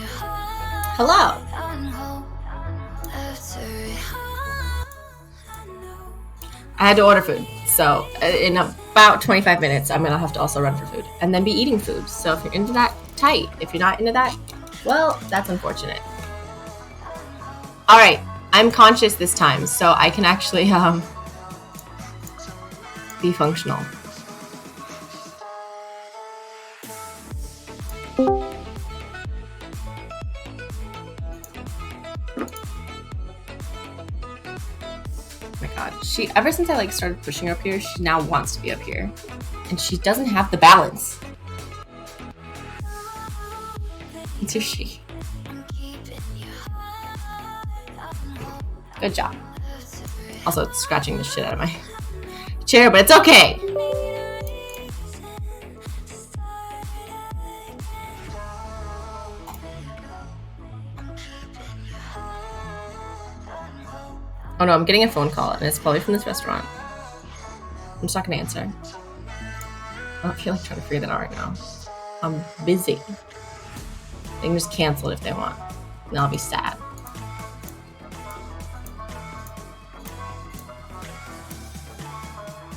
Hello. I had to order food, so in about 25 minutes, I'm gonna have to also run for food and then be eating food. So if you're into that, tight. If you're not into that, well, that's unfortunate. All right, I'm conscious this time, so I can actually be functional. Ever since I started pushing her up here, she now wants to be up here. And she doesn't have the balance. It's her she. Good job. Also, it's scratching the shit out of my chair, but it's okay. Oh no, I'm getting a phone call, and it's probably from this restaurant. I'm just not gonna answer. I don't feel like trying to figure that out right now. I'm busy. They can just cancel it if they want, and I'll be sad.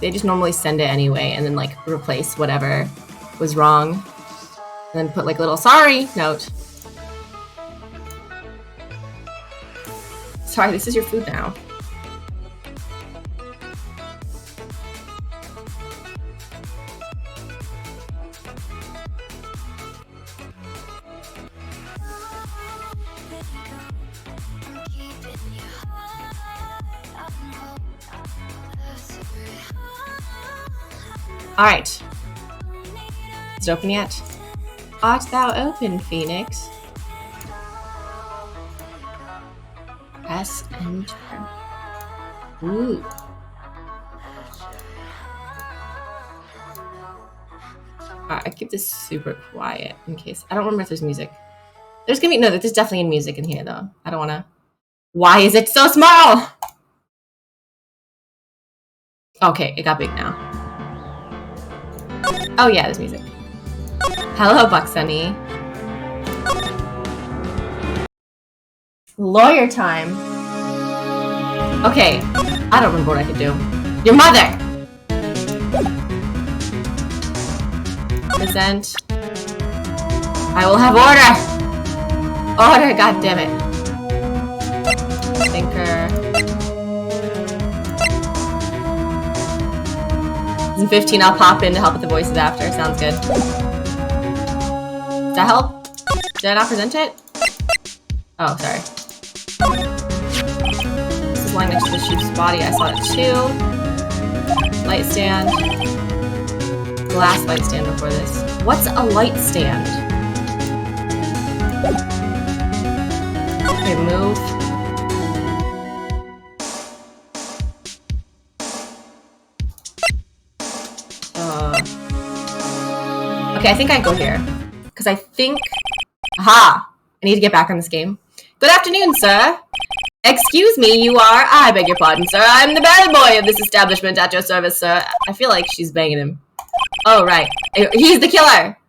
They just normally send it anyway, and then replace whatever was wrong, and then put a little sorry note. Sorry, this is your food now. All right. Is it open yet? Art thou open, Phoenix? Press enter. Ooh. Alright, I keep this super quiet in case. I don't remember if there's music. There's definitely music in here though. I don't wanna. Why is it so small? Okay, it got big now. Oh yeah, there's music. Hello, Bucksunny. Lawyer time. Okay, I don't remember what I could do. Your mother! Present. I will have order! Order, goddammit. Thinker. In 15, I'll pop in to help with the voices after. Sounds good. Does that help? Did I not present it? Oh, sorry. This is lying next to the sheep's body. I saw it too. Light stand. Glass light stand before this. What's a light stand? Okay, move. Okay, I think I go here. Because I think... Aha! I need to get back on this game. Good afternoon, sir. Excuse me, you are... I beg your pardon, sir. I'm the bellboy of this establishment at your service, sir. I feel like she's banging him. Oh, right. He's the killer!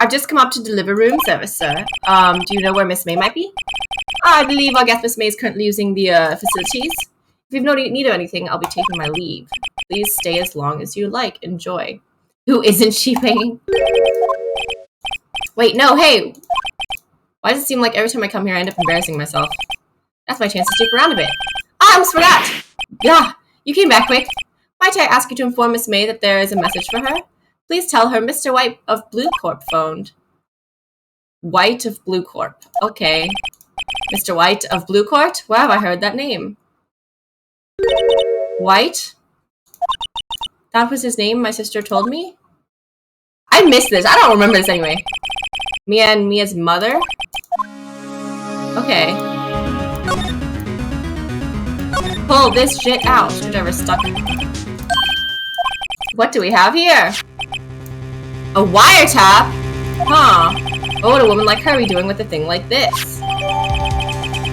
I've just come up to deliver room service, sir. Do you know where Miss May might be? I believe our guest Miss May is currently using the facilities. If you've no need of anything, I'll be taking my leave. Please stay as long as you like. Enjoy. Who isn't she banging? Wait, no, hey! Why does it seem like every time I come here I end up embarrassing myself? That's my chance to stick around a bit. I almost forgot! Gah! You came back quick. Might I ask you to inform Miss May that there is a message for her? Please tell her Mr. White of Blue Corp phoned. White of Blue Corp. Okay. Mr. White of Blue Corp? Where have I heard that name? White? That was his name, my sister told me? I missed this. I don't remember this anyway. Mia and Mia's mother? Okay. Pull this shit out. Screwdriver stuck. What do we have here? A wiretap? Huh. What would a woman like her be doing with a thing like this?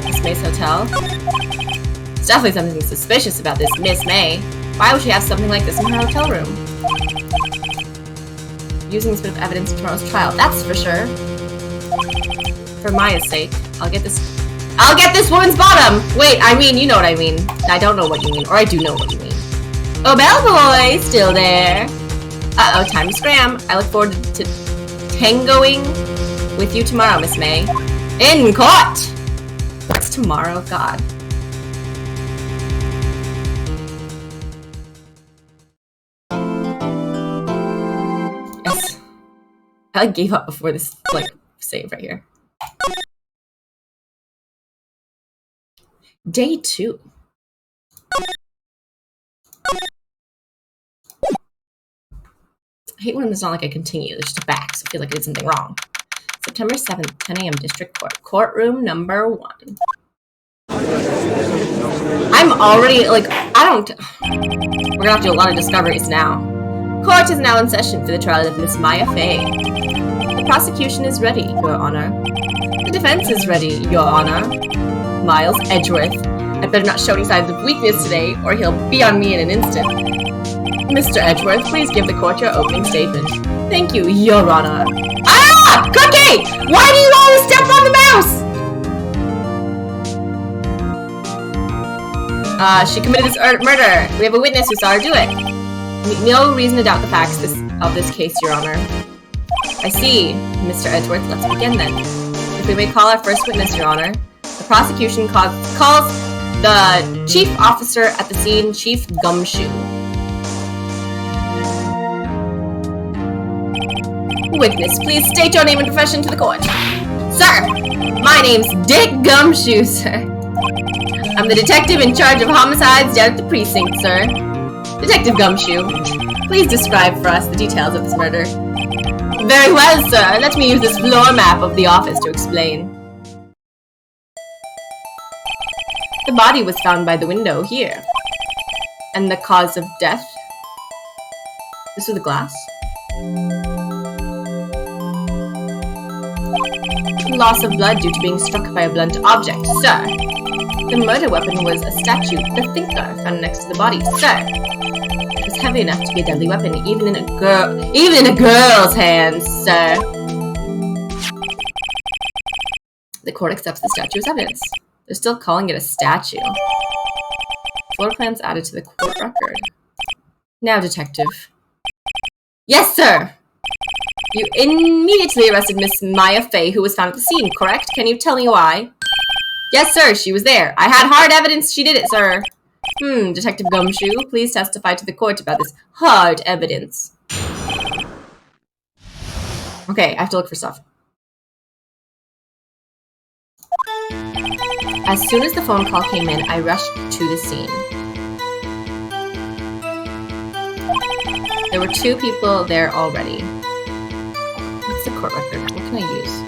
Miss May's hotel? There's definitely something suspicious about this Miss May. Why would she have something like this in her hotel room? Using this bit of evidence in tomorrow's trial, that's for sure. For Maya's sake, I'll get this woman's bottom! Wait, I mean, you know what I mean. I don't know what you mean, or I do know what you mean. Oh, bellboy, still there. Uh-oh, time to scram. I look forward to tangoing with you tomorrow, Miss May. In court! What's tomorrow? God. Yes. I gave up before this, save right here. Day 2. I hate when it's not like I continue, it's just a back, so I feel like I did something wrong. September 7th, 10 a.m. District Court. Courtroom number 1. I'm already, we're gonna have to do a lot of discoveries now. Court is now in session for the trial of Miss Maya Fey. The prosecution is ready, Your Honor. The defense is ready, Your Honor. Miles Edgeworth. I better not show any signs of weakness today, or he'll be on me in an instant. Mr. Edgeworth, please give the court your opening statement. Thank you, Your Honor. Ah! Cookie! Why do you always step on the mouse? She committed this murder. We have a witness who saw her do it. No reason to doubt the facts of this case, Your Honor. I see, Mr. Edgeworth. Let's begin then. If we may call our first witness, Your Honor. The prosecution calls the chief officer at the scene, Chief Gumshoe. Witness, please state your name and profession to the court. Sir, my name's Dick Gumshoe, sir. I'm the detective in charge of homicides down at the precinct, sir. Detective Gumshoe, please describe for us the details of this murder. Very well, sir. Let me use this floor map of the office to explain. The body was found by the window here. And the cause of death? This was the glass? Loss of blood due to being struck by a blunt object, sir. The murder weapon was a statue, the thinker, found next to the body, sir. It was heavy enough to be a deadly weapon, even in a girl's hands, sir. The court accepts the statue as evidence. They're still calling it a statue. Floor plans added to the court record. Now, detective. Yes, sir! You immediately arrested Miss Maya Fey, who was found at the scene, correct? Can you tell me why? Yes, sir, she was there. I had hard evidence she did it, sir. Detective Gumshoe, please testify to the court about this hard evidence. Okay, I have to look for stuff. As soon as the phone call came in, I rushed to the scene. There were 2 people there already. What's the court record? What can I use?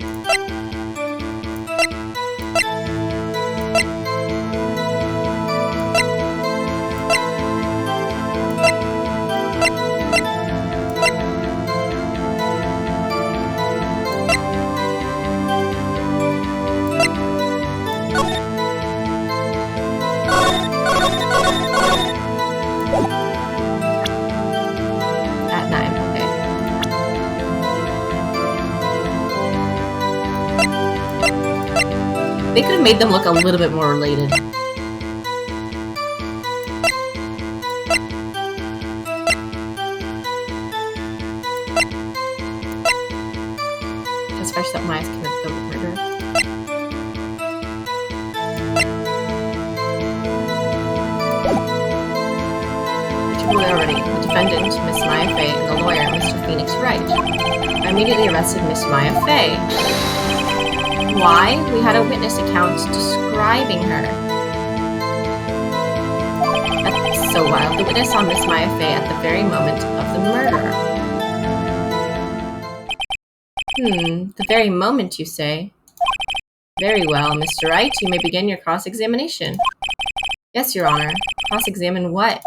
At 9, okay. They could have made them look a little bit more related. Just fresh up my eyes commit the murder. Already, the defendant, Miss Maya Fey, and the lawyer, Mr. Phoenix Wright. I immediately arrested Miss Maya Fey. Why? We had a witness account describing her. That's so wild. The witness saw Miss Maya Fey at the very moment of the murder. The very moment, you say? Very well, Mr. Wright. You may begin your cross-examination. Yes, Your Honor. Cross-examine what?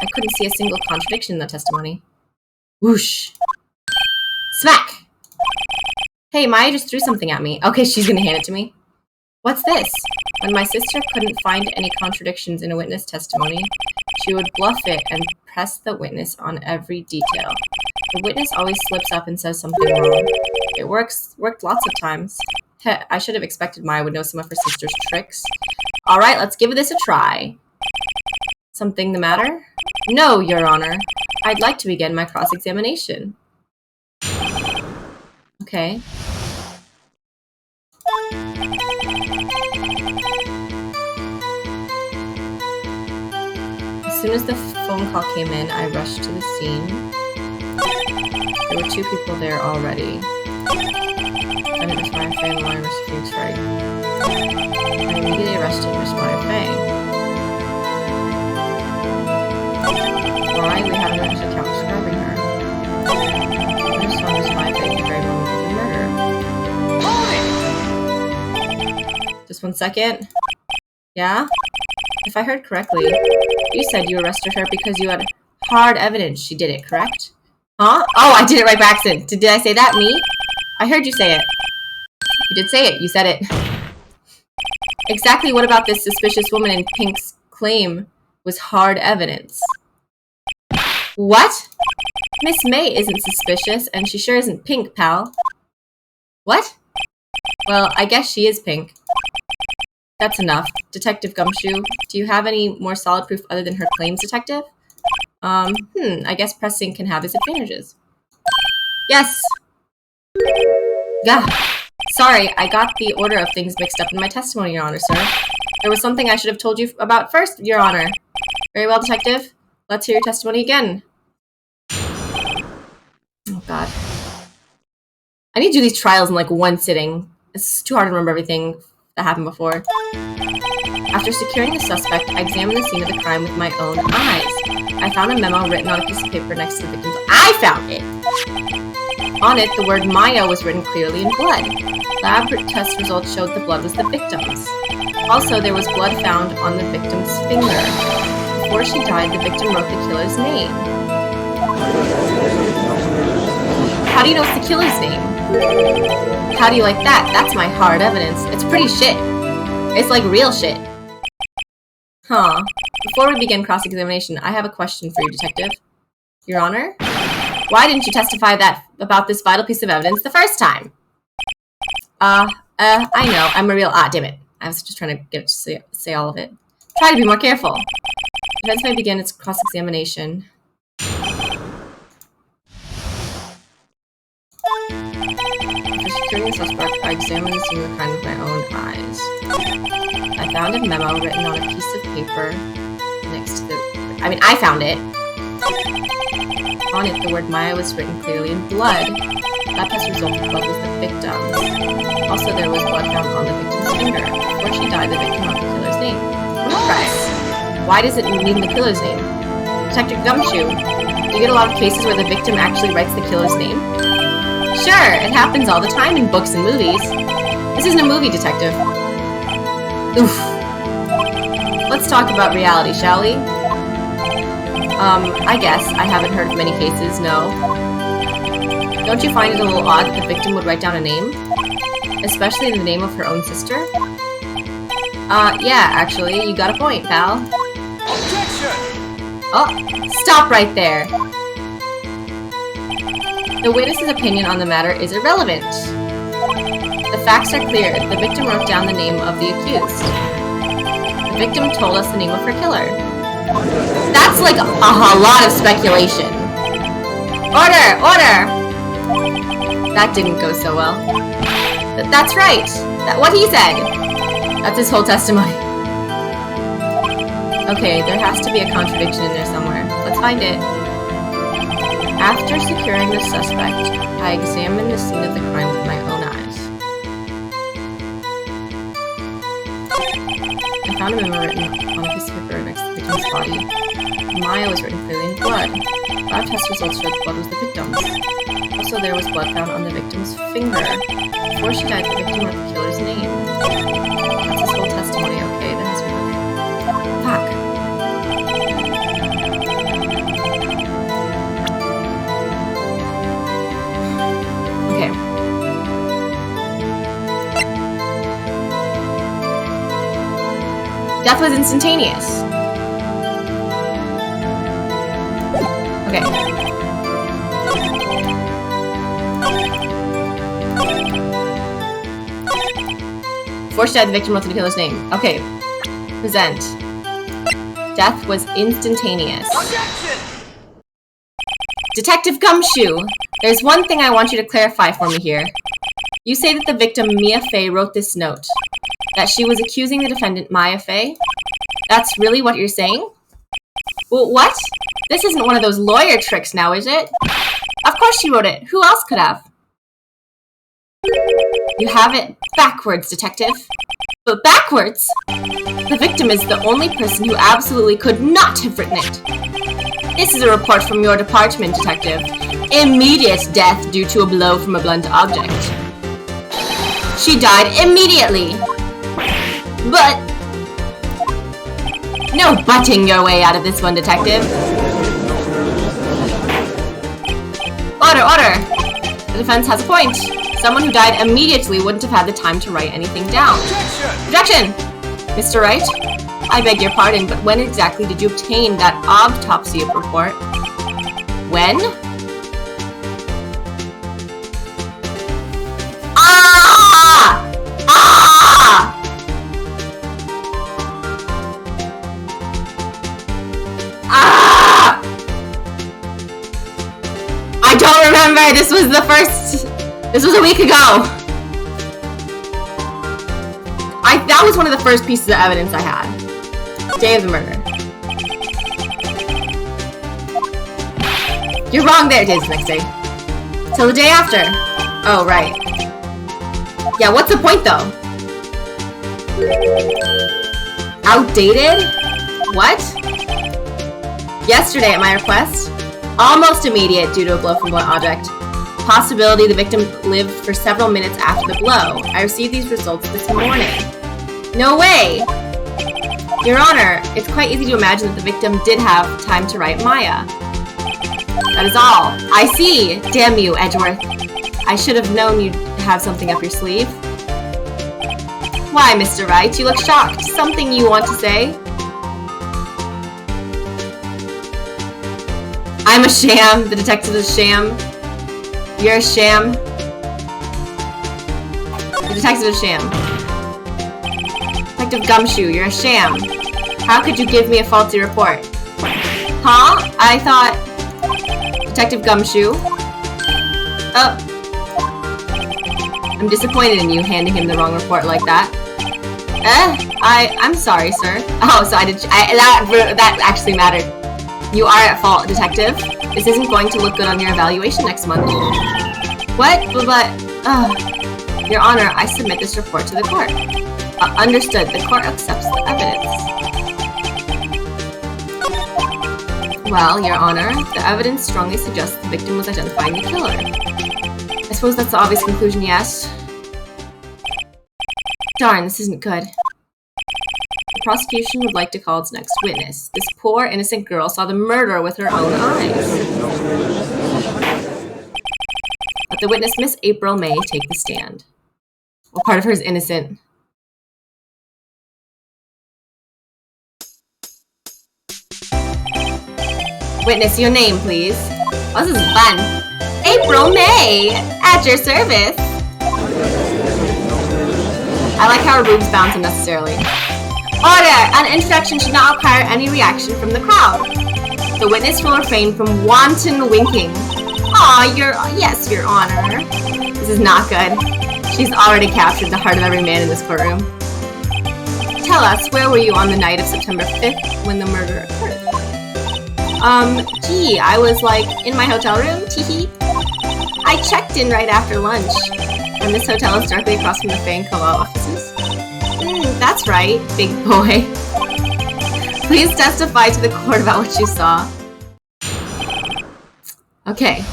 I couldn't see a single contradiction in the testimony. Whoosh. Smack! Hey, Maya just threw something at me. Okay, she's gonna hand it to me. What's this? When my sister couldn't find any contradictions in a witness testimony, she would bluff it and press the witness on every detail. The witness always slips up and says something wrong. It worked lots of times. Heh, I should have expected Maya would know some of her sister's tricks. Alright, let's give this a try. Something the matter? No, Your Honor. I'd like to begin my cross-examination. Okay. As soon as the phone call came in, I rushed to the scene. There were 2 people there already. I Miss Maya Fang and Lawyer Mr. Phoenix Wright. I immediately arrested Miss Maya Fang. Why? We have an arrest account describing her. I just saw Miss Maya Fang the very moment of the murder. Just 1 second. Yeah? If I heard correctly, you said you arrested her because you had hard evidence she did it, correct? Huh? Oh, I did it right by accident. Did I say that? Me? I heard you say it. You did say it. You said it. Exactly what about this suspicious woman in Pink's claim was hard evidence? What? Miss May isn't suspicious, and she sure isn't Pink, pal. What? Well, I guess she is Pink. That's enough. Detective Gumshoe, do you have any more solid proof other than her claims, Detective? I guess pressing can have its advantages. Yes! Gah! Sorry, I got the order of things mixed up in my testimony, Your Honor, sir. There was something I should have told you about first, Your Honor. Very well, Detective. Let's hear your testimony again. Oh, God. I need to do these trials in, like, 1 sitting. It's too hard to remember everything that happened before. After securing the suspect, I examined the scene of the crime with my own eyes. I found a memo written on a piece of paper next to the victim's... I found it! On it, the word Maya was written clearly in blood. Lab test results showed the blood was the victim's. Also, there was blood found on the victim's finger. Before she died, the victim wrote the killer's name. How do you know it's the killer's name? How do you like that? That's my hard evidence. It's pretty shit. It's like real shit. Huh. Before we begin cross-examination, I have a question for you, Detective. Your Honor? Why didn't you testify about this vital piece of evidence the first time? I know. I'm a real... damn it. I was just trying to get it to say all of it. Try to be more careful. Defense may begin its cross-examination. After securing the suspect, I examined the scene of the crime with my own eyes. I found a memo written on a piece of paper next to the... I found it. On it, the word Maya was written clearly in blood. That test result of blood was the victim's. Also, there was blood found on the victim's finger. Before she died, the victim wrote the killer's name. Press. Why does it mean the killer's name? Detective Gumshoe, do you get a lot of cases where the victim actually writes the killer's name? Sure, it happens all the time in books and movies. This isn't a movie, Detective. Oof. Let's talk about reality, shall we? I guess. I haven't heard of many cases, no. Don't you find it a little odd that the victim would write down a name? Especially the name of her own sister? Yeah, actually, you got a point, pal. Objection! Oh, stop right there! The witness's opinion on the matter is irrelevant. The facts are clear. The victim wrote down the name of the accused. The victim told us the name of her killer. That's like a lot of speculation. Order! Order! That didn't go so well. That's right. What he said. That's his whole testimony. Okay, there has to be a contradiction in there somewhere. Let's find it. After securing the suspect, I examined the scene of the crime with my own eyes. I found a memo written on a piece of paper next to the victim's body. Maya was written clearly in blood. Lab test results showed the blood was the victim's. Also, there was blood found on the victim's finger. Before she died, the victim wrote the killer's name. That's his whole testimony, okay? That has been... Fuck. Okay. Death was instantaneous. Okay. Before she died, the victim wrote the killer's name. Okay. Present. Death was instantaneous. Detective Gumshoe, there's one thing I want you to clarify for me here. You say that the victim, Mia Fey, wrote this note. That she was accusing the defendant, Maya Fey? That's really what you're saying? Well, what? This isn't one of those lawyer tricks now, is it? Of course she wrote it. Who else could have? You have it backwards, detective. But backwards? The victim is the only person who absolutely could not have written it. This is a report from your department, detective. Immediate death due to a blow from a blunt object. She died immediately. But... no butting your way out of this one, detective. Order, order! The defense has a point. Someone who died immediately wouldn't have had the time to write anything down. Objection! Mr. Wright, I beg your pardon, but when exactly did you obtain that autopsy report? When? Ah! Ah! Ah! I don't remember. This was the first... this was a week ago. That was one of the first pieces of evidence I had. Day of the murder. You're wrong there. Days the next day. Till the day after. Oh, right. Yeah, what's the point though? Outdated? What? Yesterday at my request. Almost immediate due to a blow from blunt object. Possibility the victim lived for several minutes after the blow. I received these results this morning. No way! Your Honor, it's quite easy to imagine that the victim did have time to write Maya. That is all. I see! Damn you, Edgeworth. I should have known you'd have something up your sleeve. Why, Mr. Wright? You look shocked. Something you want to say? I'm a sham. The detective is a sham. You're a sham. The detective is a sham. Detective Gumshoe, you're a sham. How could you give me a faulty report? Huh? I thought... Detective Gumshoe? Oh. I'm disappointed in you handing him the wrong report like that. I'm sorry, sir. Oh, so that actually mattered. You are at fault, detective. This isn't going to look good on your evaluation next month. What? Your Honor, I submit this report to the court. Understood. The court accepts the evidence. Well, Your Honor, the evidence strongly suggests the victim was identifying the killer. I suppose that's the obvious conclusion, yes? Darn, this isn't good. The prosecution would like to call its next witness. This poor, innocent girl saw the murderer with her own eyes. Let the witness, Miss April May, take the stand. Well, part of her is innocent. Witness, your name, please. Oh, this is fun. April May, at your service. I like how her boobs bounce unnecessarily. Order! An introduction should not require any reaction from the crowd. The witness will refrain from wanton winking. Aw, yes, Your Honor. This is not good. She's already captured the heart of every man in this courtroom. Tell us, where were you on the night of September 5th when the murder occurred? Gee, I was, in my hotel room, teehee. I checked in right after lunch, and this hotel is directly across from the Fay & Co. offices. That's right, big boy. Please testify to the court about what you saw. Okay.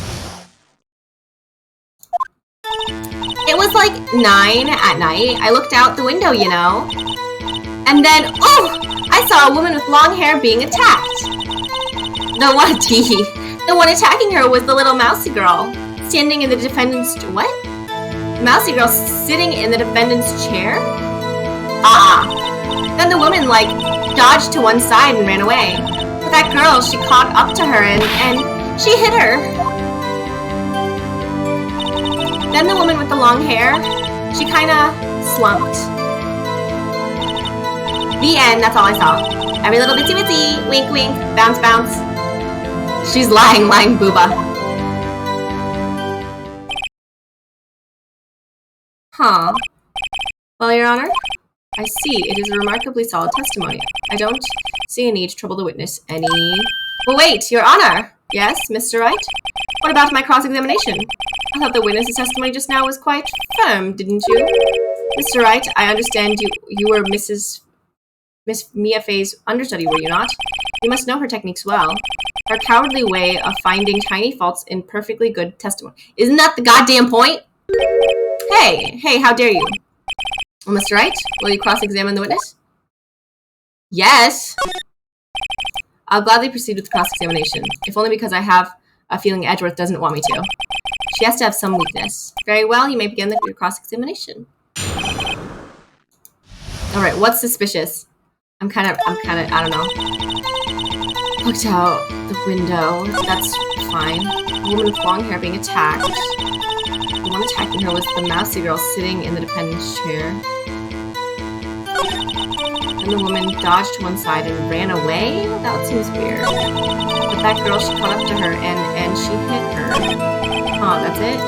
It was 9 at night. I looked out the window, you know. And then, I saw a woman with long hair being attacked. The one attacking her was the little mousy girl, standing in the defendant's... What? The mousy girl sitting in the defendant's chair? Then the woman, dodged to one side and ran away. But that girl, she caught up to her and she hit her. Then the woman with the long hair, she kinda slumped. The end, that's all I saw. Every little bitsy bitsy, wink wink, bounce bounce. She's lying booba. Huh. Well, Your Honor, I see it is a remarkably solid testimony. I don't see a need to trouble the witness any... Well, wait, Your Honor! Yes, Mr. Wright? What about my cross-examination? I thought the witness's testimony just now was quite firm, didn't you? Mr. Wright, I understand you were Miss Mia Fey's understudy, were you not? You must know her techniques well. Her cowardly way of finding tiny faults in perfectly good testimony. Isn't that the goddamn point? Hey, how dare you? Well, Mr. Wright, will you cross-examine the witness? Yes. I'll gladly proceed with the cross-examination, if only because I have a feeling Edgeworth doesn't want me to. She has to have some weakness. Very well, you may begin your cross-examination. Alright, what's suspicious? I'm kind of, I don't know. Looked out the window. That's fine. A woman with long hair being attacked. The one attacking her was the mousy girl sitting in the dependent's chair. And the woman dodged to one side and ran away? That seems weird. But that girl, she caught up to her and she hit her. Huh, that's it?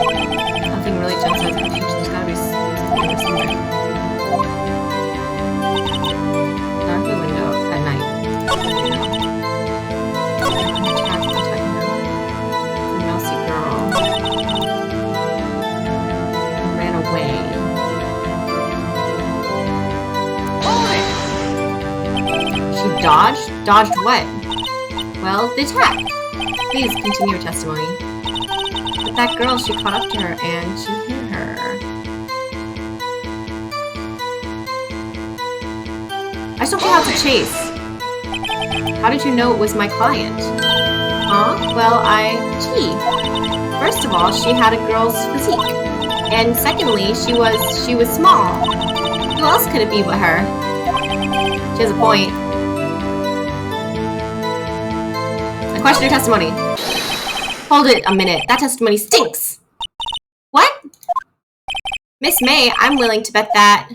Nothing really jumps out at the future. There's gotta be somewhere. Dark the window at night. Attacking her. The mousy girl. And ran away. She dodged? Dodged what? Well, the attack. Please continue your testimony. But that girl, she caught up to her and she hit her. I just don't get how to chase. How did you know it was my client? Huh? Well, Gee. First of all, she had a girl's physique. And secondly, she was small. Who else could it be but her? She has a point. I question your testimony. Hold it a minute. That testimony stinks. What? Miss May, I'm willing to bet that...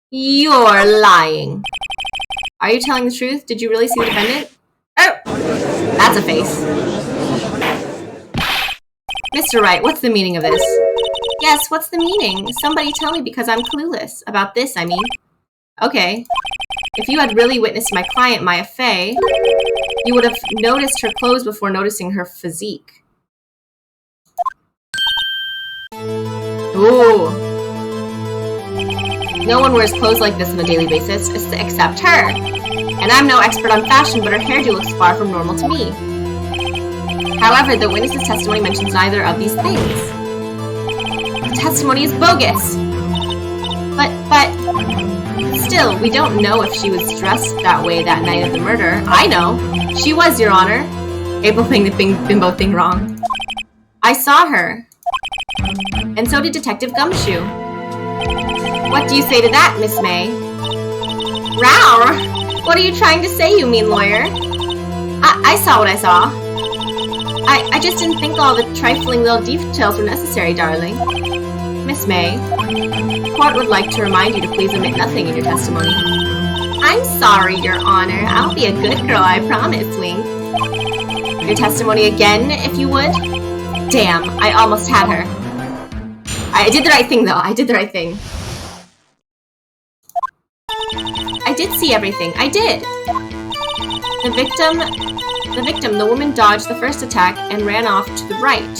You're lying. Are you telling the truth? Did you really see the defendant? Oh! That's a face. Mr. Wright, what's the meaning of this? Yes, what's the meaning? Somebody tell me because I'm clueless. About this, I mean. Okay. If you had really witnessed my client, Maya Fey, you would have noticed her clothes before noticing her physique. Ooh. No one wears clothes like this on a daily basis, except her. And I'm no expert on fashion, but her hairdo looks far from normal to me. However, the witness's testimony mentions neither of these things. The testimony is bogus. But... Still, we don't know if she was dressed that way that night of the murder. I know. She was, Your Honor. April playing the bimbo thing wrong. I saw her. And so did Detective Gumshoe. What do you say to that, Miss May? Rawr! What are you trying to say, you mean lawyer? I saw what I saw. I just didn't think all the trifling little details were necessary, darling. Miss May, the court would like to remind you to please omit nothing in your testimony. I'm sorry, Your Honor. I'll be a good girl, I promise, wink. Your testimony again, if you would? Damn, I almost had her. I did the right thing, though. I did the right thing. I did see everything. I did. The woman dodged the first attack and ran off to the right.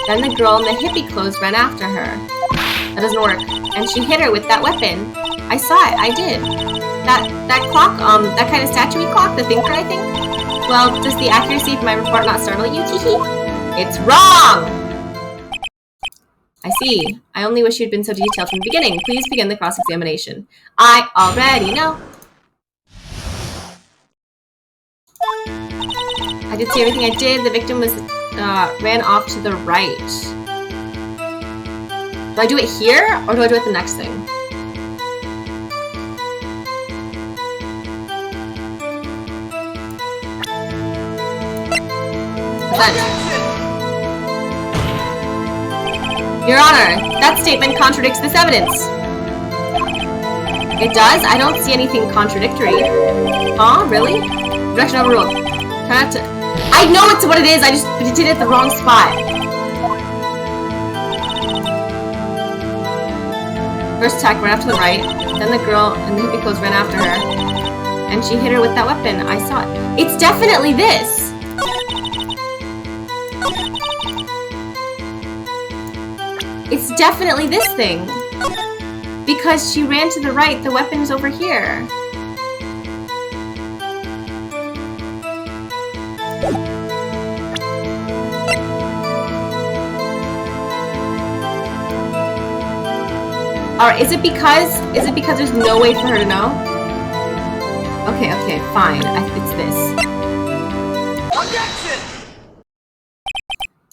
Then the girl in the hippie clothes ran after her. That doesn't work. And she hit her with that weapon. I saw it. I did. That clock, that kind of statue-y clock, the thinker, I think? Well, does the accuracy of my report not startle you, Tee? It's wrong! I see. I only wish you'd been so detailed from the beginning. Please begin the cross-examination. I already know. I did see everything I did. The victim was ran off to the right. Do I do it here, or do I do it the next thing? Your Honor, that statement contradicts this evidence. It does? I don't see anything contradictory. Huh? Really? Objection overruled. Try not to... I know it's what it is, I just did it at the wrong spot. First attack ran off to the right, then the girl and the hippie clothes ran after her. And she hit her with that weapon. I saw it. It's definitely this! It's definitely this thing! Because she ran to the right, the weapon's over here. Alright, is it because there's no way for her to know? Okay, fine. It's this. Objection!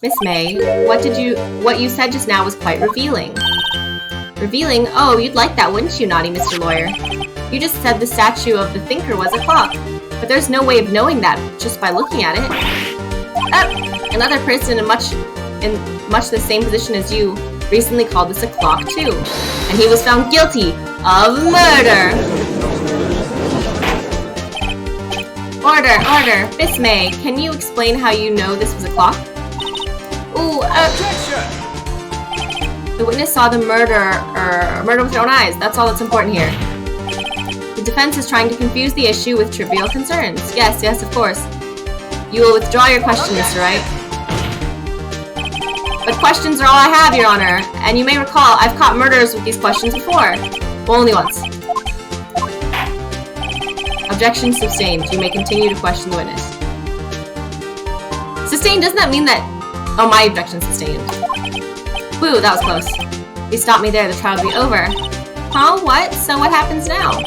Miss May, what you said just now was quite revealing. Revealing? Oh, you'd like that, wouldn't you, naughty Mr. Lawyer? You just said the statue of the thinker was a clock, but there's no way of knowing that just by looking at it. Another person in much the same position as you recently called this a clock too, and he was found guilty of murder. Order, Miss May, can you explain how you know this was a clock? Ooh, Objection! The witness saw the murder with her own eyes. That's all that's important here. The defense is trying to confuse the issue with trivial concerns. Yes, of course. You will withdraw your question, Mr. Wright. But questions are all I have, Your Honor. And you may recall, I've caught murderers with these questions before. Well, only once. Objection sustained. You may continue to question the witness. Sustained, doesn't that mean that... Oh, my objection sustained. Woo, that was close. If you stop me there, the trial will be over. Huh? What? So what happens now?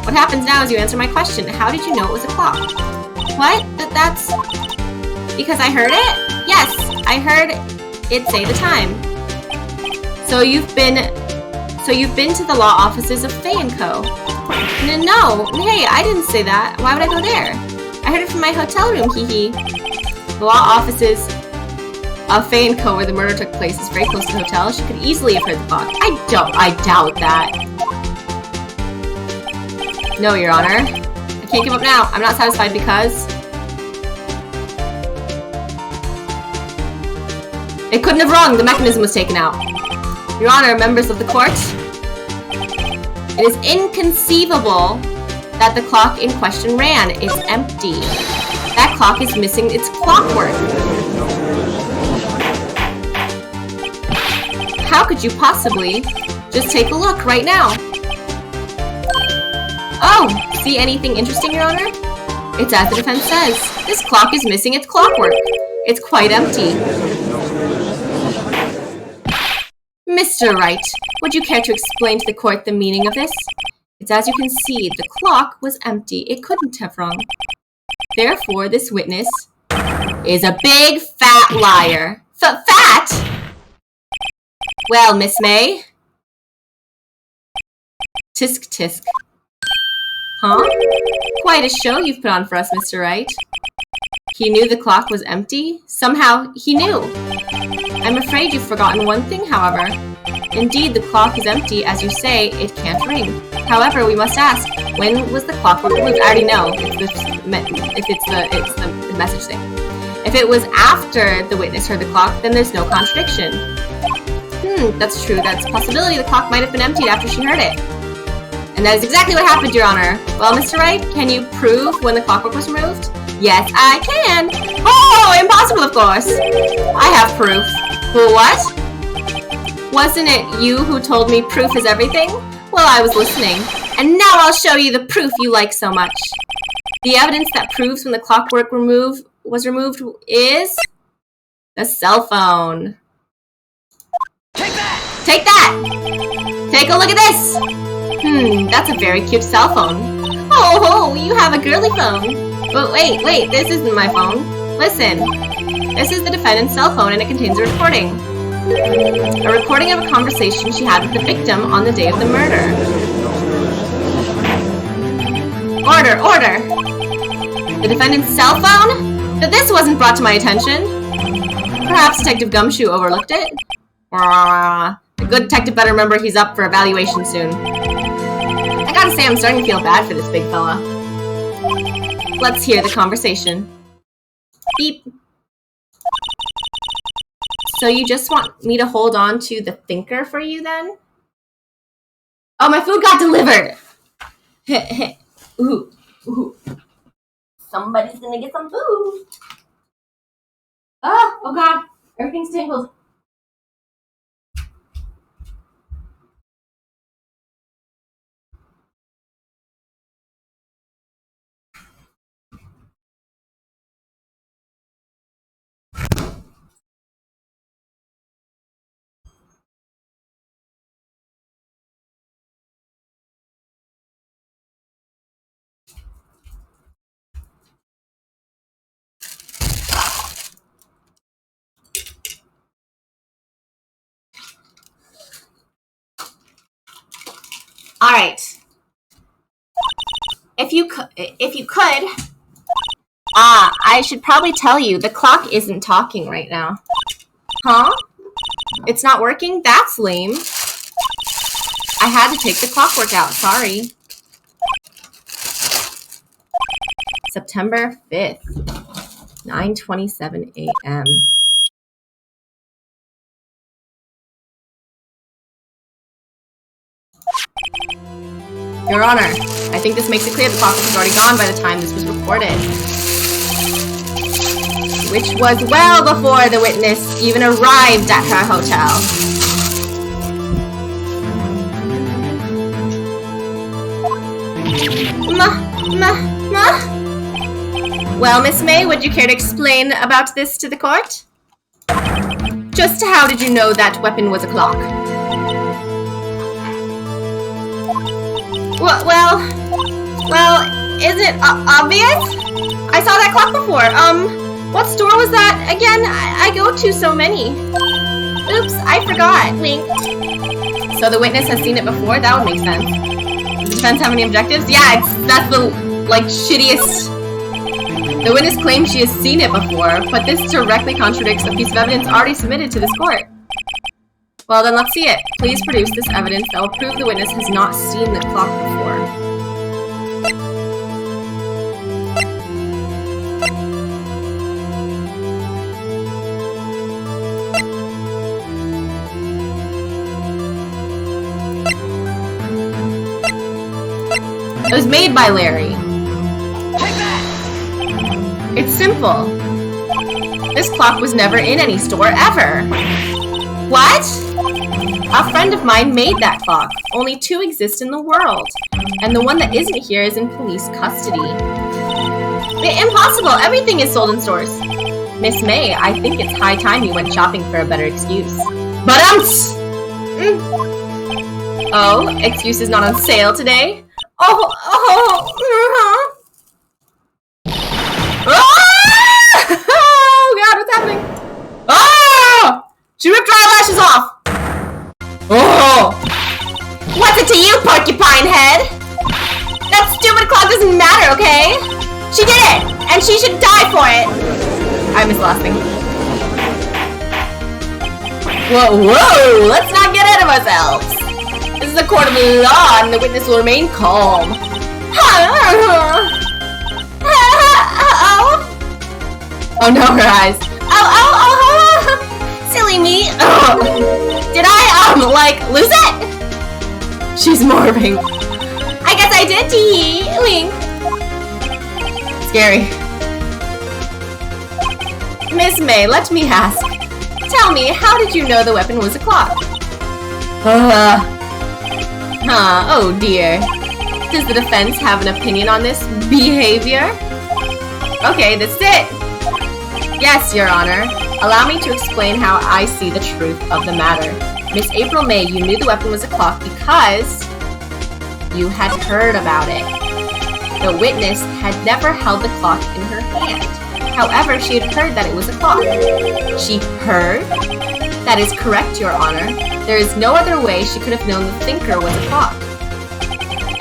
What happens now is you answer my question. How did you know it was a clock? What? That's... Because I heard it? Yes, I heard it say the time. So you've been to the law offices of Fay & Co. No, hey, I didn't say that. Why would I go there? I heard it from my hotel room, hee hee. The law offices of Fay & Co. where the murder took place is very close to the hotel. She could easily have heard the clock. I doubt that. No, Your Honor. I can't give up now. I'm not satisfied because... It couldn't have rung. The mechanism was taken out. Your Honor, members of the court, it is inconceivable that the clock in question ran. It's empty. That clock is missing its clockwork. How could you possibly? Just take a look right now. Oh, see anything interesting, Your Honor? It's as the defense says. This clock is missing its clockwork. It's quite empty. Mr. Wright, would you care to explain to the court the meaning of this? It's as you can see, the clock was empty. It couldn't have rung. Therefore, this witness is a big fat liar. Fat? Well, Miss May? Tisk tisk. Huh? Quite a show you've put on for us, Mr. Wright. He knew the clock was empty? Somehow, he knew. I'm afraid you've forgotten one thing, however. Indeed, the clock is empty. As you say, it can't ring. However, we must ask, when was the clockwork removed? I already know if it's the message thing. If it was after the witness heard the clock, then there's no contradiction. That's true. That's a possibility. The clock might have been emptied after she heard it. And that is exactly what happened, Your Honor. Well, Mr. Wright, can you prove when the clockwork was removed? Yes, I can. Oh, impossible, of course. I have proof. What? Wasn't it you who told me proof is everything? Well, I was listening. And now I'll show you the proof you like so much. The evidence that proves when the clockwork was removed is the cell phone. Take that! Take that! Take a look at this! That's a very cute cell phone. Oh, you have a girly phone. But wait, this isn't my phone. Listen, this is the defendant's cell phone and it contains a recording. A recording of a conversation she had with the victim on the day of the murder. Order! The defendant's cell phone? But this wasn't brought to my attention. Perhaps Detective Gumshoe overlooked it? The good detective better remember he's up for evaluation soon. gotta say, I'm starting to feel bad for this big fella. Let's hear the conversation. Beep. So you just want me to hold on to the thinker for you then? Oh, my food got delivered! Ooh, ooh. Somebody's gonna get some food. Oh god, everything's tangled. All right. If you could, I should probably tell you the clock isn't talking right now. Huh? It's not working? That's lame. I had to take the clockwork out. Sorry. September 5th, 9:27 a.m. Your Honor, I think this makes it clear the clockwork was already gone by the time this was recorded. Which was well before the witness even arrived at her hotel. Well, Miss May, would you care to explain about this to the court? Just how did you know that weapon was a clock? Well, isn't it obvious? I saw that clock before. What store was that again? I go to so many. Oops, I forgot. Wink. So the witness has seen it before? That would make sense. Does the defense have any objectives? Yeah, that's the, shittiest. The witness claims she has seen it before, but this directly contradicts a piece of evidence already submitted to this court. Well, then let's see it. Please produce this evidence that will prove the witness has not seen the clock before. It was made by Larry. Take that! It's simple. This clock was never in any store ever. What? A friend of mine made that clock. Only 2 exist in the world. And the one that isn't here is in police custody. Impossible! Everything is sold in stores. Miss May, I think it's high time you went shopping for a better excuse. But Oh, excuse is not on sale today? Oh, God, what's happening? Oh! She ripped her eyelashes off! Oh! What's it to you, porcupine head? That stupid clock doesn't matter, okay? She did it! And she should die for it! I missed the last thing. Whoa! Let's not get ahead of ourselves! This is a court of law, and the witness will remain calm. Oh no, her eyes. Oh. Silly me. Did I, lose it? She's morphing. I guess I did, tee. Wink. Scary. Miss May, let me ask. Tell me, how did you know the weapon was a clock? Oh dear. Does the defense have an opinion on this behavior? Okay, this is it. Yes, Your Honor. Allow me to explain how I see the truth of the matter. Miss April May, you knew the weapon was a clock because you had heard about it. The witness had never held the clock in her hand. However, she had heard that it was a clock. She heard? That is correct, Your Honor. There is no other way she could have known the thinker was a clock.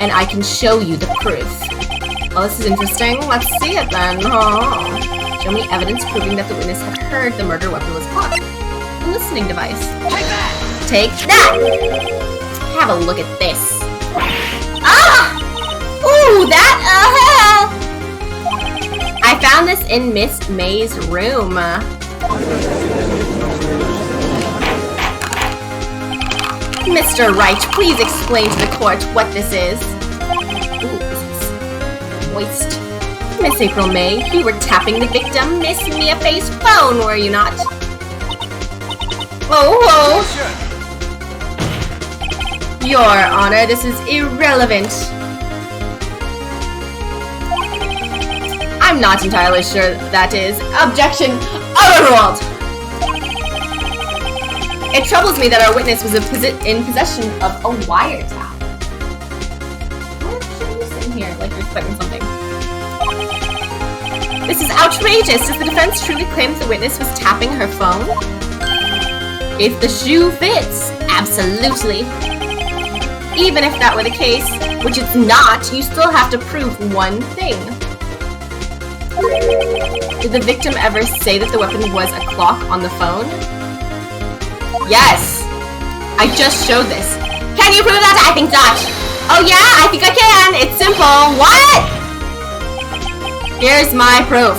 And I can show you the proof. Well, this is interesting. Let's see it then. Show me evidence proving that the witness had heard the murder weapon was a clock. A listening device. Take that! Take that! Have a look at this. Ah! that? I found this in Miss May's room. Mr. Wright, please explain to the court what this is. Ooh, this is moist. Miss April May, you were tapping the victim, Miss Mia Faye's phone, were you not? Oh, Your Honor, this is irrelevant. I'm not entirely sure that is. Objection! Overruled! It troubles me that our witness was in possession of a wiretap. What are you sitting here like you're expecting something? This is outrageous! Does the defense truly claim the witness was tapping her phone? If the shoe fits, absolutely. Even if that were the case, which it's not, you still have to prove one thing. Did the victim ever say that the weapon was a clock on the phone? Yes! I just showed this. Can you prove that? I think not. Oh yeah, I think I can! It's simple. What? Here's my proof.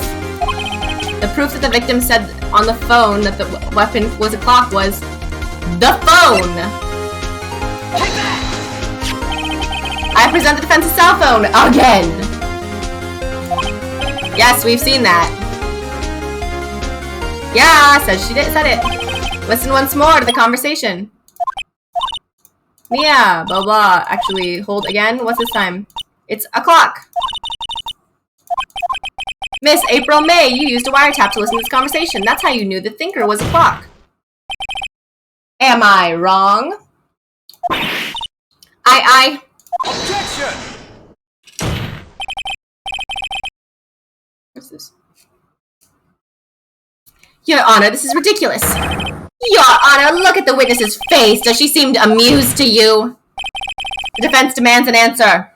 The proof that the victim said on the phone that the weapon was a clock was the phone. I present the defense's cell phone again. Yes, we've seen that. Yeah, said it. Listen once more to the conversation. Mia, blah blah. Actually, hold again. What's this time? It's a clock. Miss April May, you used a wiretap to listen to this conversation. That's how you knew the thinker was a clock. Am I wrong? I. Objection! What's this? Your Honor, this is ridiculous. Your Honor, look at the witness's face. Does she seem amused to you? The defense demands an answer.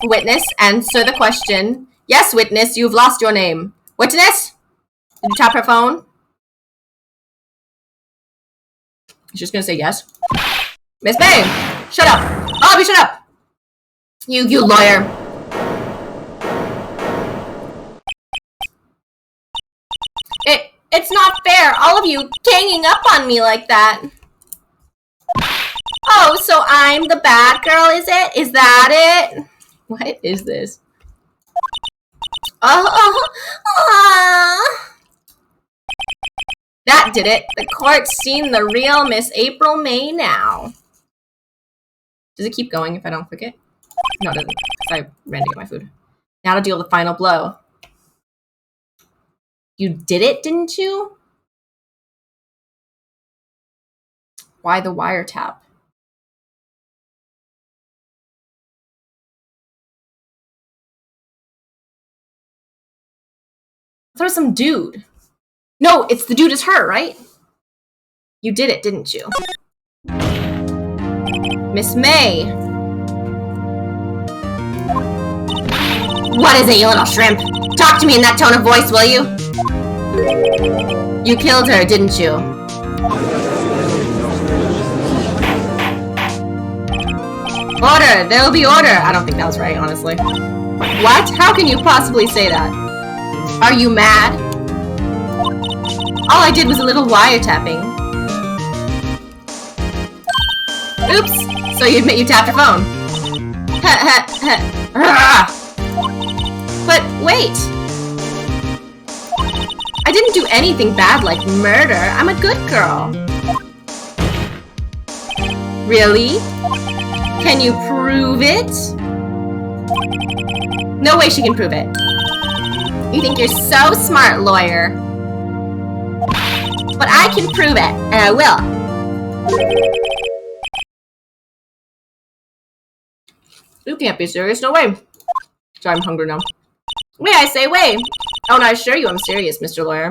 Witness, answer the question. Yes, witness, you've lost your name. Witness? Did you tap her phone? She's just gonna say yes. Miss May, shut up. Bobby, shut up. You lawyer. It's not fair, all of you ganging up on me like that. Oh, so I'm the bad girl, is it? Is that it? What is this? That did it. The court's seen the real Miss April May now. Does it keep going if I don't click it? No, it doesn't, because I ran to get my food. Now to deal the final blow. You did it, didn't you? Why the wiretap? There was some dude. No, it's the dude is her, right? You did it, didn't you? Miss May. What is it, you little shrimp? Talk to me in that tone of voice, will you? You killed her, didn't you? Order! There will be order! I don't think that was right, honestly. What? How can you possibly say that? Are you mad? All I did was a little wiretapping. Oops! So you admit you tapped her phone. But wait! I didn't do anything bad like murder. I'm a good girl. Really? Can you prove it? No way she can prove it. You think you're so smart, lawyer. But I can prove it, and I will. You can't be serious, no way. Sorry, I'm hungry now. Wait, I say wait. Oh, no, I assure you I'm serious, Mr. Lawyer.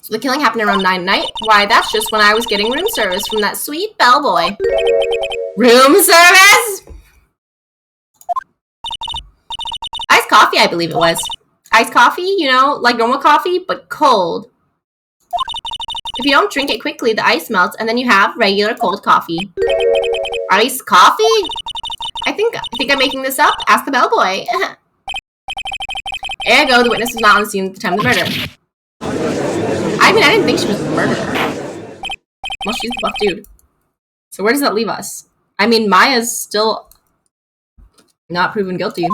So the killing happened around 9 at night? Why, that's just when I was getting room service from that sweet bellboy. Room service? Iced coffee, I believe it was. Iced coffee, you know, like normal coffee, but cold. If you don't drink it quickly, the ice melts, and then you have regular cold coffee. Iced coffee? I think I'm making this up. Ask the bellboy. Ergo, the witness was not on the scene at the time of the murder. I mean, I didn't think she was the murderer. Well, she's the buff dude. So where does that leave us? I mean, Maya's still not proven guilty.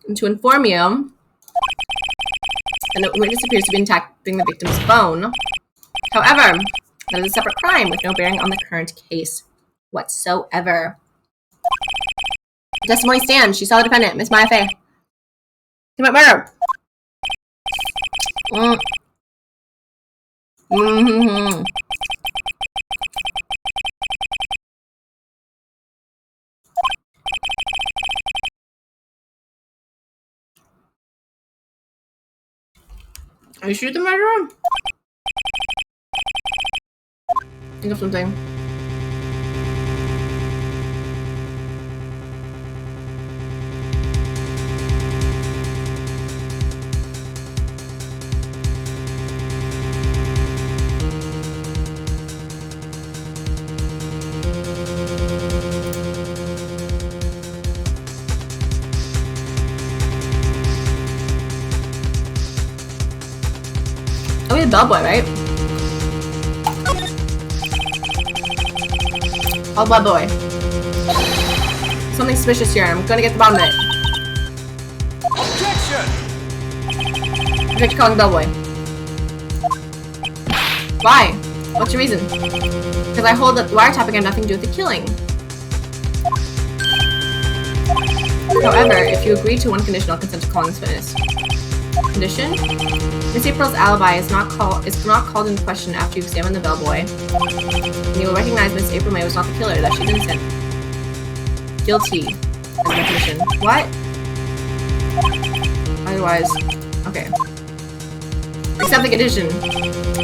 And to inform you, the witness appears to be contacting the victim's phone. However, that is a separate crime with no bearing on the current case whatsoever. The testimony stands. She saw the defendant, Miss Maya Fey, commit murder. Are you sure the murderer? Think of something. Oh, he's a bellboy, right? Oh, bellboy. Something suspicious here. I'm gonna get the bottom of it. Objection! What are you calling bellboy? Why? What's your reason? Because I hold that the wiretapping had nothing to do with the killing. However, if you agree to one condition, I'll consent to calling this witness. Condition? Miss April's alibi is not called into question after you examine the bellboy. And you will recognize Miss April May was not the killer, that she's innocent. Guilty. As my condition. What? Otherwise, okay. Accept the condition.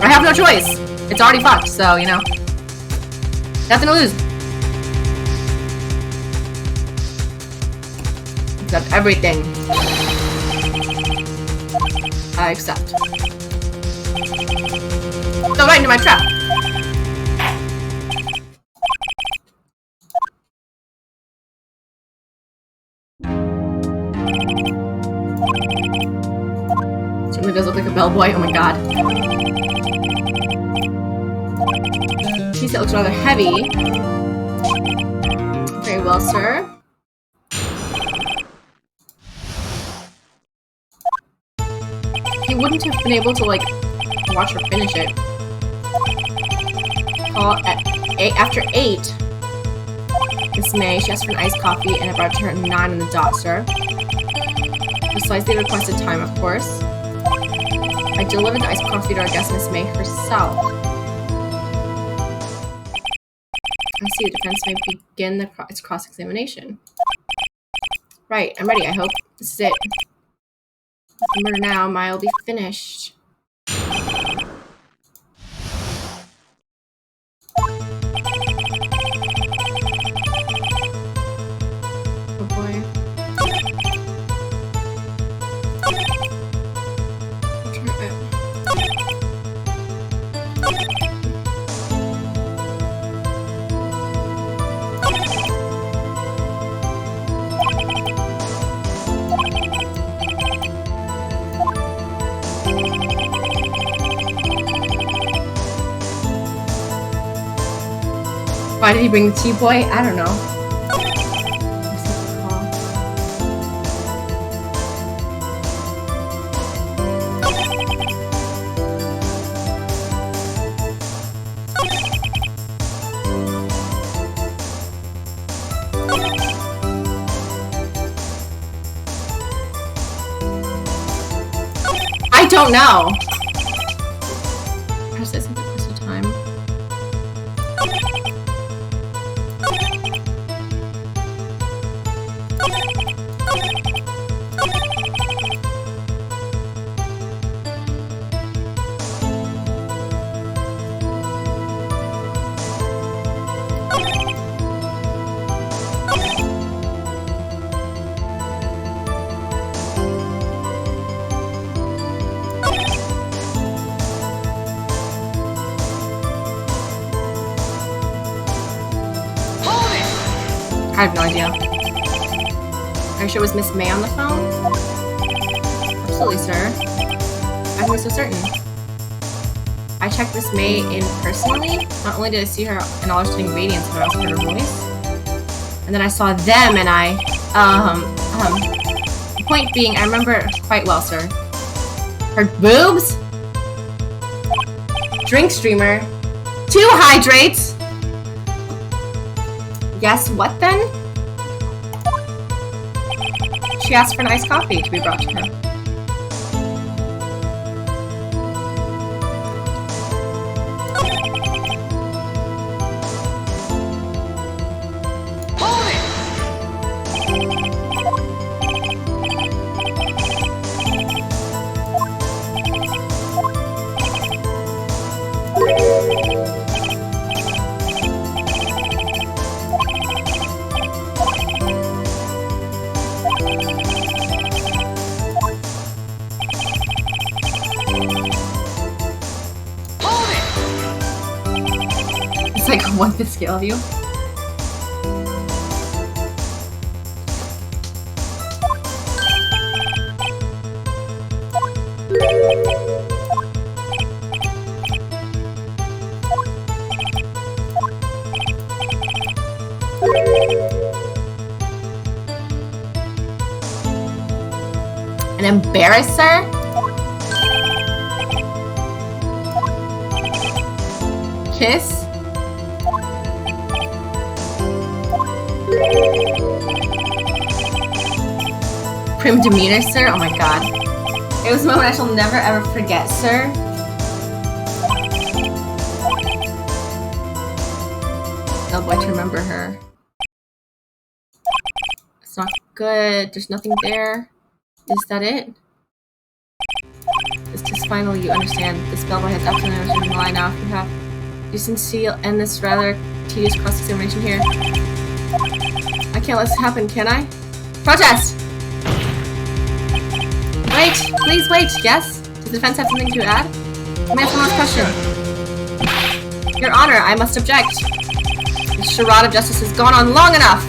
I have no choice. It's already fucked, so you know. Nothing to lose. Accept everything. I accept. Go right into my trap. Certainly does look like a bellboy. Oh my god. Piece that looks rather heavy. Very well, sir. He wouldn't have been able to, like, watch her finish it. Call at 8, after 8. Miss May, she asked for an iced coffee and it brought her at 9 on the dot, sir. Precisely requested time, of course. I delivered the iced coffee to our guest, Miss May, herself. I see, the defense may begin its cross-examination. Right, I'm ready, I hope. This is it. The murder now, Maya will be finished. Oh boy. Why did he bring the tea boy? I don't know. I don't know. I just said something close to time. I have no idea. Are you sure it was Miss May on the phone? Absolutely, sir. I can be so certain. I checked Miss May in personally. Not only did I see her in all her stunning radiance, but I also heard her voice. And then I saw them and I, the point being, I remember quite well, sir. Her boobs? Drink streamer. 2 hydrates! Guess what then? She asked for an iced coffee to be brought to her. It's like a 1/5 scale of you. An embarrasser? Kiss? Prim demeanor, sir? Oh my god. It was a moment I shall never ever forget, sir. I'll wait to remember her. It's not good. There's nothing there. Is that it? It's just finally you understand. This bellboy has absolutely understood the lie now. You have decency and this rather tedious cross-examination here. I can't let this happen, can I? Protest! Wait! Please wait! Yes? Does the defense have something to add? May I ask one last question? Your Honor, I must object. This charade of justice has gone on long enough!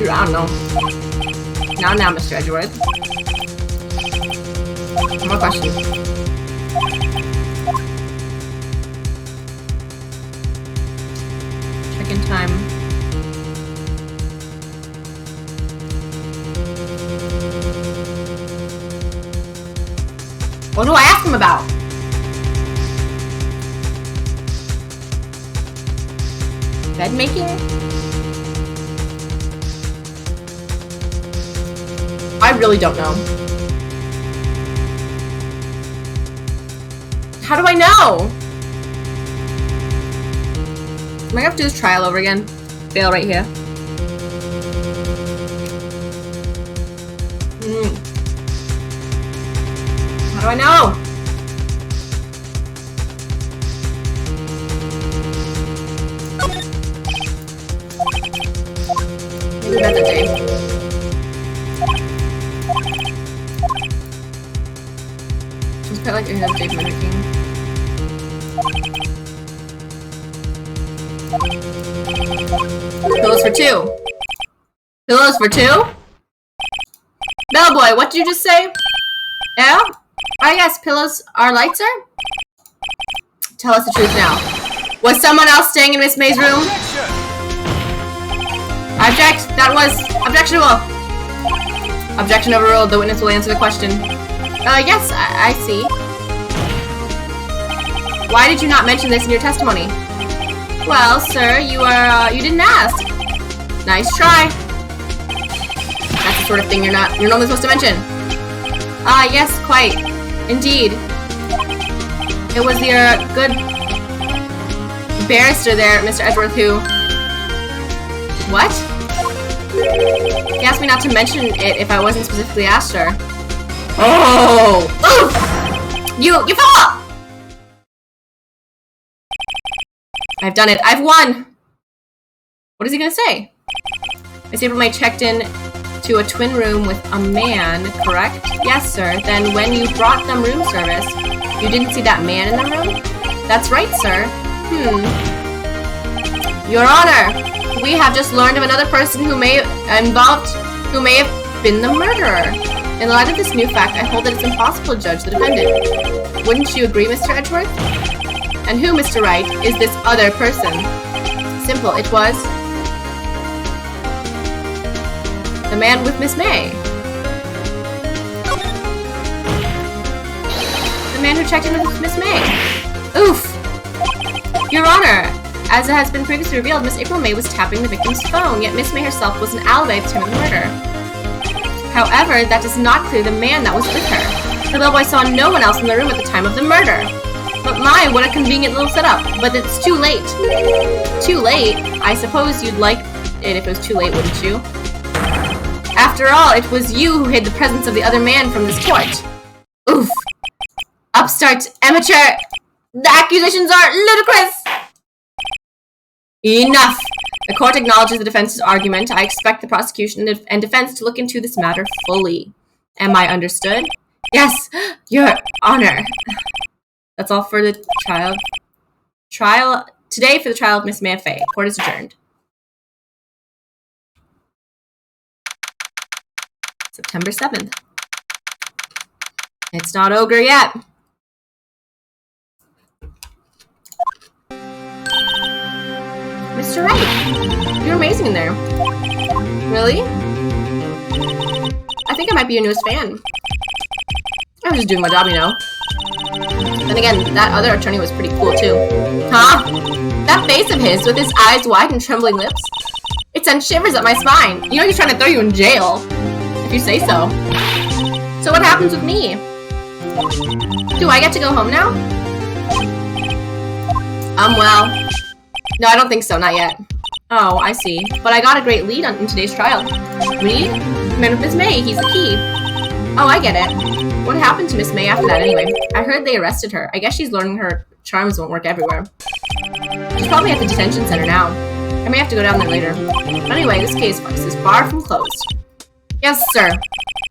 I don't know. Now, Mr. Edgeworth. One more question. Check-in time. What do I ask him about? Bed making? I really don't know. How do I know? Am I gonna have to do this trial over again? Fail right here. How do I know? Maybe that's a day. Just put like a Dave mimicking. Pillows for 2. Pillows for 2? Bellboy, what did you just say? Yeah? I guess pillows are light, sir? Tell us the truth now. Was someone else staying in Miss May's room? I object. That was objectionable. Objection overruled. The witness will answer the question. Yes, I see. Why did you not mention this in your testimony? Well, sir, you didn't ask. Nice try. That's the sort of thing you're normally supposed to mention. Yes, quite. Indeed. It was your good barrister there, Mr. Edgeworth, who... What? He asked me not to mention it if I wasn't specifically asked her. Oh! Oof! You fell off! I've done it. I've won! What is he gonna say? I see everybody checked in to a twin room with a man, correct? Yes, sir. Then when you brought them room service, you didn't see that man in the room? That's right, sir. Your Honor, we have just learned of another person who may have been the murderer. In light of this new fact, I hold that it's impossible to judge the defendant. Wouldn't you agree, Mr. Edgeworth? And who, Mr. Wright, is this other person? Simple, it was the man with Miss May. The man who checked in with Miss May. Oof! Your Honor, as it has been previously revealed, Miss April May was tapping the victim's phone, yet Miss May herself was an alibi at the time of the murder. However, that does not clear the man that was with her. The bellboy saw no one else in the room at the time of the murder. But my, what a convenient little setup. But it's too late. Too late? I suppose you'd like it if it was too late, wouldn't you? After all, it was you who hid the presence of the other man from this court. Oof. Upstart amateur! The accusations are ludicrous! Enough! The court acknowledges the defense's argument. I expect the prosecution and defense to look into this matter fully. Am I understood? Yes, Your Honor. That's all for the trial today for the trial of Miss May Fay. Court is adjourned. September 7th. It's not ogre yet. Mr. Wright, you're amazing in there. Really? I think I might be your newest fan. I'm just doing my job, you know. Then again, that other attorney was pretty cool too. Huh? That face of his, with his eyes wide and trembling lips, it sent shivers up my spine. You know he's trying to throw you in jail, if you say so. So what happens with me? Do I get to go home now? Well, no, I don't think so, not yet. Oh, I see. But I got a great lead in today's trial. Lead? The man with Miss May, he's the key. Oh, I get it. What happened to Miss May after that anyway? I heard they arrested her. I guess she's learning her charms won't work everywhere. She's probably at the detention center now. I may have to go down there later. But anyway, this case is far from closed. Yes, sir.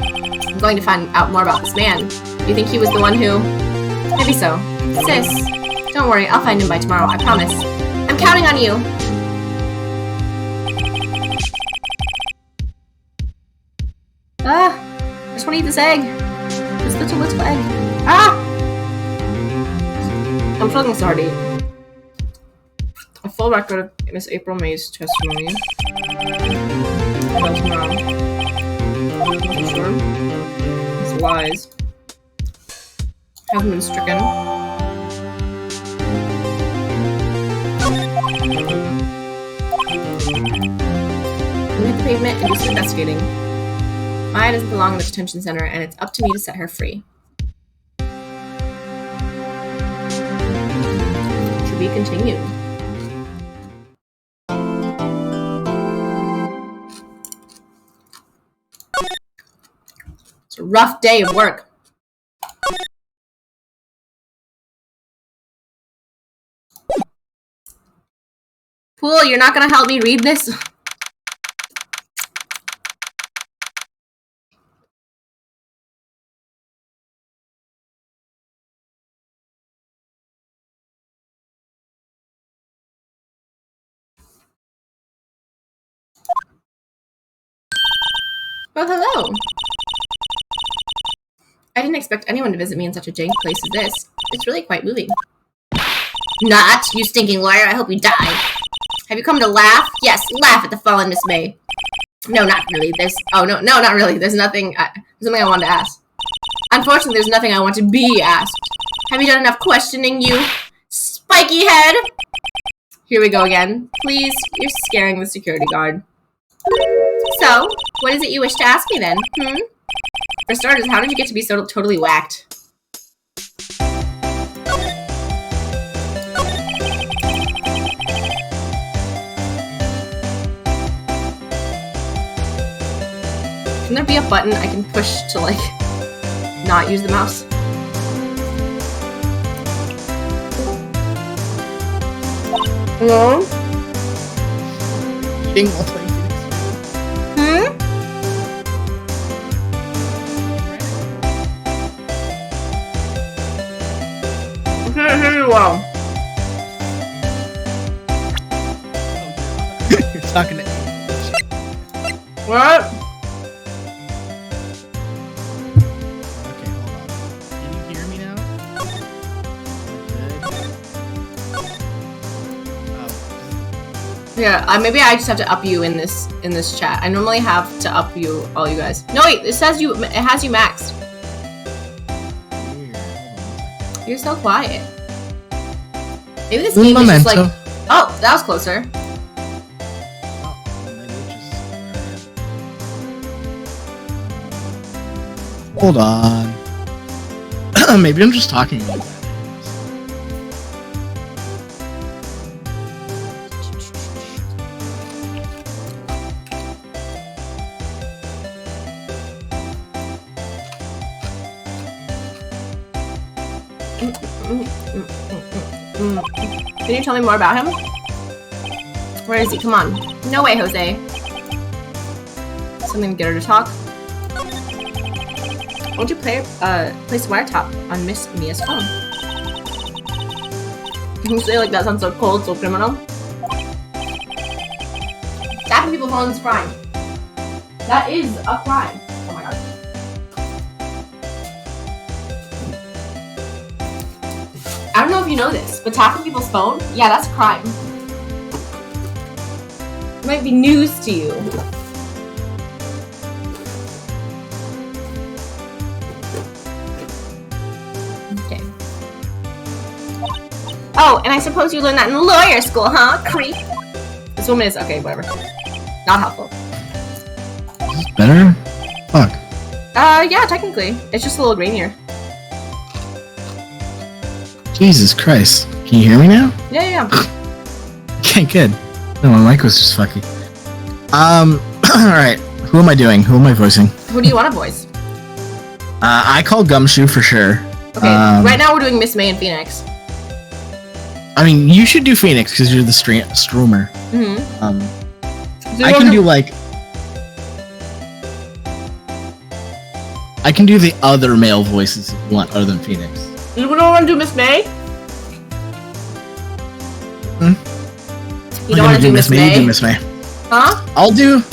I'm going to find out more about this man. Do you think he was the one who... Maybe so. Sis, don't worry, I'll find him by tomorrow, I promise. I'm counting on you. I just want to eat this egg. This little egg. I'm struggling so hard to eat. A full record of Miss April May's testimony. About tomorrow. I'm not sure. It's lies. Haven't been stricken. We hit the pavement and do some investigating. Maya doesn't belong in the detention center, and it's up to me to set her free. To be continued. It's a rough day of work. Pool, you're not gonna help me read this? Well, hello. I didn't expect anyone to visit me in such a jank place as this. It's really quite moving. Not, you stinking liar. I hope you die. Have you come to laugh? Yes, laugh at the fallen Miss May. No, not really. No, not really. There's something I wanted to ask. Unfortunately, there's nothing I want to be asked. Have you done enough questioning, you spiky head? Here we go again. Please, you're scaring the security guard. So, what is it you wish to ask me then? For starters, how did you get to be so totally whacked? Can there be a button I can push to, like, not use the mouse? Hello? Eating while playing Phoenix. I can't hear you well. What? Okay, hold on. Can you hear me now? Good. Oh. Yeah, maybe I just have to up you in this chat. I normally have to up you, all you guys. No wait, it has you maxed. Weird. Hold on. You're so quiet. Maybe this game is just like. Oh, that was closer. Oh, maybe it's just... Hold on. Maybe I'm just talking about that. Can you tell me more about him? Where is he? Come on. No way, Jose. Something to get her to talk. Won't you place wiretap on Miss Mia's phone? You say like that sounds so cold, so criminal. Tapping people's phones is crime. That is a crime. Oh my god. I don't know if you know this, but tapping people's phone, yeah, that's a crime. It might be news to you. Okay. Oh, and I suppose you learned that in lawyer school, huh? Creep. This woman is okay, whatever. Not helpful. Is this better? Fuck. Yeah, technically. It's just a little grainier. Jesus Christ. Can you hear me now? Yeah. Okay, good. No, my mic was just fucking. Alright. Who am I doing? Who am I voicing? Who do you want to voice? I call Gumshoe for sure. Okay, right now we're doing Miss May and Phoenix. I mean, you should do Phoenix because you're the streamer. Mm-hmm. I can do like. I can do the other male voices if you want, other than Phoenix. You don't want to do Miss May? Hmm? You don't want to do Miss May? You do Miss May. Huh? I'll do.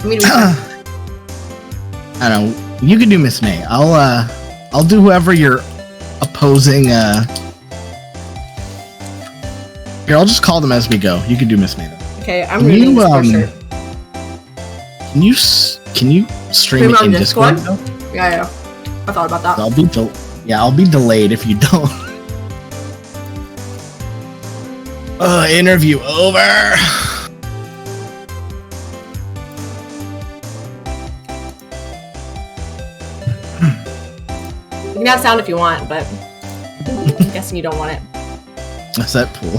I mean, I don't know. You can do Miss May. I'll do whoever you're opposing. Here, I'll just call them as we go. You can do Miss May though. Okay, I'm reading this shirt. Can you stream it in Discord though? Yeah. I thought about that. I'll be delayed if you don't. Interview over. You can have sound if you want, but I'm guessing you don't want it. Is that cool?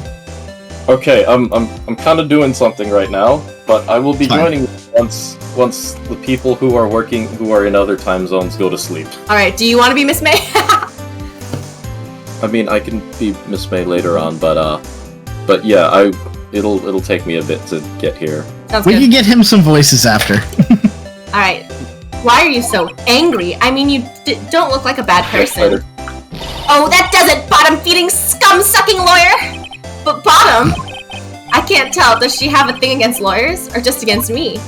Okay, I'm kind of doing something right now, but I will be joining once the people who are in other time zones go to sleep. All right. Do you want to be Miss May? I mean, I can be Miss May later on, but yeah, it'll take me a bit to get here. Sounds we good. can get him some voices after. All right. Why are you so angry? I mean, you don't look like a bad person. Oh, that does it, bottom-feeding, scum-sucking lawyer! But Bottom, I can't tell. Does she have a thing against lawyers, or just against me?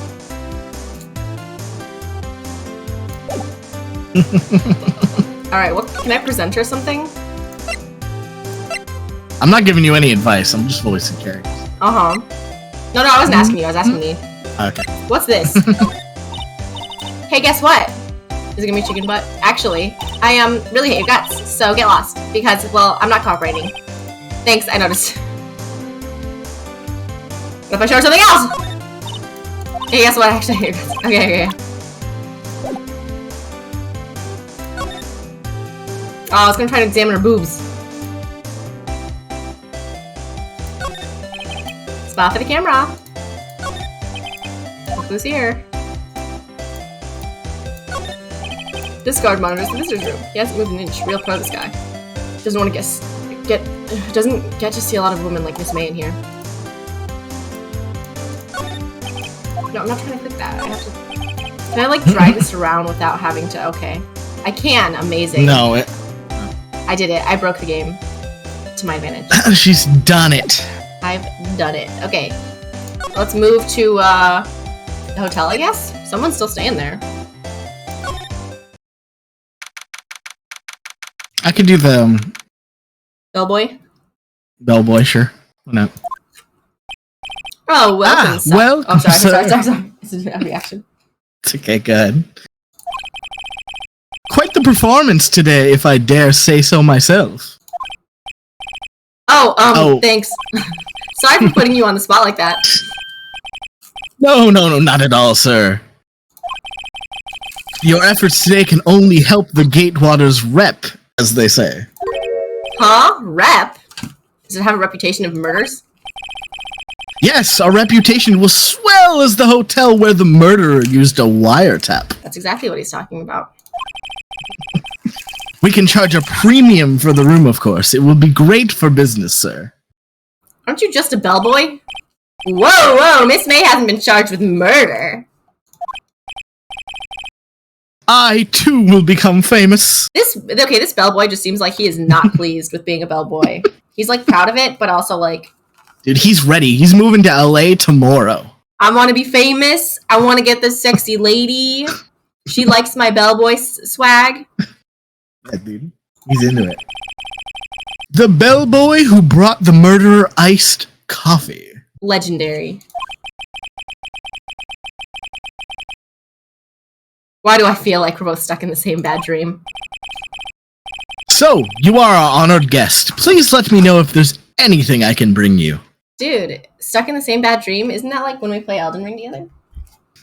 Alright, what can I present her something? I'm not giving you any advice. I'm just voicing characters. Uh-huh. No, I wasn't asking you. I was asking me. Okay. What's this? Hey, guess what? Is it gonna be chicken butt? Actually, I really hate your guts, so get lost. Because, well, I'm not cooperating. Thanks, I noticed. What if I show her something else? Hey, guess what? Actually, I hate your guts. Okay. Oh, I was gonna try to examine her boobs. Spot for the camera. Look who's here. Discard monitors the visitor's room. He hasn't moved an inch. Real pro, this guy. Doesn't want to doesn't get to see a lot of women like Miss May in here. No, I'm not trying to click that. I have to. Can I like drag this around without having to? Okay, I can. Amazing. No, I did it. I broke the game to my advantage. She's done it. I've done it. Okay, let's move to hotel, I guess? Someone's still staying there. I could do the Bellboy? bellboy, sure. Why not? Oh, welcome. Well, oh, sorry. It's a reaction. It's okay, good. Quite the performance today, if I dare say so myself. Oh, thanks. Sorry for putting you on the spot like that. No, not at all, sir. Your efforts today can only help the Gatewater's rep, as they say. Huh? Rep? Does it have a reputation of murders? Yes, our reputation will swell as the hotel where the murderer used a wiretap. That's exactly what he's talking about. We can charge a premium for the room, of course. It will be great for business, sir. Aren't you just a bellboy? Whoa, Miss May hasn't been charged with murder. I, too, will become famous. This bellboy just seems like he is not pleased with being a bellboy. He's, like, proud of it, but also, like... Dude, he's ready. He's moving to LA tomorrow. I want to be famous. I want to get this sexy lady. She likes my bellboy swag. Yeah, dude. He's into it. The bellboy who brought the murderer iced coffee. Legendary. Why do I feel like we're both stuck in the same bad dream? So, you are our honored guest. Please let me know if there's anything I can bring you. Dude, stuck in the same bad dream? Isn't that like when we play Elden Ring together?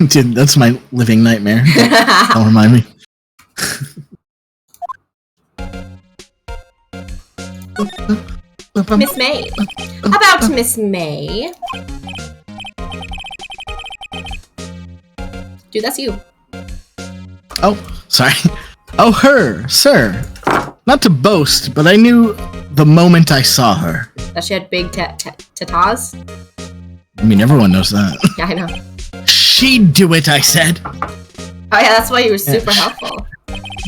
Dude, that's my living nightmare. Don't remind me. Miss May. About Miss May. Dude, that's you. Oh, sorry. Oh, her, sir. Not to boast, but I knew the moment I saw her. That she had big tatas? I mean, everyone knows that. Yeah, I know. She'd do it, I said. Oh yeah, that's why you were super helpful.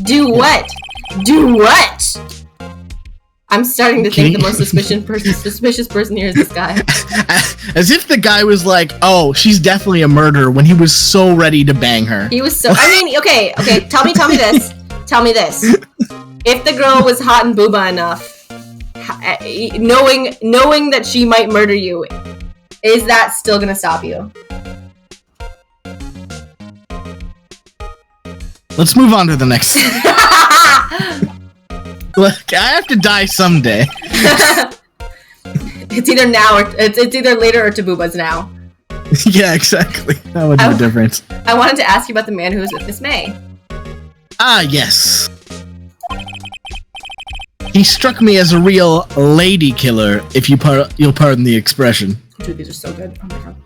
Do what? Do what? I'm starting to think the most suspicious person here is this guy. As if the guy was like, oh, she's definitely a murderer, when he was so ready to bang her. He was so... I mean, okay, tell me this. Tell me this. If the girl was hot and booba enough, knowing that she might murder you, is that still gonna stop you? Let's move on to the next. Look, I have to die someday. It's either now or it's either later or Tabuba's now. Yeah, exactly. That would be the difference. I wanted to ask you about the man who was with Miss May. Ah, yes. He struck me as a real lady killer, if you'll pardon the expression. Dude, these are so good. Oh my god.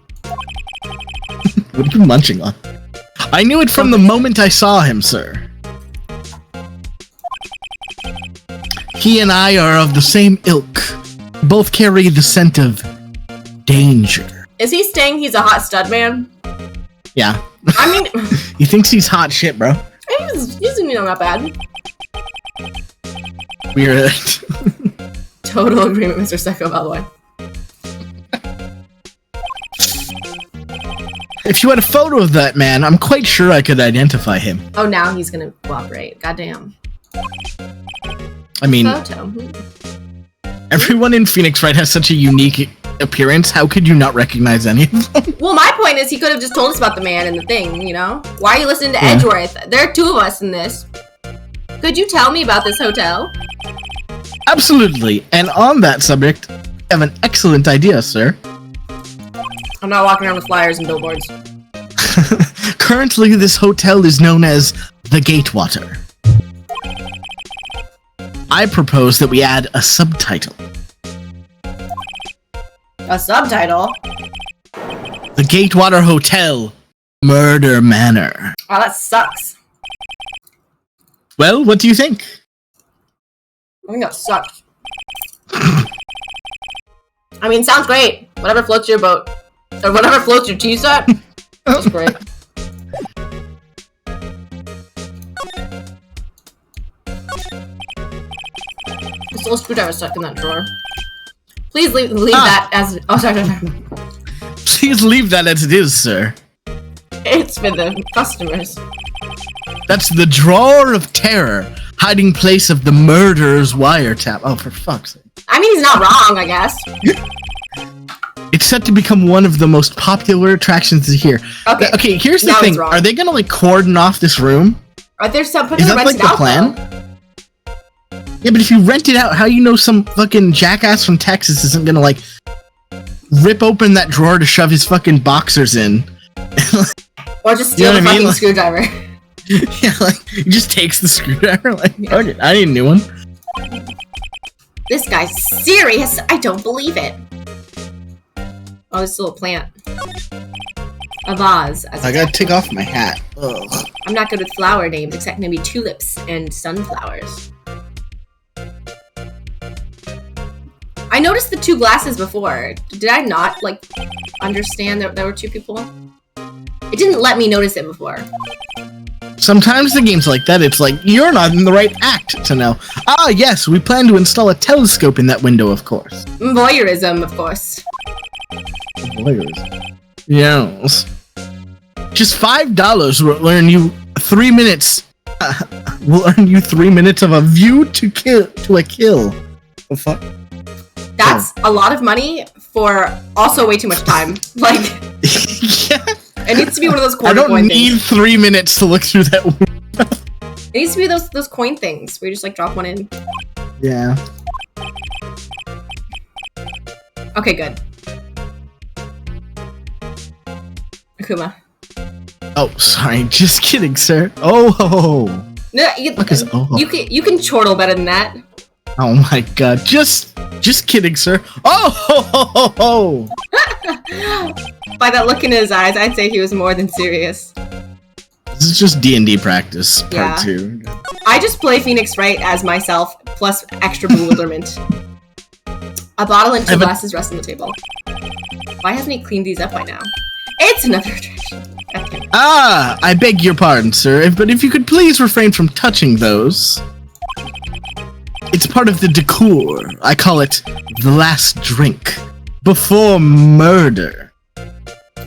What are you munching on? I knew it from the moment I saw him, sir. He and I are of the same ilk. Both carry the scent of danger. Is he saying he's a hot stud man? Yeah. I mean... He thinks he's hot shit, bro. He's not bad. Weird. Total agreement, Mr. Psycho, by the way. If you had a photo of that man, I'm quite sure I could identify him. Oh, now he's gonna cooperate. Goddamn. I mean, Photo. everyone in Phoenix Wright has such a unique appearance. How could you not recognize any of them? Well, my point is he could have just told us about the man and the thing, you know? Why are you listening to Edgeworth? There are two of us in this. Could you tell me about this hotel? Absolutely. And on that subject, I have an excellent idea, sir. I'm not walking around with flyers and billboards. Currently, this hotel is known as the Gatewater. I propose that we add a subtitle. A subtitle? The Gatewater Hotel, Murder Manor. Oh, that sucks. Well, what do you think? I think that sucks. I mean, sounds great. Whatever floats your boat. Or whatever floats your tea set. That's great. This little screwdriver stuck in that drawer. Please leave that as... Oh, sorry. Please leave that as it is, sir. It's for the customers. That's the drawer of terror, hiding place of the murderer's wiretap. Oh, for fuck's sake. I mean, he's not wrong, I guess. It's set to become one of the most popular attractions here. Okay, here's the thing. Are they gonna, like, cordon off this room? Are there some... Is that, like, the plan? Yeah, but if you rent it out, how do you know some fucking jackass from Texas isn't gonna, like, rip open that drawer to shove his fucking boxers in? Or just steal the fucking screwdriver. Yeah, like, he just takes the screwdriver, like, okay, I need a new one. This guy's serious! I don't believe it! Oh, this little plant. A vase. I gotta take off my hat. Ugh. I'm not good with flower names, except maybe tulips and sunflowers. I noticed the two glasses before. Did I not, like, understand that there were two people? It didn't let me notice it before. Sometimes the games like that, it's like, you're not in the right act to know. Ah, yes, we plan to install a telescope in that window, of course. Voyeurism, of course. Voyeurism. Yes. Just $5 will earn you 3 minutes. Will earn you 3 minutes of a view to a kill. The fuck? That's a lot of money for also way too much time. Like, yeah. It needs to be one of those coin things. I don't need things. 3 minutes to look through that window. It needs to be those coin things where you just like drop one in. Yeah. Okay, good. Akuma. Oh, sorry. Just kidding, sir. Oh. No, you can chortle better than that. Oh my god. Just kidding, sir. Oh. By that look in his eyes, I'd say he was more than serious. This is just D&D practice, part 2. I just play Phoenix Wright as myself, plus extra bewilderment. A bottle and 2 glasses rest on the table. Why hasn't he cleaned these up by now? It's another tradition. Okay. Ah, I beg your pardon, sir, but if you could please refrain from touching those. It's part of the decor. I call it the last drink. Before murder.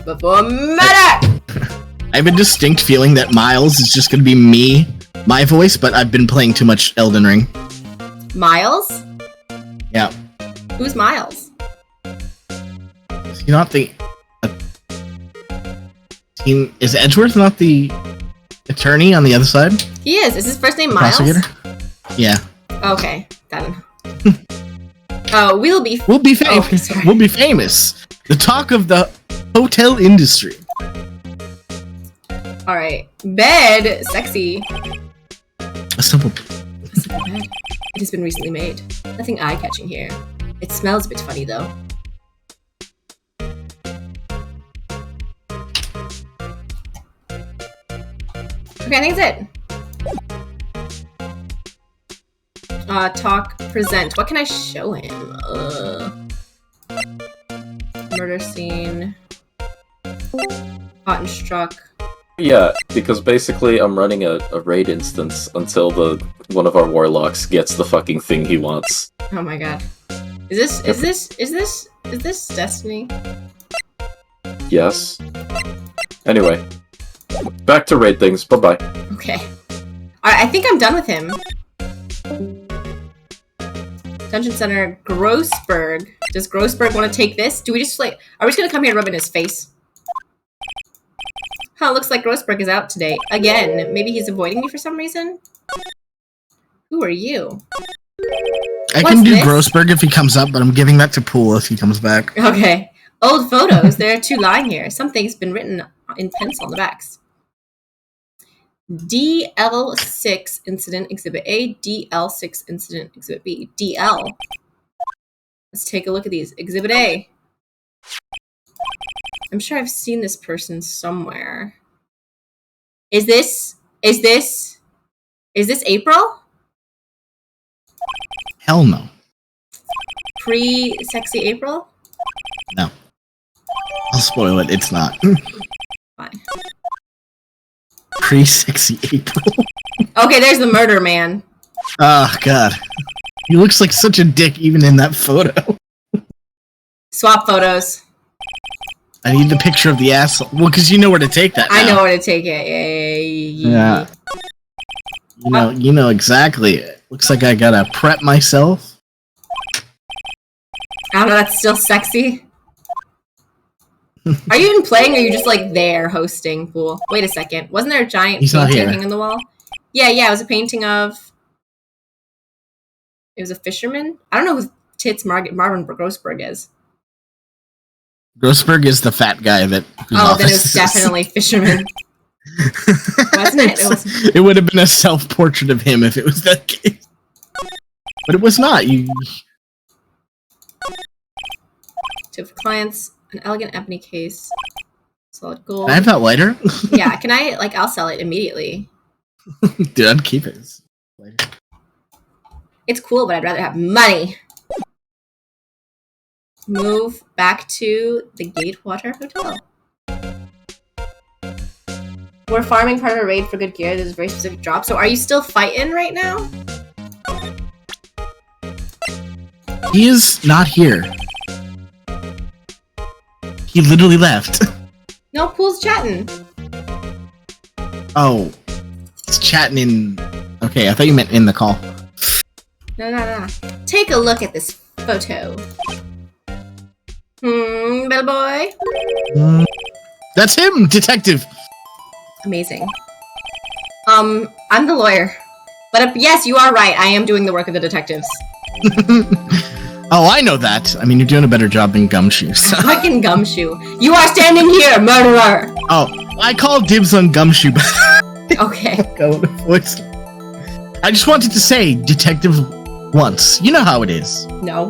Before murder! I have a distinct feeling that Miles is just gonna be me, my voice, but I've been playing too much Elden Ring. Miles? Yeah. Who's Miles? Is he not the... Is Edgeworth not the attorney on the other side? He is. Is his first name Miles? Prosecutor? Yeah. Okay. Done. Oh, we'll be famous. Oh, we'll be famous. The talk of the hotel industry. All right, bed, sexy. A simple bed. It has been recently made. Nothing eye-catching here. It smells a bit funny though. Okay, I think that's it. Talk, present. What can I show him? Murder scene. Caught and struck. Yeah, because basically I'm running a raid instance until one of our warlocks gets the fucking thing he wants. Oh my god. Is this Destiny? Yes. Anyway. Back to raid things. Bye-bye. Okay. Alright, I think I'm done with him. Dungeon Center, Grossberg. Does Grossberg want to take this? Do we just like... Are we just gonna come here and rub it in his face? Huh, looks like Grossberg is out today. Again. Maybe he's avoiding me for some reason? Who are you? I can do Grossberg if he comes up, but I'm giving that to Pool if he comes back. Okay. Old photos. There are 2 lying here. Something's been written in pencil on the backs. DL6 Incident Exhibit A, DL6 Incident Exhibit B, DL. Let's take a look at these. Exhibit A. I'm sure I've seen this person somewhere. Is this April? Hell no. Pre-sexy April? No. I'll spoil it. It's not. Fine. Pre-sexy April. Okay, there's the murder man. Oh, God. He looks like such a dick even in that photo. Swap photos. I need the picture of the asshole. Well, because you know where to take that now. I know where to take it. Yeah. You know exactly. Looks like I gotta prep myself. I don't know, that's still sexy. Are you even playing, or are you just, like, there hosting? Cool. Wait a second. Wasn't there a giant painting hanging on the wall? Yeah, it was a painting of... It was a fisherman? I don't know who Tits Marvin Grossberg is. Grossberg is the fat guy that... Oh, then it was definitely fisherman. Wasn't it? It would have been a self-portrait of him if it was that case. But it was not. Tip for clients, an elegant ebony case, solid gold. Can I have that lighter? Yeah, can I, like, I'll sell it immediately. Dude, I'd keep it. It's cool, but I'd rather have money. Move back to the Gatewater Hotel. We're farming part of a raid for good gear. There's a very specific drop. So are you still fighting right now? He is not here. He literally left. No, Pool's chatting. Oh. It's chatting in... Okay, I thought you meant in the call. No. Take a look at this photo. Bellboy? That's him, detective. Amazing. I'm the lawyer. But yes, you are right. I am doing the work of the detectives. Oh, I know that. I mean, you're doing a better job than Gumshoe. So. Fucking Gumshoe. You are standing here, murderer! Oh, I call dibs on Gumshoe. Okay. I just wanted to say, detective once. You know how it is. No.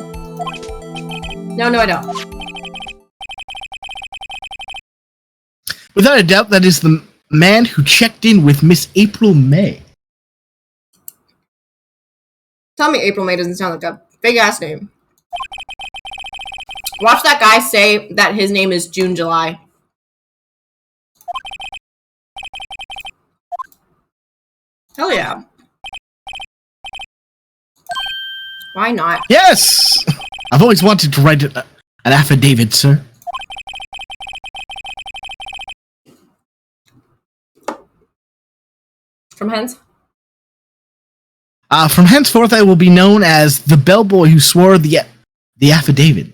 No, I don't. Without a doubt, that is the man who checked in with Miss April May. Tell me April May doesn't sound like a big-ass name. Watch that guy say that his name is June July. Hell yeah. Why not? Yes! I've always wanted to write an affidavit, sir. From hence? From henceforth, I will be known as the bellboy who swore the affidavit.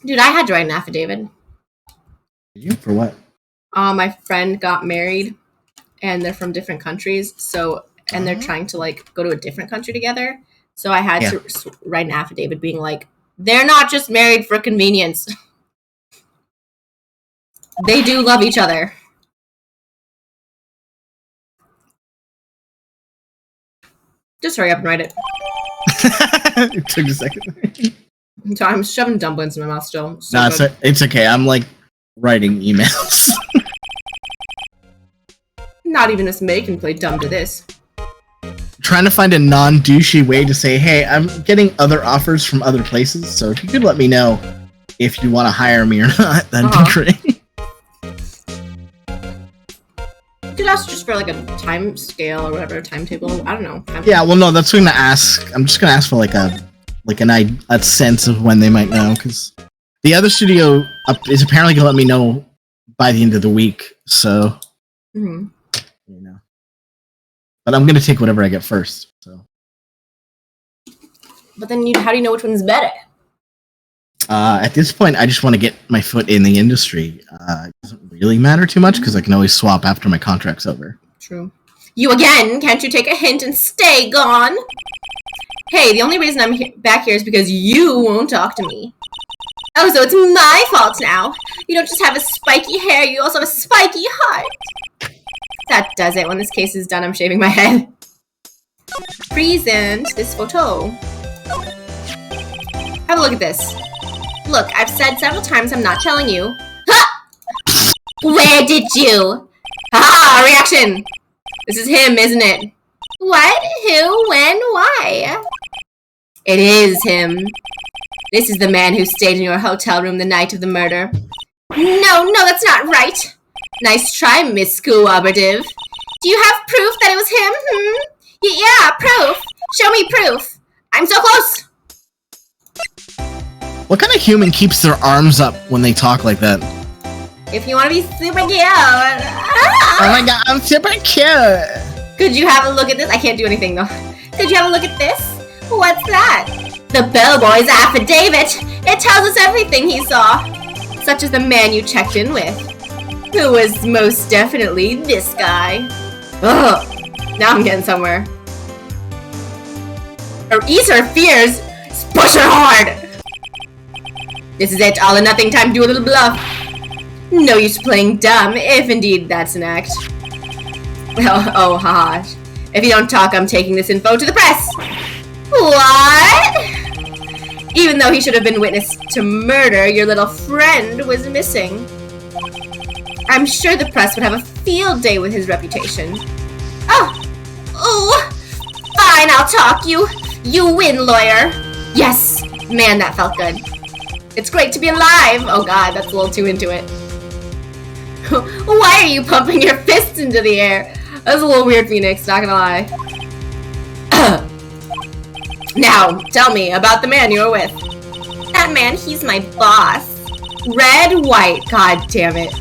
Dude, I had to write an affidavit. You? For what? My friend got married, and they're from different countries, and they're trying to, like, go to a different country together. So I had to write an affidavit being like, they're not just married for convenience. They do love each other. Just hurry up and write it. It took a second. So I'm shoving dumplings in my mouth still. No, it's okay. I'm, like, writing emails. Not even Miss May can play dumb to this. Trying to find a non-douchey way to say, hey, I'm getting other offers from other places, so if you could let me know if you want to hire me or not, that'd be great. You could ask just for, like, a time scale or whatever, timetable. I don't know. Yeah, well, no, that's what I'm gonna ask. I'm just gonna ask for, like, a sense of when they might know, because the other studio is apparently gonna let me know by the end of the week, so... Mm-hmm. You know. But I'm gonna take whatever I get first, so... But then how do you know which one's better? At this point, I just want to get my foot in the industry. It doesn't really matter too much, because I can always swap after my contract's over. True. You again? Can't you take a hint and stay gone? Hey, the only reason I'm back here is because you won't talk to me. Oh, so it's my fault now. You don't just have a spiky hair, you also have a spiky heart. That does it. When this case is done, I'm shaving my head. Present this photo. Have a look at this. Look, I've said several times I'm not telling you. Ha! Where did you? Ha! Reaction! This is him, isn't it? What? Who? When? Why? It is him. This is the man who stayed in your hotel room the night of the murder. No, that's not right. Nice try, Miss Cooperative. Do you have proof that it was him? Yeah, proof. Show me proof. I'm so close. What kind of human keeps their arms up when they talk like that? If you want to be super cute. Oh my god, I'm super cute. Could you have a look at this? I can't do anything though. Could you have a look at this? What's that? The bellboy's affidavit. It tells us everything he saw. Such as the man you checked in with. Who was most definitely this guy. Ugh. Now I'm getting somewhere. Or ease her fears. Push her hard. This is it. All or nothing time to do a little bluff. No use playing dumb, if indeed that's an act. Well, oh, haha. If you don't talk, I'm taking this info to the press. What? Even though he should have been witness to murder, your little friend was missing. I'm sure the press would have a field day with his reputation. Oh, fine, I'll talk. You win, lawyer. Yes, man, that felt good. It's great to be alive. Oh god, that's a little too into it. Why are you pumping your fists into the air? That was a little weird, Phoenix, not gonna lie. Now, tell me about the man you were with. That man, he's my boss. Red, White, god damn it.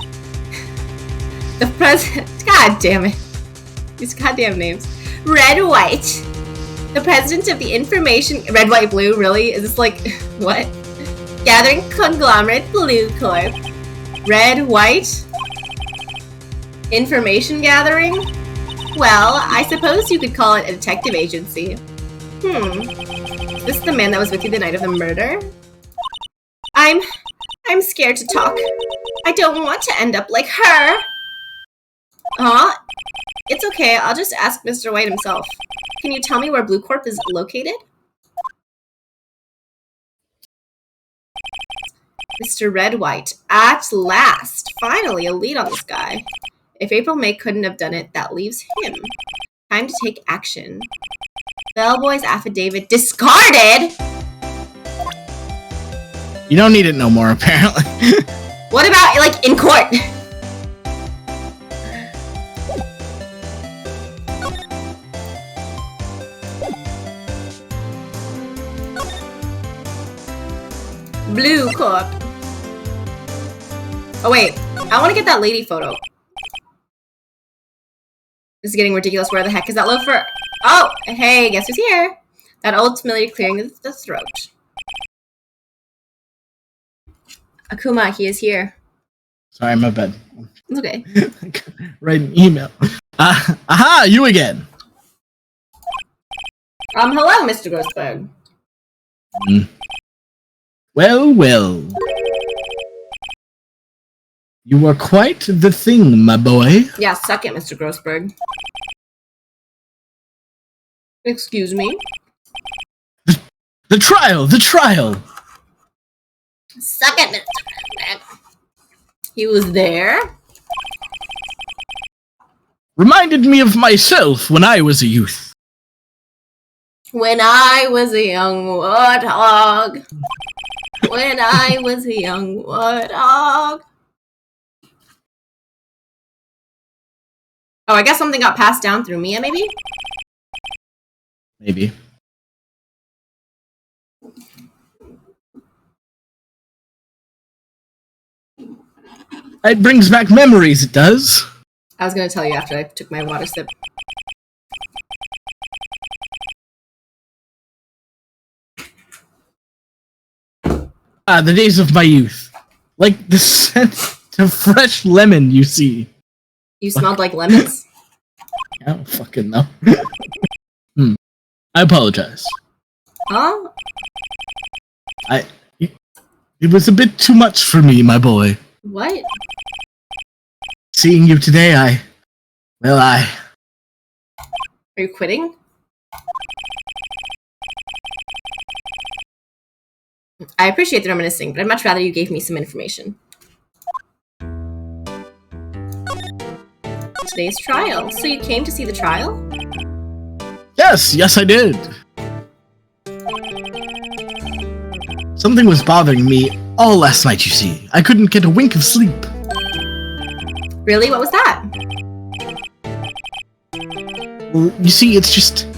The president, god damn it. These goddamn names. Red, White. The president of the information, Red, White, Blue, really? Is this like, what? Gathering conglomerate, Blue Corp. Red, White? Information gathering? Well, I suppose you could call it a detective agency. Is this the man that was with you the night of the murder? I'm scared to talk. I don't want to end up like her. Huh? It's okay, I'll just ask Mr. White himself. Can you tell me where Blue Corp is located? Mr. Red White. At last! Finally, a lead on this guy. If April May couldn't have done it, that leaves him. Time to take action. Bellboy's affidavit discarded? You don't need it no more, apparently. What about, like, in court? Blue Corp. Oh wait, I want to get that lady photo. This is getting ridiculous. Where the heck is that loafer? Oh, hey, guess who's here? That old familiar clearing the throat. Akuma, he is here. Sorry, my bad. It's okay. Write an email. Aha, you again. Hello, Mr. Grossberg. Well, well. You were quite the thing, my boy. Yeah, suck it, Mr. Grossberg. Excuse me? The trial! Suck it, Mr. Grossberg. He was there? Reminded me of myself when I was a youth. When I was a young warthog. When I was a young warthog. Oh, I guess something got passed down through Mia, maybe? Maybe. It brings back memories, it does. I was gonna tell you after I took my water sip. The days of my youth. Like the scent of fresh lemon, you see. You smelled like lemons? I don't fucking know. I apologize. Huh? It was a bit too much for me, my boy. What? Seeing you today, I... Are you quitting? I appreciate the reminiscing, but I'd much rather you gave me some information. Today's trial. So you came to see the trial? Yes, I did. Something was bothering me all last night, you see. I couldn't get a wink of sleep. Really? What was that? Well, you see, it's just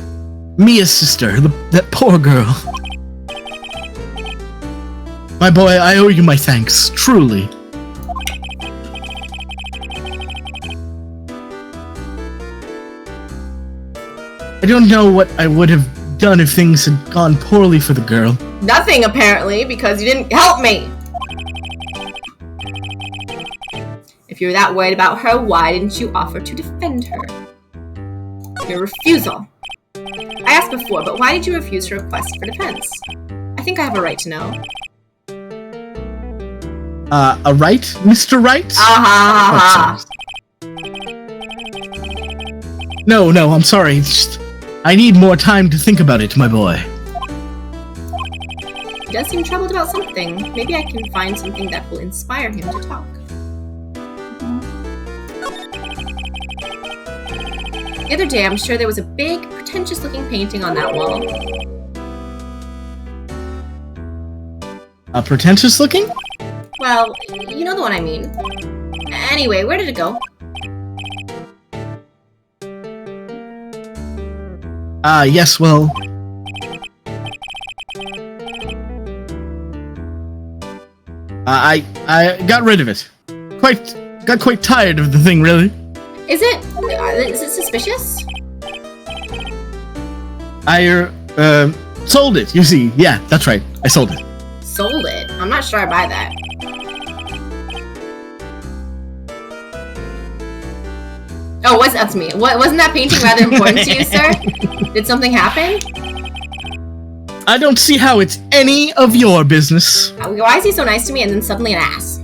Mia's sister, that poor girl. My boy, I owe you my thanks, truly. I don't know what I would have done if things had gone poorly for the girl. Nothing, apparently, because you didn't help me! If you were that worried about her, why didn't you offer to defend her? Your refusal. I asked before, but why did you refuse her request for defense? I think I have a right to know. A right? Mr. Wright? Ah ha. No, I'm sorry. It's just, I need more time to think about it, my boy. He does seem troubled about something. Maybe I can find something that will inspire him to talk. The other day, I'm sure there was a big, pretentious-looking painting on that wall. Pretentious looking? Well, you know the one I mean. Anyway, where did it go? Yes, well... I got rid of it. Got quite tired of the thing, really. Is it suspicious? I, sold it, you see. Yeah, that's right. I sold it. Sold it? I'm not sure I buy that. Oh, that's me. Wasn't that painting rather important to you, sir? Did something happen? I don't see how it's any of your business. Why is he so nice to me and then suddenly an ass?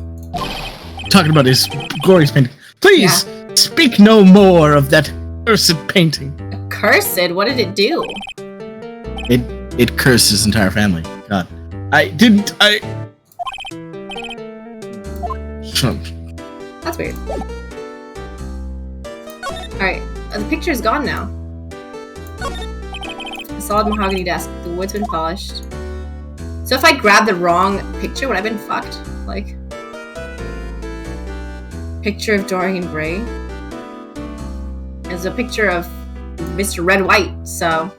Talking about his glorious painting. Please, speak no more of that cursed painting. Cursed? What did it do? It cursed his entire family. God. That's weird. Alright, the picture is gone now. A solid mahogany desk. The wood's been polished. So if I grabbed the wrong picture, would I have been fucked? Like... Picture of Dorian Gray. There's a picture of Mr. Red White, so...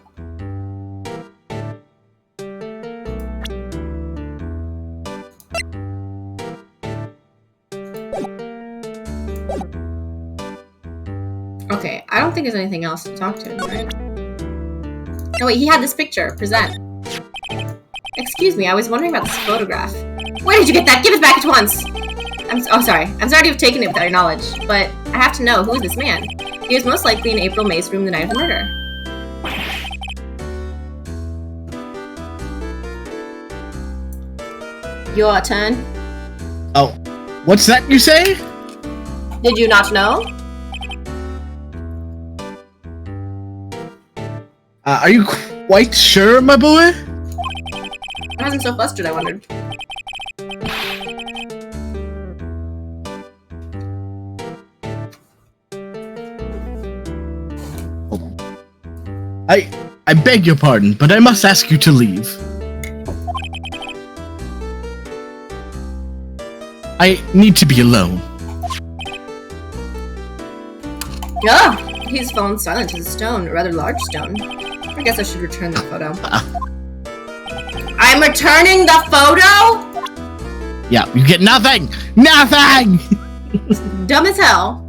Okay, I don't think there's anything else to talk to him, right? No, wait, he had this picture. Present. Excuse me, I was wondering about this photograph. Where did you get that? Give it back at once! Oh, sorry. I'm sorry to have taken it without your knowledge, but I have to know, who is this man? He was most likely in April May's room the night of the murder. Your turn. Oh, what's that you say? Did you not know? Are you quite sure, my boy? I wasn't so flustered, I wondered. Hold on. I beg your pardon, but I must ask you to leave. I need to be alone. Yeah, he's fallen silent as a stone, a rather large stone. I guess I should return the photo. I'm returning the photo? Yeah, you get nothing! Nothing! Dumb as hell.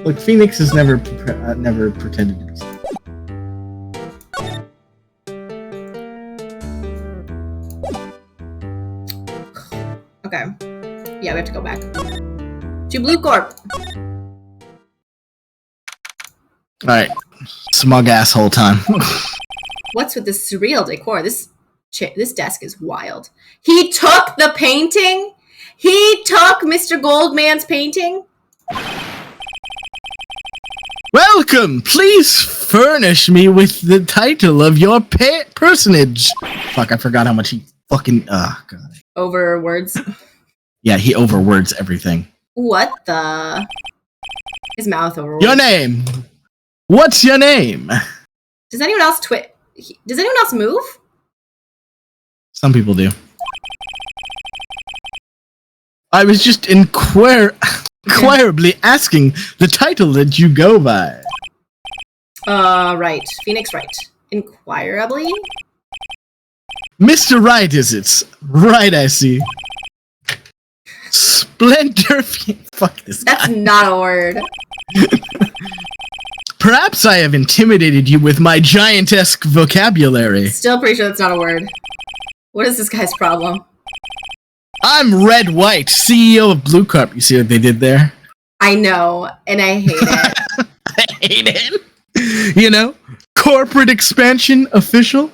Look, Phoenix has never pretended to be something. Okay. Yeah, we have to go back. To Blue Corp. Alright. Smug asshole time. What's with this surreal decor? This desk is wild. He took the painting? He took Mr. Goldman's painting? Welcome! Please furnish me with the title of your personage. Fuck, I forgot how much he fucking... God. Over words. Yeah, he overwords everything. What the... His mouth overwords. Your name! What's your name? Does anyone else Does anyone else move? Some people do. I was just inquirably asking the title that you go by. Right. Phoenix Wright. Inquirably? Mr. Wright, is it? Right, I see. Splendor. Fuck this guy. That's not a word. Perhaps I have intimidated you with my giantesque vocabulary. Still pretty sure that's not a word. What is this guy's problem? I'm Red White, CEO of Blue Carp. You see what they did there? I know, and I hate it. I hate it. You know, corporate expansion official.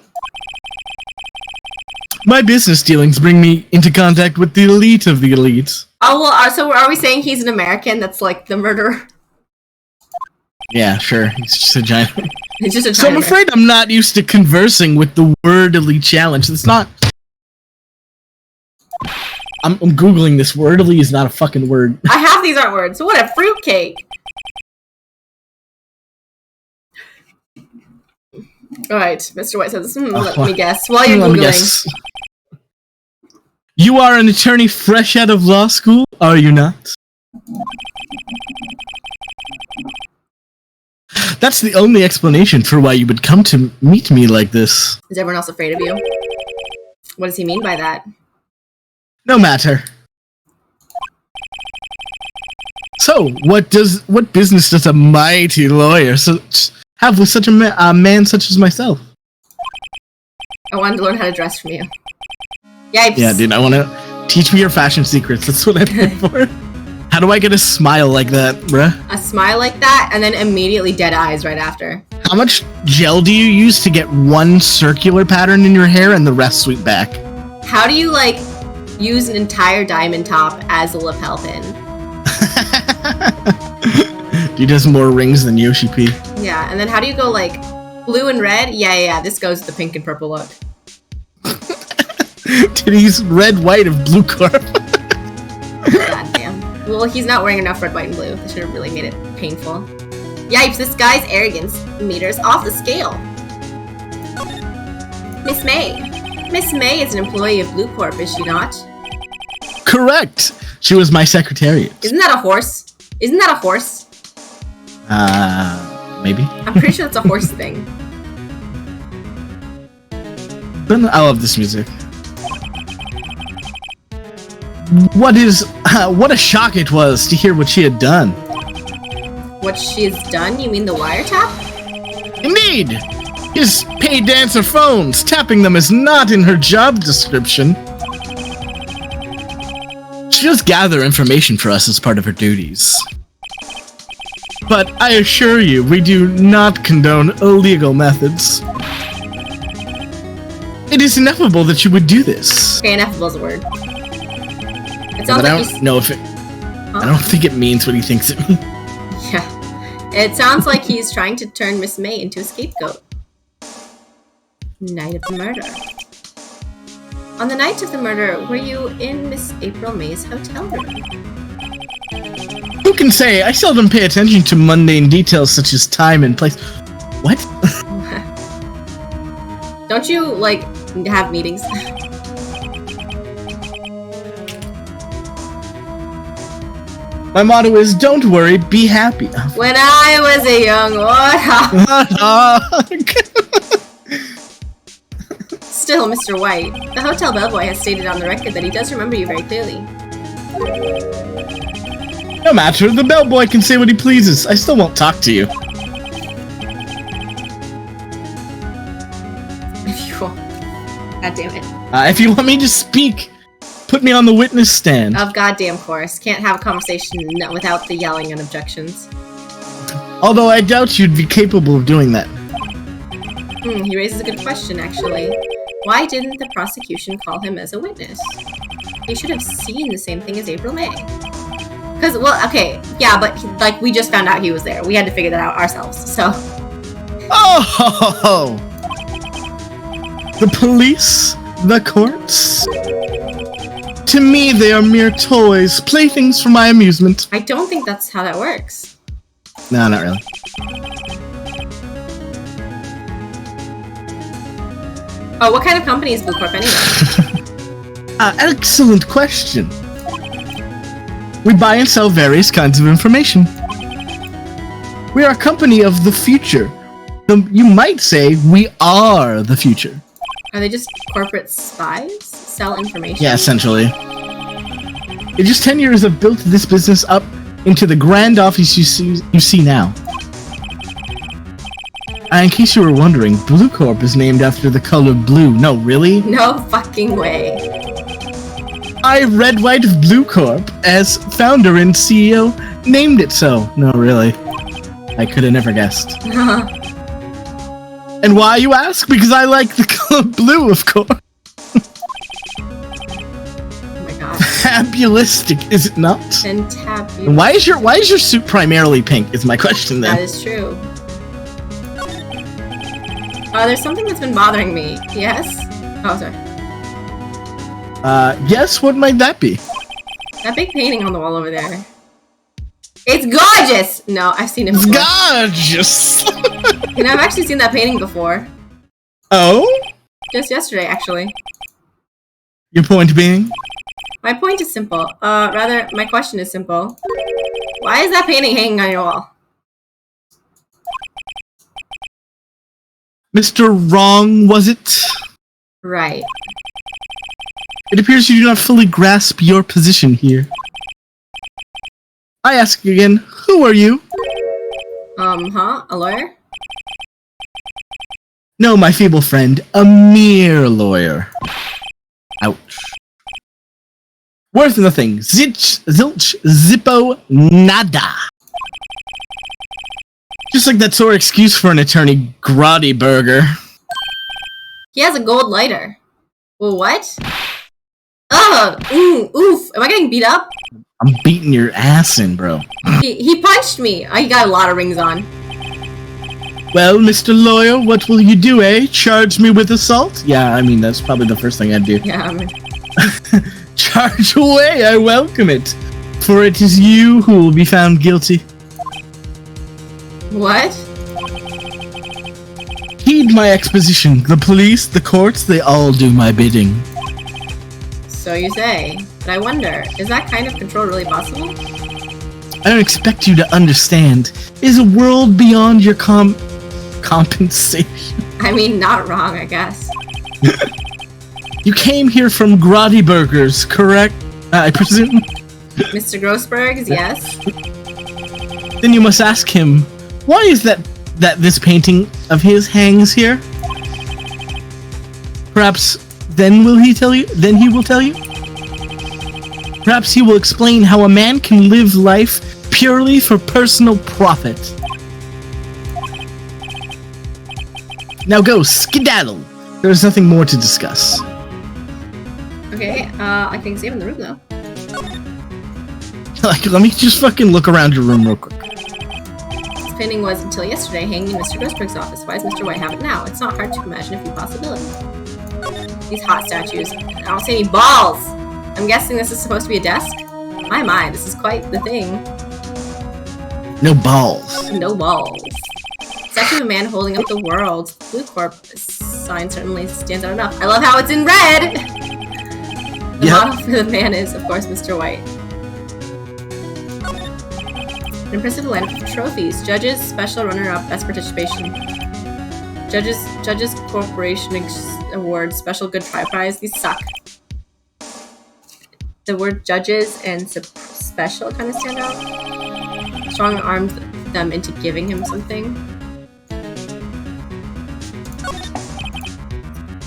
My business dealings bring me into contact with the elite of the elite. Oh, well, so are we saying he's an American that's like the murderer? Yeah, sure. He's just a giant. He's just a So I'm giant afraid I'm not used to conversing with the wordily challenge. It's not. I'm Googling this. Wordily is not a fucking word. I have these aren't words. What a fruitcake! Alright, Mr. White says, let me guess. While you're Let me Googling. guess. You are an attorney fresh out of law school, are you not? That's the only explanation for why you would come to meet me like this. Is everyone else afraid of you? What does he mean by that? No matter. So, what business does a mighty lawyer have with such a man such as myself? I wanted to learn how to dress from you. Yipes. Yeah, dude, I want to teach me your fashion secrets. That's what I'm here for. How do I get a smile like that, bruh? A smile like that, and then immediately dead eyes right after. How much gel do you use to get one circular pattern in your hair and the rest sweep back? How do you, like, use an entire diamond top as a lapel pin? Dude has more rings than Yoshi P. Yeah, and then how do you go, like, blue and red? Yeah, this goes with the pink and purple look. Dude, he's red, white, of blue carp. God damn. Well, he's not wearing enough red, white, and blue. They should have really made it painful. Yipes, this guy's arrogance meters off the scale. Miss May. Miss May is an employee of Blue Corp, is she not? Correct. She was my secretariat. Isn't that a horse? Isn't that a horse? Maybe. I'm pretty sure that's a horse thing. I love this music. What a shock it was to hear what she had done. What she's done? You mean the wiretap? Indeed! His paid dancer phones, tapping them is not in her job description. She does gather information for us as part of her duties. But I assure you, we do not condone illegal methods. It is ineffable that you would do this. Okay, ineffable is a word. It sounds But I like don't know if it... I don't think it means what he thinks it means. Yeah. It sounds like he's trying to turn Miss May into a scapegoat. Night of the murder. On the night of the murder, were you in Miss April May's hotel room? Who can say? I seldom pay attention to mundane details such as time and place. What? Don't you, like, have meetings? My motto is, don't worry, be happy. When I was a young warthog. Still, Mr. White, the hotel bellboy has stated on the record that he does remember you very clearly. No matter, the bellboy can say what he pleases. I still won't talk to you. If you want. God damn it. If you want me to speak, put me on the witness stand. Of goddamn course. Can't have a conversation without the yelling and objections. Although I doubt you'd be capable of doing that. He raises a good question, actually. Why didn't the prosecution call him as a witness? They should have seen the same thing as April May. Because, well, okay, yeah, but, like, we just found out he was there. We had to figure that out ourselves, so... Oh! The police? The courts? To me, they are mere toys, playthings for my amusement. I don't think that's how that works. No, not really. Oh, what kind of company is Blue Corp anyway? Excellent question. We buy and sell various kinds of information. We are a company of the future. You might say we are the future. Are they just corporate spies? Sell information? Yeah, essentially. In just 10 years, I've built this business up into the grand office you see now. In case you were wondering, Blue Corp is named after the color blue. No, really? No fucking way. I, Red, White of Blue Corp, as founder and CEO, named it so. No, really. I could have never guessed. And why, you ask? Because I like the color blue, of course. Oh my god. Fabulistic, is it not? Fantabulous. Why is your suit primarily pink? Is my question then. That is true. There's something that's been bothering me. Yes? Oh, sorry. Yes, what might that be? That big painting on the wall over there. It's gorgeous! No, I've seen it before. Gorgeous! You know, I've actually seen that painting before. Oh? Just yesterday, actually. Your point being? My point is simple. Rather, my question is simple. Why is that painting hanging on your wall? Mr. Wrong, was it? Right. It appears you do not fully grasp your position here. I ask again, who are you? A lawyer? No, my feeble friend, a mere lawyer. Ouch. Worth nothing. Zilch, zilch, zippo, nada. Just like that sore excuse for an attorney, Grotty Burger. He has a gold lighter. Well, what? Ugh! Oof! Am I getting beat up? I'm beating your ass in, bro. He punched me! He got a lot of rings on. Well, Mr. Lawyer, what will you do, eh? Charge me with assault? Yeah, I mean, that's probably the first thing I'd do. Yeah, Charge away, I welcome it. For it is you who will be found guilty. What? Heed my exposition. The police, the courts, they all do my bidding. So you say. But I wonder, is that kind of control really possible? I don't expect you to understand. Is a world beyond your compensation? I mean, not wrong, I guess. You came here from Grotty Burgers, correct? I presume? Mr. Grossberg's, yes. Then you must ask him, why is that this painting of his hangs here? Perhaps then he will tell you? Perhaps he will explain how a man can live life purely for personal profit. Now go, skedaddle! There is nothing more to discuss. Okay, I can save in the room though. Like, let me just fucking look around your room real quick. This painting was, until yesterday, hanging in Mr. Grossberg's office. Why does Mr. White have it now? It's not hard to imagine a few possibilities. These hot statues. I don't see any balls! I'm guessing this is supposed to be a desk? My, this is quite the thing. No balls. No balls. Statue of a man holding up the world. Blue Corp sign certainly stands out enough. I love how it's in red! The model for the man is, of course, Mr. White. An impressive lineup of trophies. Judges, special runner-up, best participation. Judges Corporation Award, special good try prize. These suck. The word judges and special kind of stand out. Strong armed them into giving him something.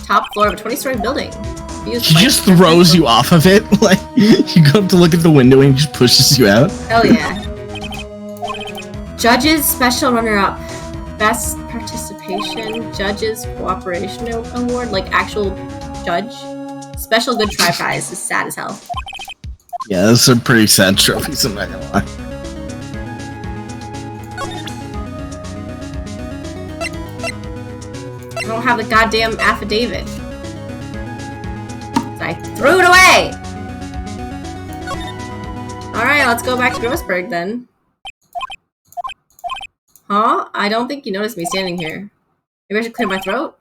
Top floor of a 20-story building. He just throws you off of it. Like, you go up to look at the window and he just pushes you out. Hell yeah. Judges special runner-up. Best participation. Judges cooperation award. Like actual judge. Special good try prize is sad as hell. Yeah, those are pretty sad trophies, I'm not gonna lie. I don't have the goddamn affidavit. So I threw it away! Alright, let's go back to Grossberg then. Huh? I don't think you noticed me standing here. Maybe I should clear my throat?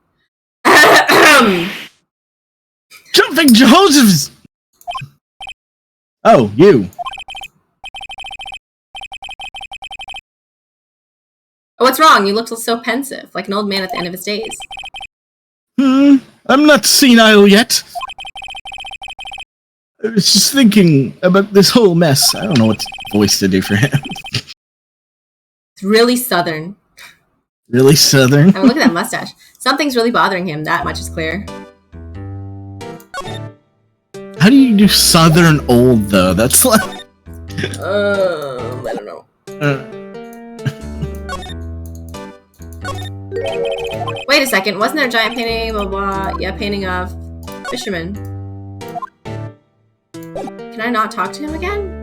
Jumping Jehoshaphat! Oh, you. Oh, what's wrong? You look so pensive, like an old man at the end of his days. I'm not senile yet. I was just thinking about this whole mess. I don't know what voice to do for him. It's really southern. Really southern? I mean, look at that mustache. Something's really bothering him. That much is clear. How do you do southern old, though? That's like... I don't know. Wait a second. Wasn't there a giant painting? Blah, blah. Yeah, painting of fisherman. Can I not talk to him again?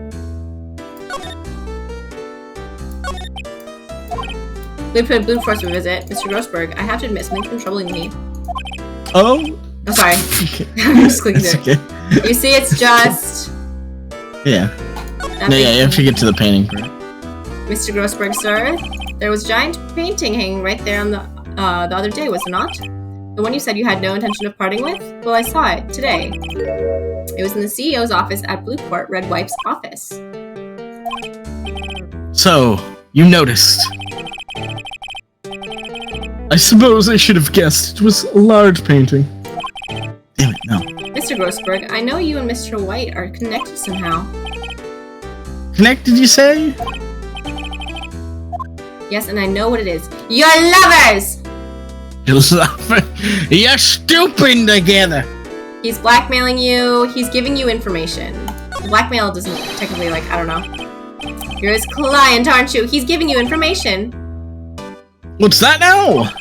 Blue Force will visit. Mr. Grossberg, I have to admit, something's been troubling me. Oh? I'm sorry. I'm just clicking through. Okay. You see, it's just... Yeah. No, yeah, you have to get to the painting part. Mr. Grossberg, sir, there was a giant painting hanging right there on the other day, was it not? The one you said you had no intention of parting with? Well, I saw it today. It was in the CEO's office at Blueport, Red Wipe's office. So, you noticed. I suppose I should have guessed it was a large painting. Damn it, no. Mr. Grossberg, I know you and Mr. White are connected somehow. Connected, you say? Yes, and I know what it is. You're lovers! You're stooping together! He's blackmailing you. He's giving you information. Blackmail doesn't technically, like, I don't know. You're his client, aren't you? He's giving you information. What's that now?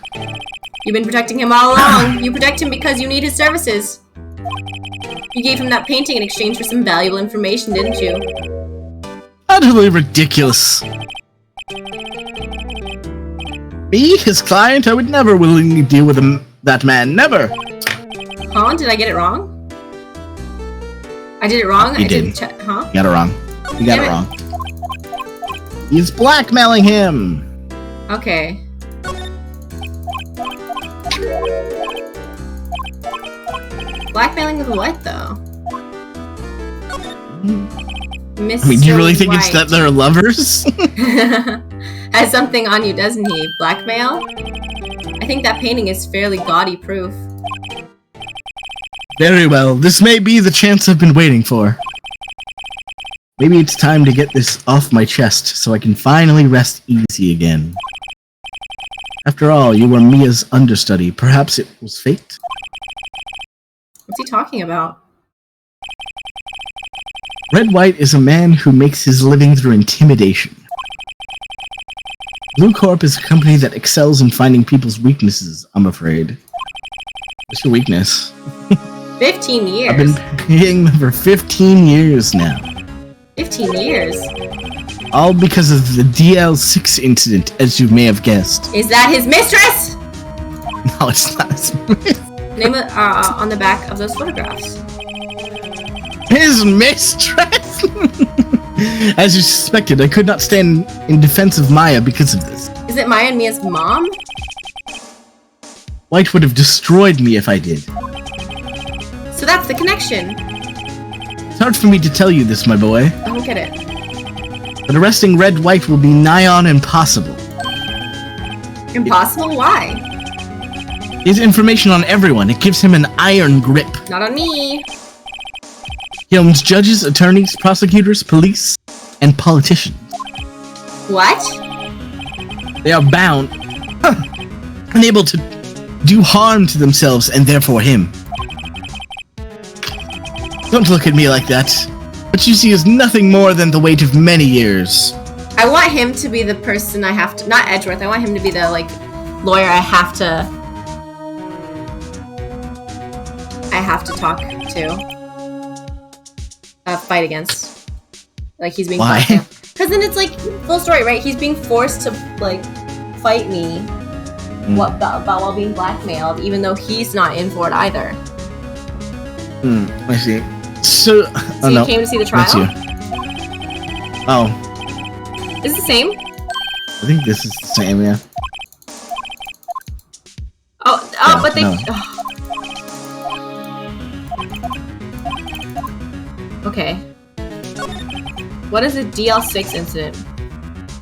You've been protecting him all along. You protect him because you need his services. You gave him that painting in exchange for some valuable information, didn't you? Utterly ridiculous. Me, his client, I would never willingly deal with that man. Never. Huh? Did I get it wrong? I did it wrong? You did. Huh? You got it wrong. You got it wrong. He's blackmailing him. Okay. Blackmailing with what, though? Mr. I mean, do you really think White it's that they're lovers? has something on you, doesn't he? Blackmail? I think that painting is fairly gaudy proof. Very well. This may be the chance I've been waiting for. Maybe it's time to get this off my chest so I can finally rest easy again. After all, you were Mia's understudy. Perhaps it was fate? What's he talking about? Red White is a man who makes his living through intimidation. Blue Corp is a company that excels in finding people's weaknesses, I'm afraid. What's your weakness? 15 years. I've been paying them for 15 years now. 15 years? All because of the DL6 incident, as you may have guessed. Is that his mistress? No, it's not his mistress. Name it on the back of those photographs. His mistress? As you suspected, I could not stand in defense of Maya because of this. Is it Maya and Mia's mom? White would have destroyed me if I did. So that's the connection. It's hard for me to tell you this, my boy. I don't get it. But arresting Red White will be nigh on impossible. Impossible? Why? He has information on everyone. It gives him an iron grip. Not on me. He owns judges, attorneys, prosecutors, police, and politicians. What? They are bound, unable to do harm to themselves and therefore him. Don't look at me like that. What you see is nothing more than the weight of many years. I want him to be the person I have to... Not Edgeworth. I want him to be the, like, lawyer I have to talk to. Fight against. Like, he's being... Why? Because then it's, like, full story, right? He's being forced to, like, fight me about while being blackmailed, even though he's not in for it either. I see. So oh, you no. came to see the trial? That's you. Oh. Is it the same? I think this is the same, yeah. Oh, Yeah, but they... no. Okay. What is a DL6 incident?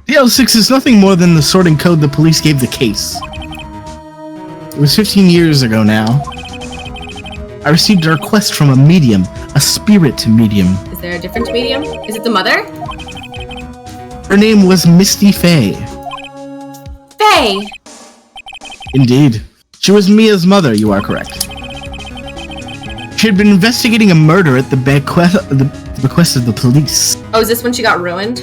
DL6 is nothing more than the sorting code the police gave the case. It was 15 years ago now. I received a request from a medium, a spirit medium. Is there a different medium? Is it the mother? Her name was Misty Faye. Faye! Indeed. She was Mia's mother, you are correct. She had been investigating a murder at the bequest of the police. Oh, is this when she got ruined?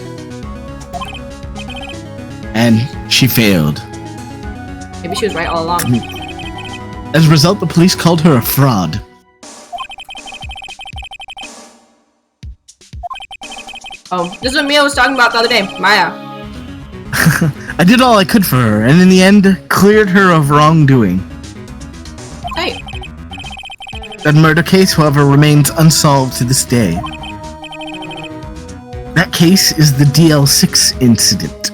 And she failed. Maybe she was right all along. As a result, the police called her a fraud. Oh, this is what Mia was talking about the other day. Maya. I did all I could for her, and in the end, cleared her of wrongdoing. Hey. That murder case, however, remains unsolved to this day. That case is the DL6 incident.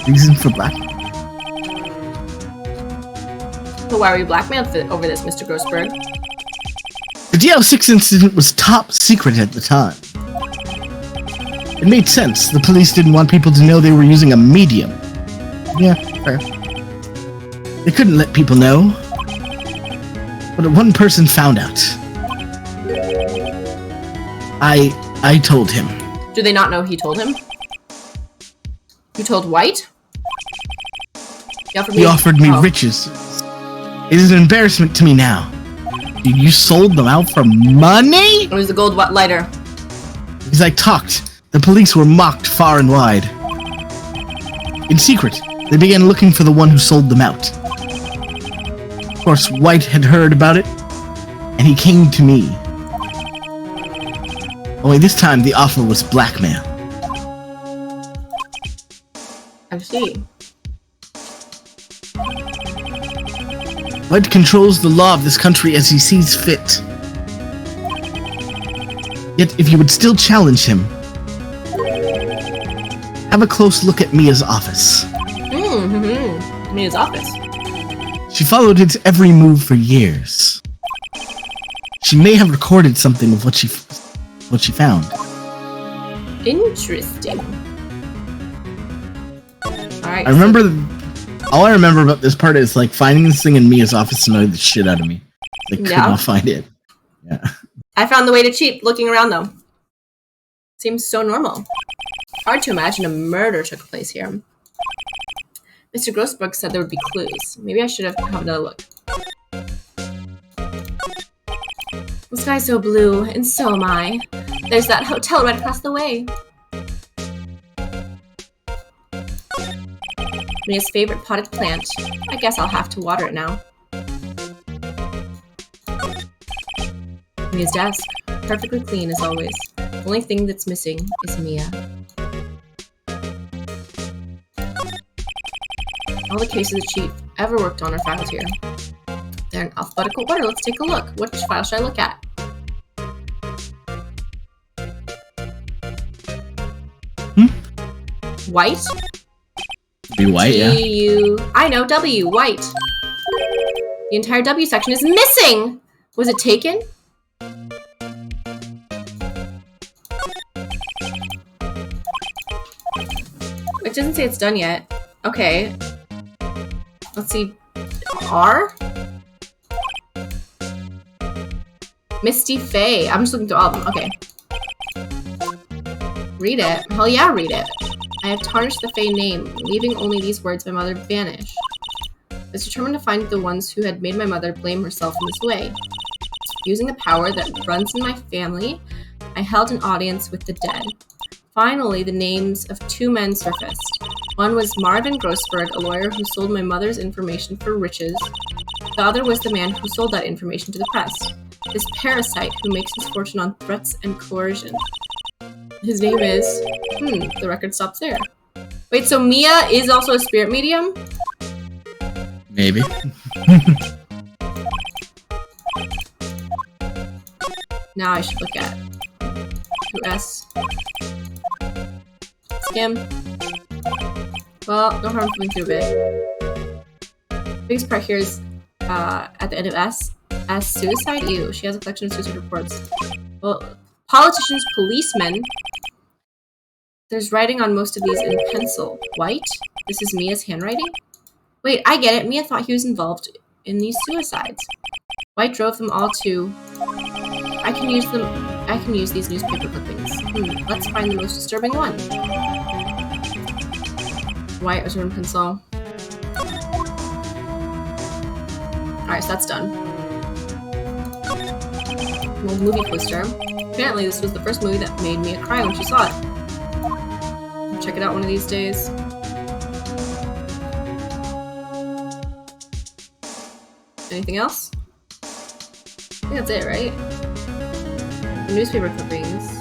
Reason for black. So why were you blackmailed over this, Mr. Grossberg? The DL6 incident was top secret at the time. It made sense. The police didn't want people to know they were using a medium. Yeah, fair. They couldn't let people know. But one person found out. I told him. Do they not know he told him? You told White? He offered me riches. It is an embarrassment to me now. You sold them out for money? It was the gold lighter. As I talked, the police were mocked far and wide. In secret, they began looking for the one who sold them out. Of course, White had heard about it, and he came to me. Only this time, the offer was blackmail. I see. White controls the law of this country as he sees fit. Yet, if you would still challenge him, have a close look at Mia's office. Mia's office. She followed its every move for years. She may have recorded something of what she found. Interesting. Alright. All I remember about this part is like finding this thing in Mia's office annoyed the shit out of me. I could not find it. Yeah. I found the way to cheat looking around though. Seems so normal. Hard to imagine a murder took place here. Mr. Grossberg said there would be clues. Maybe I should have another look. The sky's so blue, and so am I. There's that hotel right across the way. Mia's favorite potted plant. I guess I'll have to water it now. Mia's desk. Perfectly clean as always. The only thing that's missing is Mia. All the cases the chief ever worked on are filed here. They're in alphabetical order. Let's take a look. Which file should I look at? White? Be White, yeah. I know, W. White. The entire W section is missing! Was it taken? It doesn't say it's done yet. Okay. Let's see. R? Misty Faye. I'm just looking through all of them. Okay. Read it. Hell yeah, read it. I have tarnished the Faye name, leaving only these words my mother vanished. I was determined to find the ones who had made my mother blame herself in this way. Using the power that runs in my family, I held an audience with the dead. Finally, the names of two men surfaced. One was Marvin Grossberg, a lawyer who sold my mother's information for riches. The other was the man who sold that information to the press. This parasite who makes his fortune on threats and coercion. His name is... the record stops there. Wait, so Mia is also a spirit medium? Maybe. Now I should look at... S. Skim. Well, no harm flipping through a bit. Biggest part here is at the end of S. As suicide? Ew, she has a collection of suicide reports. Well, politicians, policemen. There's writing on most of these in pencil. White? This is Mia's handwriting? Wait, I get it. Mia thought he was involved in these suicides. White drove them all to... I can use these newspaper clippings. Let's find the most disturbing one. White was room console. Alright, so that's done. An old movie poster. Apparently this was the first movie that made Mia cry when she saw it. I'll check it out one of these days. Anything else? I think that's it, right? The newspaper clippings.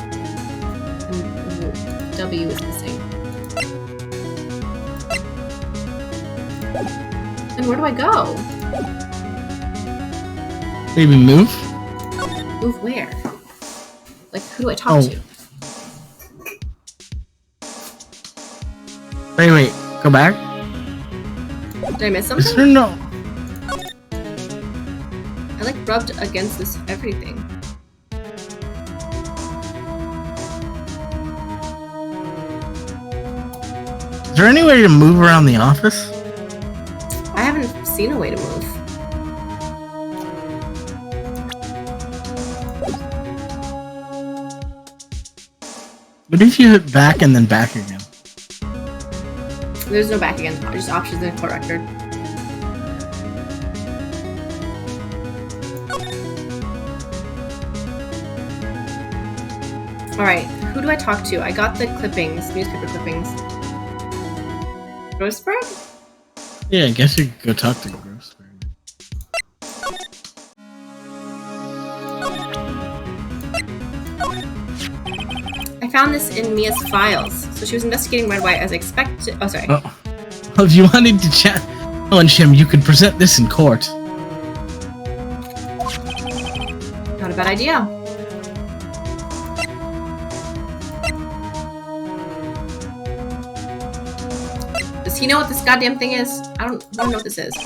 And W is missing. And where do I go? Maybe move? Move where? Like, who do I talk to? Wait, go back? Did I miss Is something? there no... I like rubbed against this everything. Is there any way to move around the office? I haven't seen a way to move. What if you hit back and then back again? There's no back again, just options in a court record. Alright, who do I talk to? I got the clippings, newspaper clippings. Grossberg? Yeah, I guess you could go talk to Grossberg. I found this in Mia's files. So she was investigating Red White as expected. Oh, sorry. Oh. Well, if you wanted to challenge him, you could present this in court. Not a bad idea. Does he know what this goddamn thing is? I don't know what this is. Is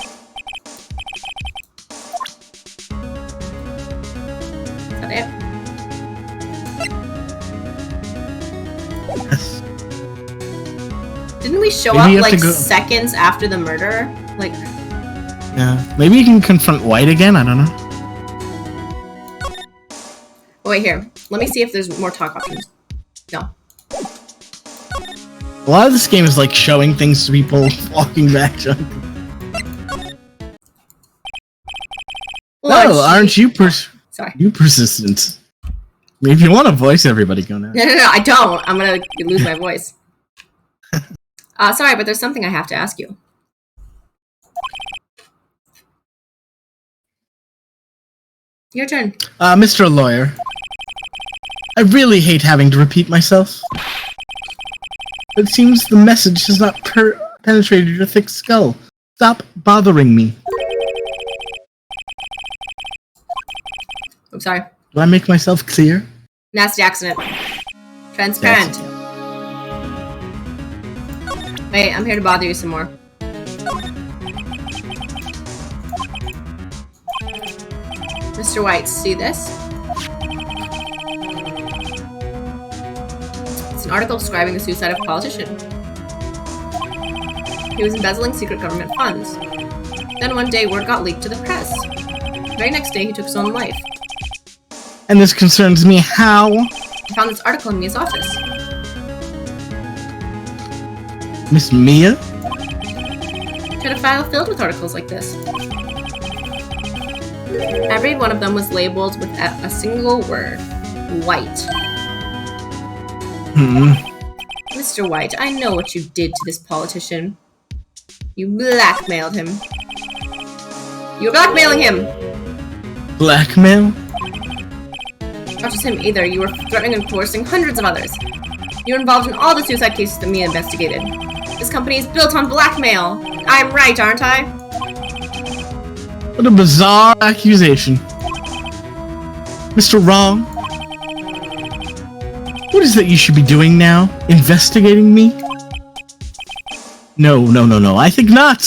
that it? Yes. Didn't we show Maybe you up have like to go- seconds after the murder? Like, Yeah. Maybe you can confront White again, I don't know. oh wait, here. Let me see if there's more talk options. No. A lot of this game is like showing things to people walking back. Oh, aren't you Sorry. you persistent? I mean, if you want to voice everybody, go now. No, I don't. I'm gonna lose my voice. Sorry, but there's something I have to ask you. Your turn. Mr. Lawyer, I really hate having to repeat myself. It seems the message has not penetrated your thick skull. Stop bothering me. I'm sorry. Do I make myself clear? Nasty accident. Transparent. Wait, I'm here to bother you some more. Mr. White, see this? It's an article describing the suicide of a politician. He was embezzling secret government funds. Then one day, word got leaked to the press. The very next day, he took his own life. And this concerns me how? I found this article in Mia's office. Miss Mia? She had a file filled with articles like this. Every one of them was labeled with a single word. White. Mr. White, I know what you did to this politician. You blackmailed him. You were blackmailing him! Blackmail? Not just him either, you were threatening and coercing hundreds of others. You were involved in all the suicide cases that Mia investigated. This company is built on blackmail. I'm right, aren't I? What a bizarre accusation. Mr. Wrong? What is that you should be doing now? Investigating me? No, I think not.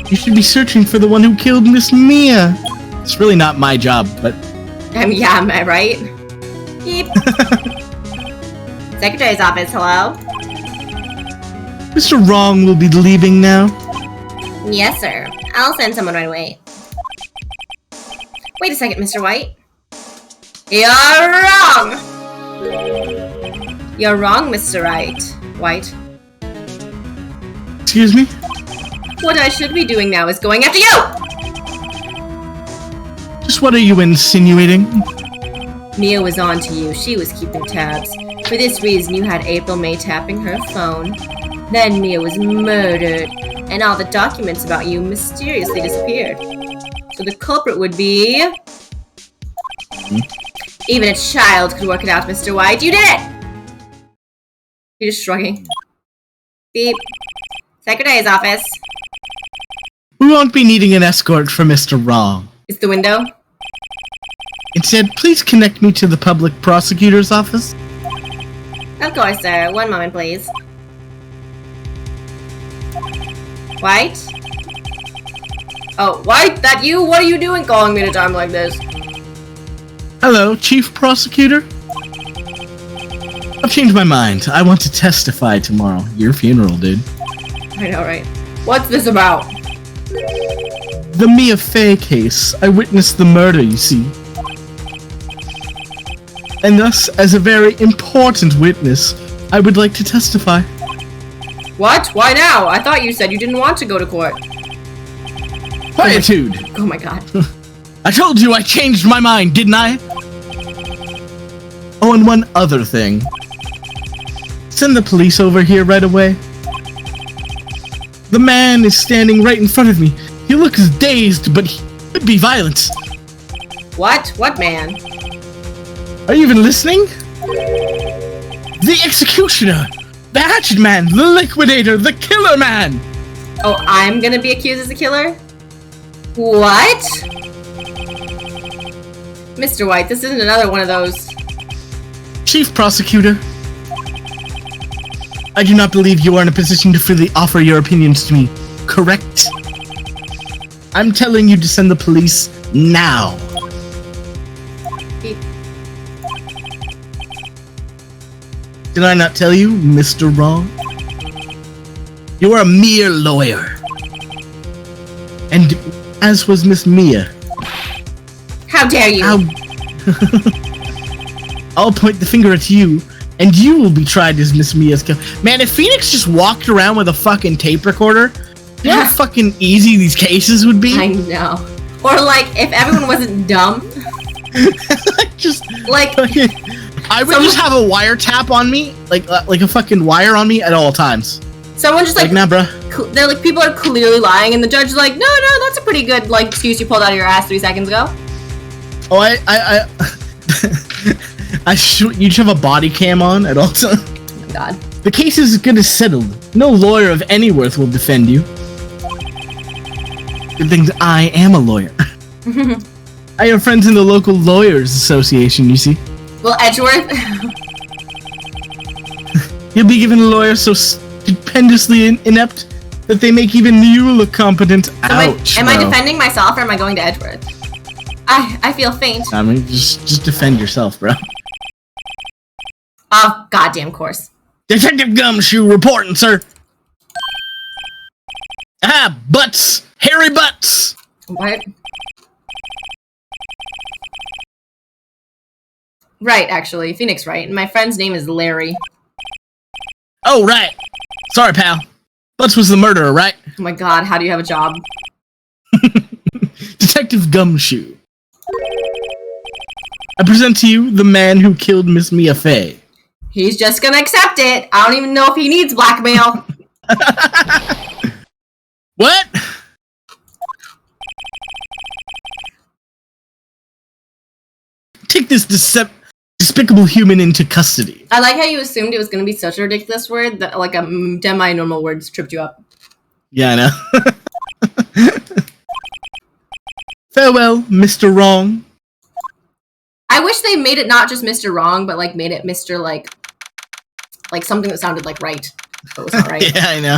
You should be searching for the one who killed Miss Mia. It's really not my job, but... Yeah, am I right? Beep. Secretary's office, hello? Mr. Wrong will be leaving now. Yes, sir. I'll send someone right away. Wait a second, Mr. White. You're wrong! You're wrong, Mr. White. Excuse me? What I should be doing now is going after you! Just what are you insinuating? Mia was on to you. She was keeping tabs. For this reason, you had April May tapping her phone. Then Mia was murdered, and all the documents about you mysteriously disappeared. So the culprit would be... Even a child could work it out, Mr. White. You did it! You're just shrugging. Beep. Secretary's office. We won't be needing an escort for Mr. Wrong. It's the window. Instead, please connect me to the public prosecutor's office. Of course, sir. One moment, please. White? Oh, White? That you? What are you doing calling me at a time like this? Hello, Chief Prosecutor? I've changed my mind. I want to testify tomorrow. Your funeral, dude. I know, right? What's this about? The Mia Fey case. I witnessed the murder, you see. And thus, as a very important witness, I would like to testify. What? Why now? I thought you said you didn't want to go to court. Quietude! Oh my god. I told you I changed my mind, didn't I? Oh, and one other thing. Send the police over here right away. The man is standing right in front of me. He looks dazed, but he could be violent. What? What man? Are you even listening? The executioner! The hatchet man! The liquidator! The killer man! Oh, I'm gonna be accused as a killer? What? Mr. White, this isn't another one of those. Chief Prosecutor, I do not believe you are in a position to freely offer your opinions to me, correct? I'm telling you to send the police now. Did I not tell you, Mr. Wrong? You are a mere lawyer. And as was Miss Mia. How dare you? I'll point the finger at you, and you will be tried as Miss Mia's killer. Man, if Phoenix just walked around with a fucking tape recorder, you know how fucking easy these cases would be? I know. Or like, if everyone wasn't dumb. Just like... I would just have a wiretap on me, like a fucking wire on me at all times. Someone just like nah, bruh. They're like, people are clearly lying, and the judge is like, no, that's a pretty good like excuse you pulled out of your ass 3 seconds ago. Oh, you should have a body cam on at all times. Oh my god. The case is good as settled. No lawyer of any worth will defend you. Good thing I am a lawyer. I have friends in the local lawyers association, you see. Well, Edgeworth. You'll be given a lawyer so stupendously inept that they make even you look competent. Ouch, am I defending myself, or am I going to Edgeworth? I feel faint. I mean, just defend yourself, bro. Oh, goddamn course. Detective Gumshoe reporting, sir. Ah, butts! Hairy butts! What? Right, actually. Phoenix Wright. And my friend's name is Larry. Oh, right. Sorry, pal. Butts was the murderer, right? Oh my god, how do you have a job? Detective Gumshoe. I present to you the man who killed Miss Mia Fey. He's just gonna accept it. I don't even know if he needs blackmail. What? Take this despicable human into custody. I like how you assumed it was gonna be such a ridiculous word that like a demi-normal word tripped you up. Yeah, I know. Farewell, Mr. Wrong. I wish they made it not just Mr. Wrong, but like made it Mr. like something that sounded like right. But it was not right. Yeah, I know.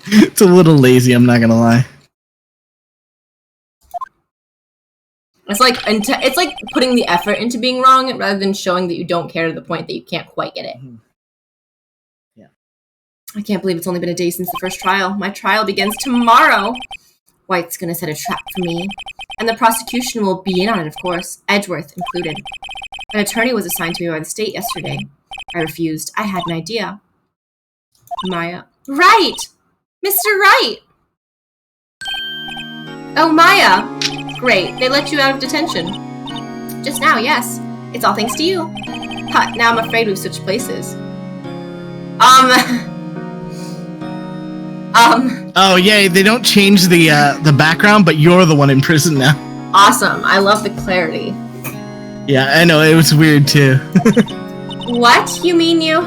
It's a little lazy, I'm not gonna lie. It's like putting the effort into being wrong rather than showing that you don't care to the point that you can't quite get it. Yeah. I can't believe it's only been a day since the first trial. My trial begins tomorrow. White's gonna set a trap for me. And the prosecution will be in on it, of course, Edgeworth included. An attorney was assigned to me by the state yesterday. I refused. I had an idea. Maya. Right! Mr. Wright! Oh, Maya! Great, they let you out of detention. Just now, yes. It's all thanks to you. Huh, now I'm afraid we've switched places. Oh, yay, they don't change the background, but you're the one in prison now. Awesome, I love the clarity. Yeah, I know, it was weird, too. What? You mean you?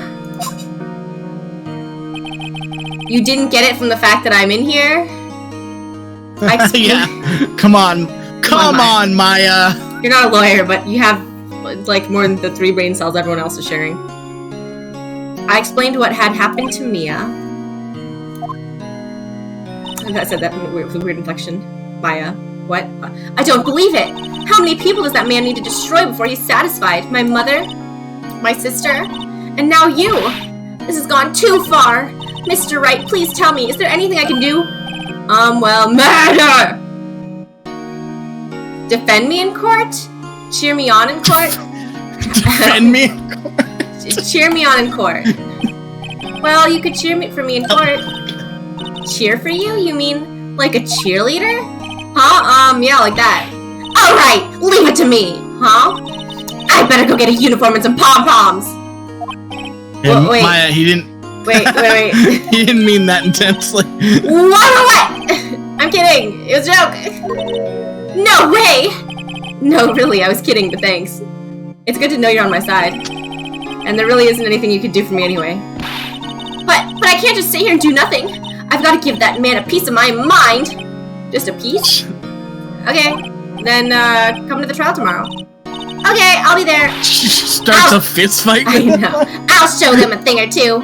You didn't get it from the fact that I'm in here? Yeah, come on, Maya. You're not a lawyer, but you have, like, more than the 3 brain cells everyone else is sharing. I explained what had happened to Mia. I said that with a weird inflection. Maya. What? I don't believe it! How many people does that man need to destroy before he's satisfied? My mother? My sister? And now you! This has gone too far! Mr. Wright, please tell me, is there anything I can do? Well, murder! Defend me in court? Cheer me on in court? Defend me in court? Cheer me on in court. Well, you could cheer for me in court. Cheer for you? You mean like a cheerleader? Huh? Yeah, like that. Alright, leave it to me, huh? I better go get a uniform and some pom-poms. Wait. Maya, he didn't... Wait. He didn't mean that intensely. What? I'm kidding. It was a joke. No way! No, really, I was kidding, but thanks. It's good to know you're on my side. And there really isn't anything you could do for me anyway. But I can't just sit here and do nothing. I've got to give that man a piece of my mind. Just a piece? Okay, then come to the trial tomorrow. Okay, I'll be there. Starts a fist fight. I know. I'll show them a thing or two.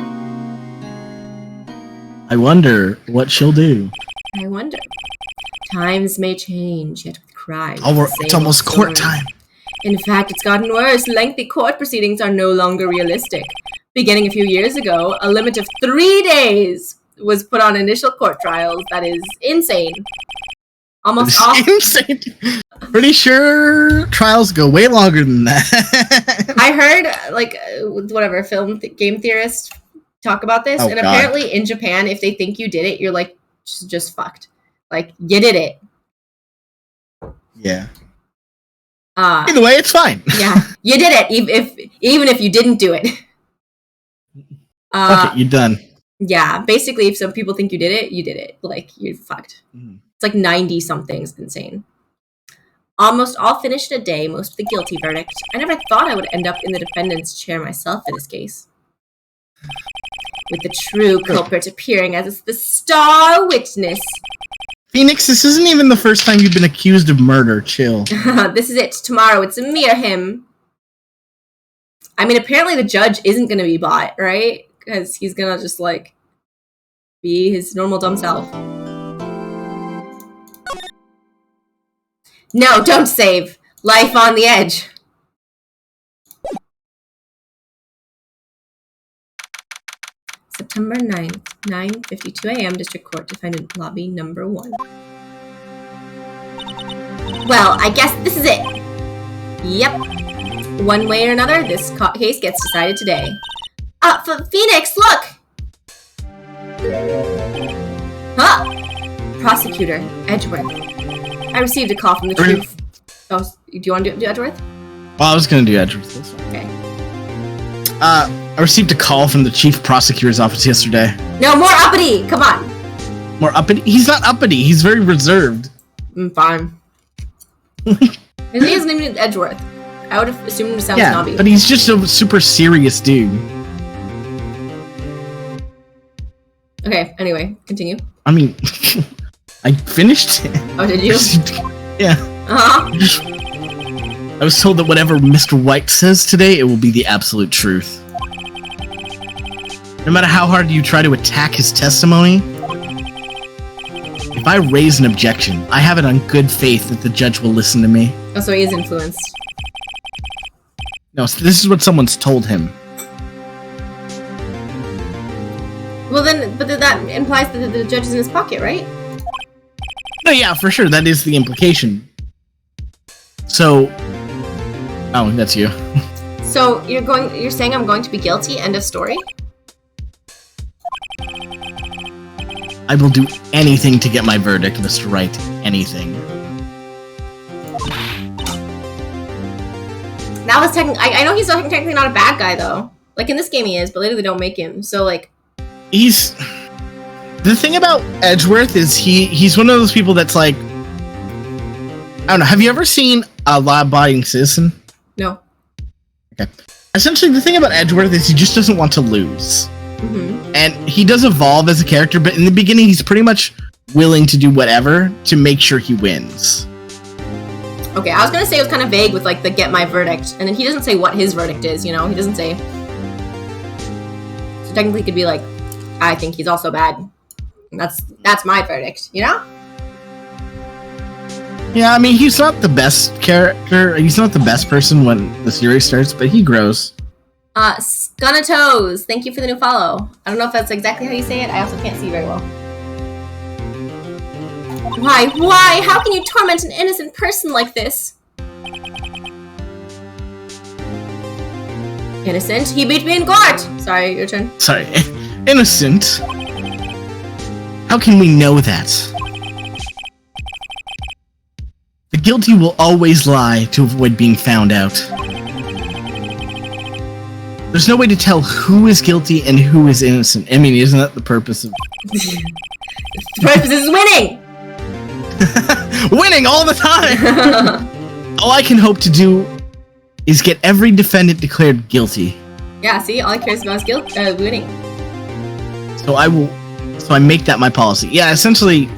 I wonder what she'll do. I wonder. Times may change, yet with crime. Oh, it's almost court time. In fact, it's gotten worse. Lengthy court proceedings are no longer realistic. Beginning a few years ago, a limit of 3 days was put on initial court trials. That is insane. Almost all. Insane. Pretty sure trials go way longer than that. I heard, like, whatever, game theorists talk about this, and apparently in Japan, if they think you did it, you're, like, just fucked. Like, you did it. Yeah. Either way, it's fine. Yeah, you did it, even if you didn't do it. Fuck it, you're done. Yeah, basically, if some people think you did it, you did it. Like, you're fucked. It's like 90-something. It's insane. Almost all finished in a day, most of the guilty verdict. I never thought I would end up in the defendant's chair myself in this case. With the true culprit appearing as the star witness. Phoenix, this isn't even the first time you've been accused of murder. Chill. This is it. Tomorrow, it's a mere him. I mean, apparently the judge isn't going to be bought, right? Because he's going to just, like, be his normal dumb self. No, don't save. Life on the edge. September 9th, 9:52 a.m. District Court, Defendant Lobby Number 1. Well, I guess this is it. Yep. One way or another, this case gets decided today. Phoenix, look! Huh? Prosecutor, Edgeworth. I received a call from the chief. Oh, do you want to do Edgeworth? Well, I was going to do Edgeworth. That's fine. Okay. I received a call from the chief prosecutor's office yesterday. No, more uppity! Come on! More uppity? He's not uppity. He's very reserved. Fine. His name isn't even Edgeworth. I would have assumed him to sound snobby. But he's just a super serious dude. Okay, anyway, continue. I mean, I finished it. Oh, did you? Yeah. Uh-huh. I was told that whatever Mr. White says today, it will be the absolute truth. No matter how hard you try to attack his testimony, if I raise an objection, I have it on good faith that the judge will listen to me. Oh, so he is influenced. No, so this is what someone's told him. Well then, but that implies that the judge is in his pocket, right? No, yeah, for sure, that is the implication. So, oh, that's you. So you're saying I'm going to be guilty, end of story? I will do anything to get my verdict, Mr. Wright. Anything. That was I know he's technically not a bad guy, though. Like, in this game he is, but later they don't make him, so, like... He's... The thing about Edgeworth is he's one of those people that's like... I don't know, have you ever seen a law-abiding citizen? No. Okay. Essentially, the thing about Edgeworth is he just doesn't want to lose. Mm-hmm. And he does evolve as a character, but in the beginning he's pretty much willing to do whatever to make sure he wins. Okay, I was gonna say it was kind of vague with, like, the get my verdict, and then he doesn't say what his verdict is, you know? He doesn't say... So technically he could be like, I think he's also bad. That's my verdict, you know? Yeah, I mean, he's not the best character. He's not the best person when the series starts, but he grows. Skunatoes, thank you for the new follow. I don't know if that's exactly how you say it. I also can't see very well. Why? How can you torment an innocent person like this? Innocent? He beat me in court! Sorry, your turn. Sorry, innocent? How can we know that? The guilty will always lie to avoid being found out. There's no way to tell who is guilty and who is innocent. I mean, isn't that the purpose of... The purpose is winning! Winning all the time! All I can hope to do is get every defendant declared guilty. Yeah, see? All he cares about is winning. So I make that my policy. Yeah, essentially...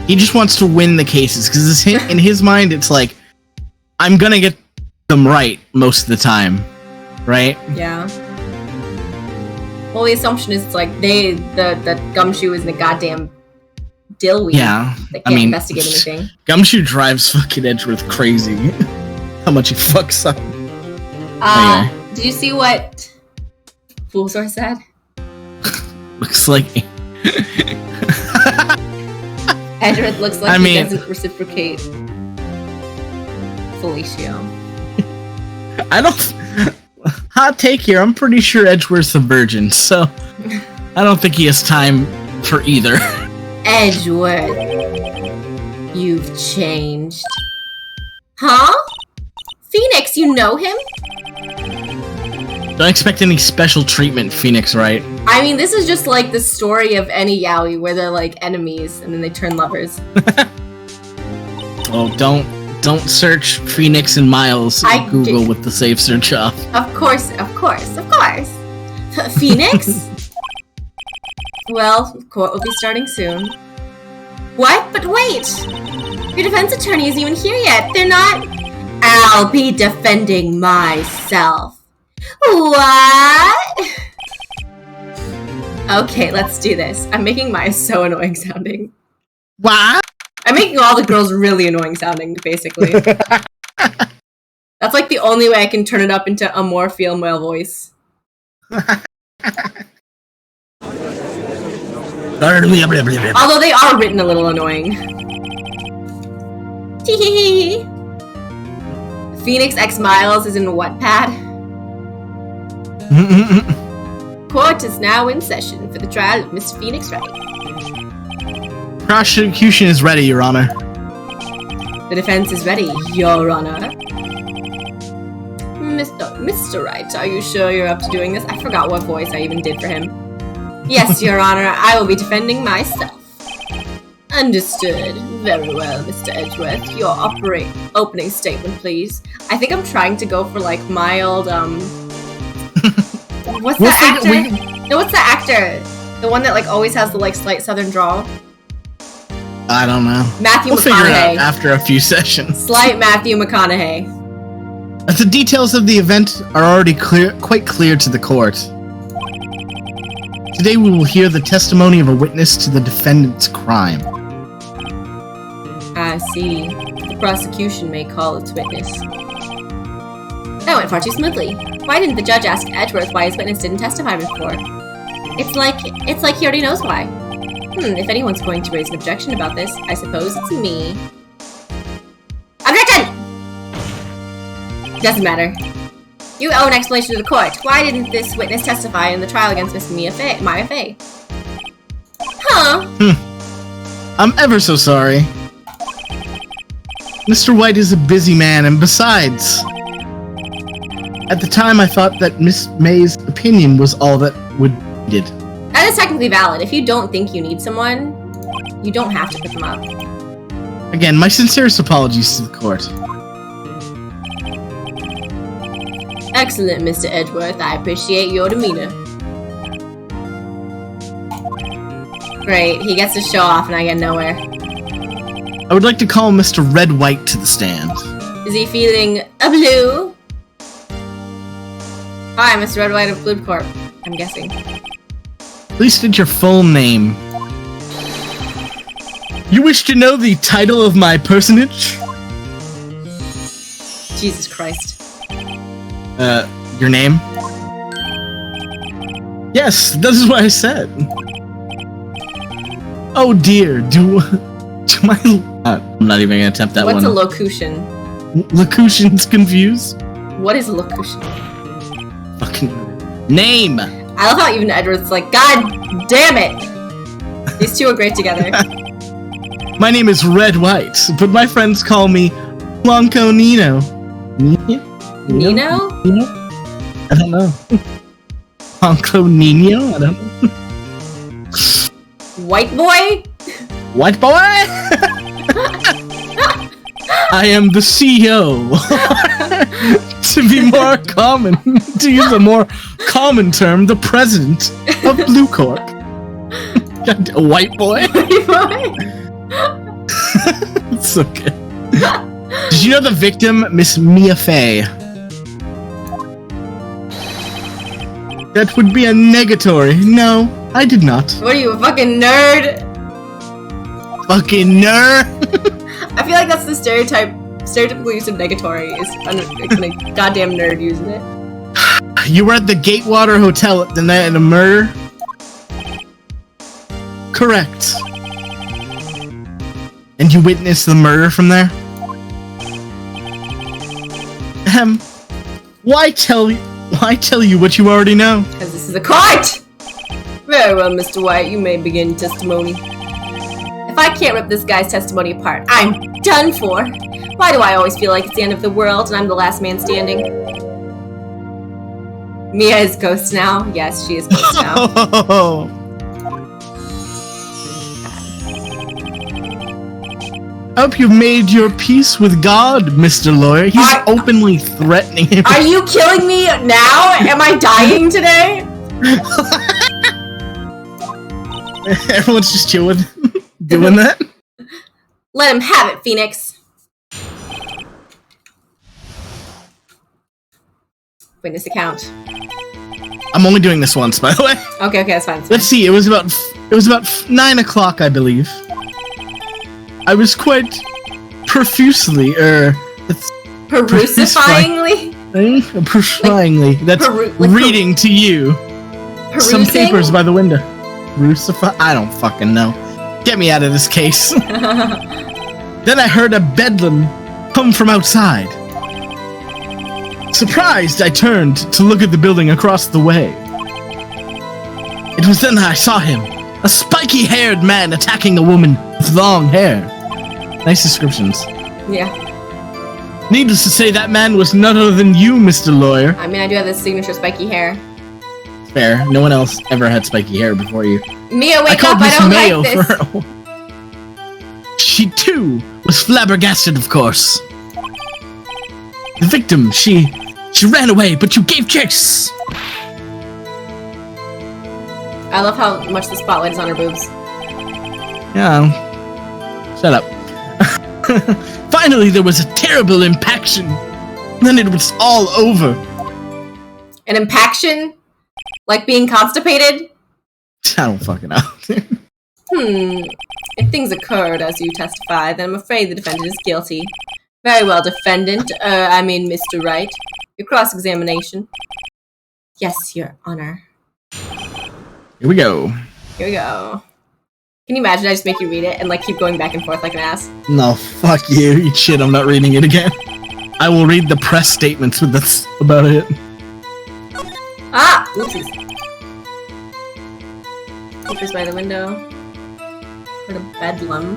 He just wants to win the cases, because in his mind, it's like, I'm gonna get them right most of the time, right? Yeah. Well, the assumption is it's like the Gumshoe is in a goddamn dillweed. Yeah, They can't investigate anything. Gumshoe drives fucking Edgeworth crazy. How much he fucks up. Anyway. Did you see what Foolsor said? Looks like... Edgeworth looks like he doesn't reciprocate Felicio. I don't... Hot take here, I'm pretty sure Edgeworth's a virgin, so... I don't think he has time for either. Edgeworth. You've changed. Huh? Phoenix, you know him? Don't expect any special treatment, Phoenix, right? I mean, this is just like the story of any yaoi where they're like enemies and then they turn lovers. Oh, don't search Phoenix and Miles on Google with the safe search off. Of course. Phoenix? Well, court will be starting soon. What? But wait! Your defense attorney isn't even here yet. They're not... I'll be defending myself. What? Okay, let's do this. I'm making mine so annoying sounding. What? I'm making all the girls really annoying sounding, basically. That's like the only way I can turn it up into a more female voice. Although they are written a little annoying. Tee. Phoenix X Miles is in Wattpad. Court is now in session for the trial of Miss Phoenix Wright. Prosecution is ready, Your Honor. The defense is ready, Your Honor. Mr. Wright, are you sure you're up to doing this? I forgot what voice I even did for him. Yes, Your Honor, I will be defending myself. Understood. Very well, Mr. Edgeworth. Your opening statement, please. I think I'm trying to go for, like, mild, What's the actor? No, what's the actor? The one that, like, always has the, like, slight southern drawl? I don't know. Matthew we'll McConaughey. Figure it out after a few sessions. Slight Matthew McConaughey. The details of the event are already quite clear to the court. Today we will hear the testimony of a witness to the defendant's crime. I see. The prosecution may call its witness. That went far too smoothly. Why didn't the judge ask Edgeworth why his witness didn't testify before? It's like he already knows why. If anyone's going to raise an objection about this, I suppose it's me. Objection! Doesn't matter. You owe an explanation to the court. Why didn't this witness testify in the trial against Miss Maya Fey? Huh? I'm ever so sorry. Mr. White is a busy man, and besides, at the time I thought that Miss May's opinion was all that would be needed. That is technically valid. If you don't think you need someone, you don't have to pick them up. Again, my sincerest apologies to the court. Excellent, Mr. Edgeworth. I appreciate your demeanor. Great, he gets to show off and I get nowhere. I would like to call Mr. Red White to the stand. Is he feeling a blue? Hi, Mr. Red White of Blue Corp. I'm guessing. Please state your full name. You wish to know the title of my personage? Jesus Christ. Your name? Yes, that is what I said. Oh dear, do my... I'm not even gonna attempt that one. What's a locution? Locution's confused? What is a locution? Fucking... Name! I love how even Edward's like, God damn it! These two are great together. My name is Red White, but my friends call me Blanco Nino. Nino? I don't know. Blanco Nino? I don't know. White boy? White boy? I am the CEO. To be more common, to use a more common term, the president of Blue Corp. A white boy? White boy? It's so good. Did you know the victim, Miss Mia Fey? That would be a negatory. No, I did not. What are you, a fucking nerd? Fucking nerd! I feel like that's the stereotypical use of negatory is a goddamn nerd using it. You were at the Gatewater Hotel the night of the murder? Correct. And you witnessed the murder from there? Why tell you what you already know? Because this is a court! Very well, Mr. White, you may begin testimony. If I can't rip this guy's testimony apart, I'm done for! Why do I always feel like it's the end of the world and I'm the last man standing? Mia is ghost now. Yes, she is ghost now. I hope you've made your peace with God, Mr. Lawyer. He's openly threatening him. Are you killing me now? Am I dying today? Everyone's just chilling, doing that. Let him have it, Phoenix. Witness account. I'm only doing this once, by the way. Okay, that's fine. Let's see. It was about 9 o'clock, I believe. I was quite profusely, Perusifyingly? That's reading to you. Perusing? Some papers by the window. I don't fucking know. Get me out of this case. Then I heard a bedlam come from outside. Surprised, I turned to look at the building across the way. It was then I saw him. A spiky-haired man attacking a woman with long hair. Nice descriptions. Yeah. Needless to say, that man was none other than you, Mr. Lawyer. I mean, I do have this signature spiky hair. Fair. No one else ever had spiky hair before you. Mia, wake up! I don't like this. She, too, was flabbergasted, of course. The victim, she ran away, but you gave chase! I love how much the spotlight is on her boobs. Yeah. Shut up. Finally, there was a terrible impaction. Then it was all over. An impaction? Like being constipated? I don't fucking know. If things occurred as you testify, then I'm afraid the defendant is guilty. Very well, defendant. Mr. Wright. Your cross-examination. Yes, Your Honor. Here we go. Here we go. Can you imagine I just make you read it and like keep going back and forth like an ass? No, fuck you. You shit, I'm not reading it again. I will read the press statements with this about it. Ah! Oopsies. Papers by the window. For the bedlam.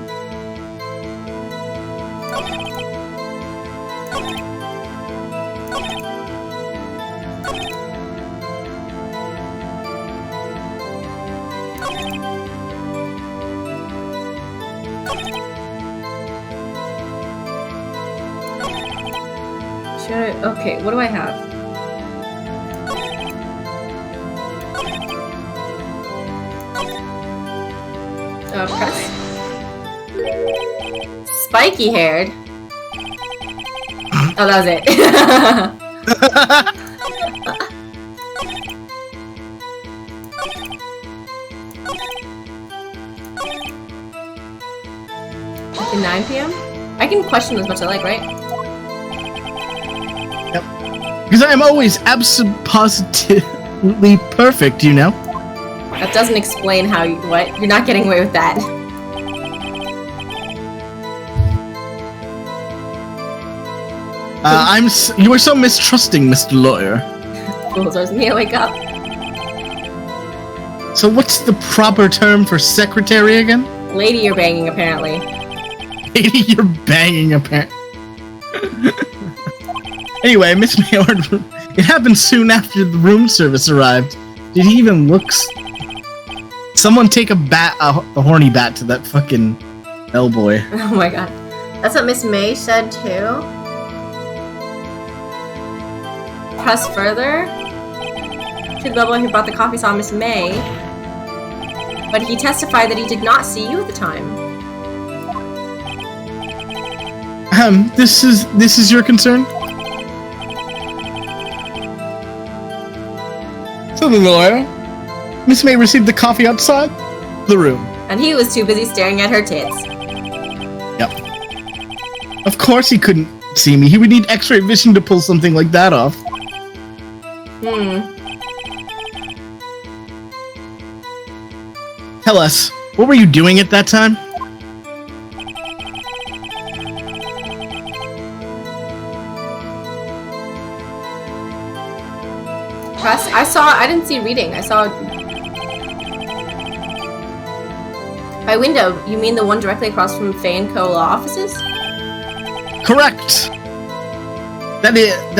Okay, what do I have? Press. Spiky haired. Oh, that was it. Okay, 9 p.m.? I can question as much as I like, right? Because I am always positively perfect, you know? That doesn't explain how you- what? You're not getting away with that. You are so mistrusting, Mr. Lawyer. Fools, I was gonna wake up. So what's the proper term for secretary again? Lady you're banging, apparently. Lady, you're banging apparently. Anyway, Miss Mayor, it happened soon after the room service arrived. Did he even look? Someone take a horny bat to that fucking bellboy. Oh my god. That's what Miss May said too? Press further. To the bellboy who brought the coffee saw Miss May, but he testified that he did not see you at the time. This is your concern? So the lawyer, Miss May received the coffee outside the room. And he was too busy staring at her tits. Yep. Of course he couldn't see me. He would need X-ray vision to pull something like that off. Tell us, what were you doing at that time? Press? I didn't see reading. I saw... By window, you mean the one directly across from Faye & Co. law offices? Correct! That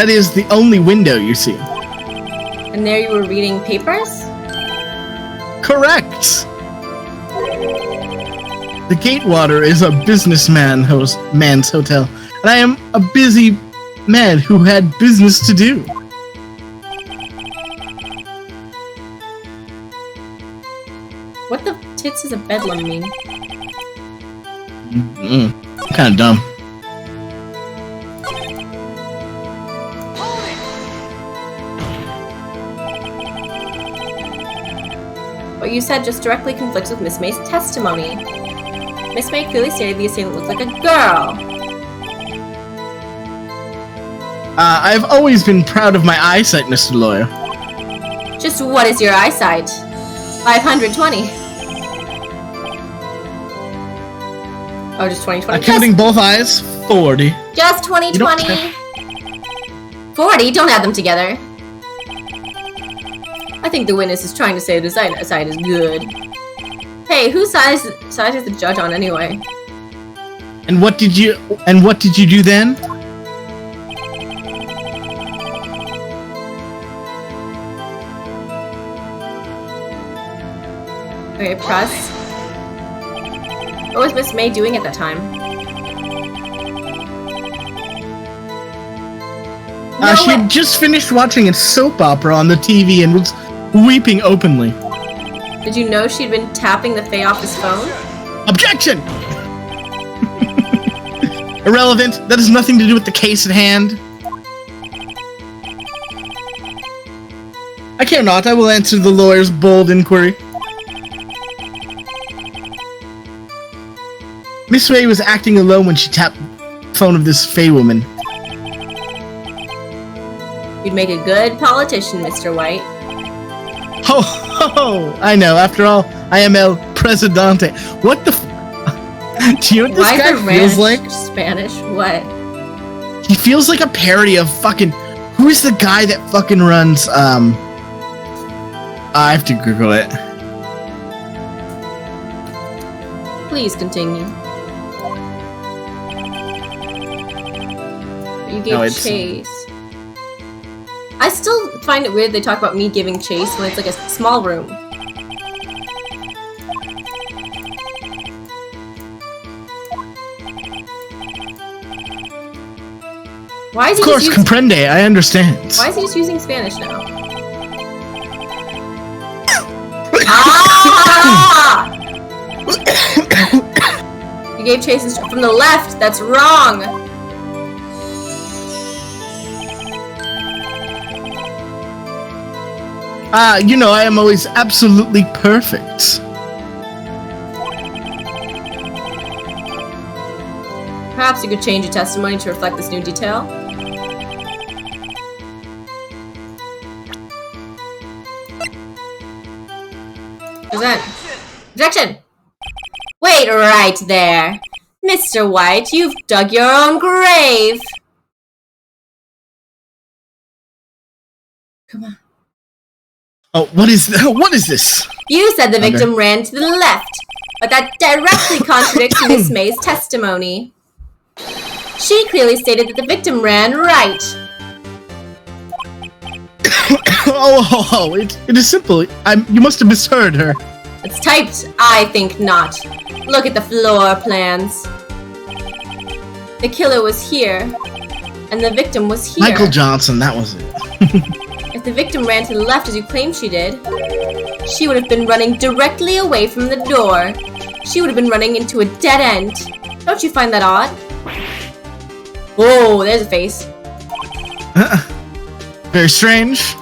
is the only window you see. And there you were reading papers? Correct! The Gatewater is a man's hotel, and I am a busy man who had business to do. What the tits does a bedlam mean? Kind of dumb. What you said just directly conflicts with Miss May's testimony. Miss May clearly stated the assailant looked like a girl. I've always been proud of my eyesight, Mr. Lawyer. Just what is your eyesight? 520. Oh, just 2020. Counting both eyes, 40. Just 2020. 40? Don't add them together. I think the witness is trying to say the side is good. Hey, whose side is the judge on anyway? And what did you do then? Okay, press. What was Miss May doing at that time? She had just finished watching a soap opera on the TV and was weeping openly. Did you know she'd been tapping the Faye office phone? Objection! Irrelevant. That has nothing to do with the case at hand. I care not. I will answer the lawyer's bold inquiry. Miss Faye was acting alone when she tapped the phone of this Faye woman. You'd make a good politician, Mr. White. Ho ho! I know. After all, I am El Presidente. What the? Do you know what this guy feels like? Spanish? What? He feels like a parody of fucking... Who's the guy that fucking runs, I have to Google it. Please continue. You gave No, chase. I still find it weird they talk about me giving chase when it's like a small room. Why is he Of course, comprende, I understand. Why is he just using Spanish now? Ah! You gave chase from the left. That's wrong. You know, I am always absolutely perfect. Perhaps you could change your testimony to reflect this new detail. Present. Objection! Wait right there. Mr. White, you've dug your own grave. Come on. Oh, what is this? You said the victim ran to the left, but that directly contradicts Miss May's testimony. She clearly stated that the victim ran right. It is simple. You must have misheard her. It's typed. I think not. Look at the floor plans. The killer was here, and the victim was here. Michael Johnson, that was it. If the victim ran to the left as you claimed she did, she would have been running directly away from the door. She would have been running into a dead end. Don't you find that odd? Whoa, there's a face. Very strange.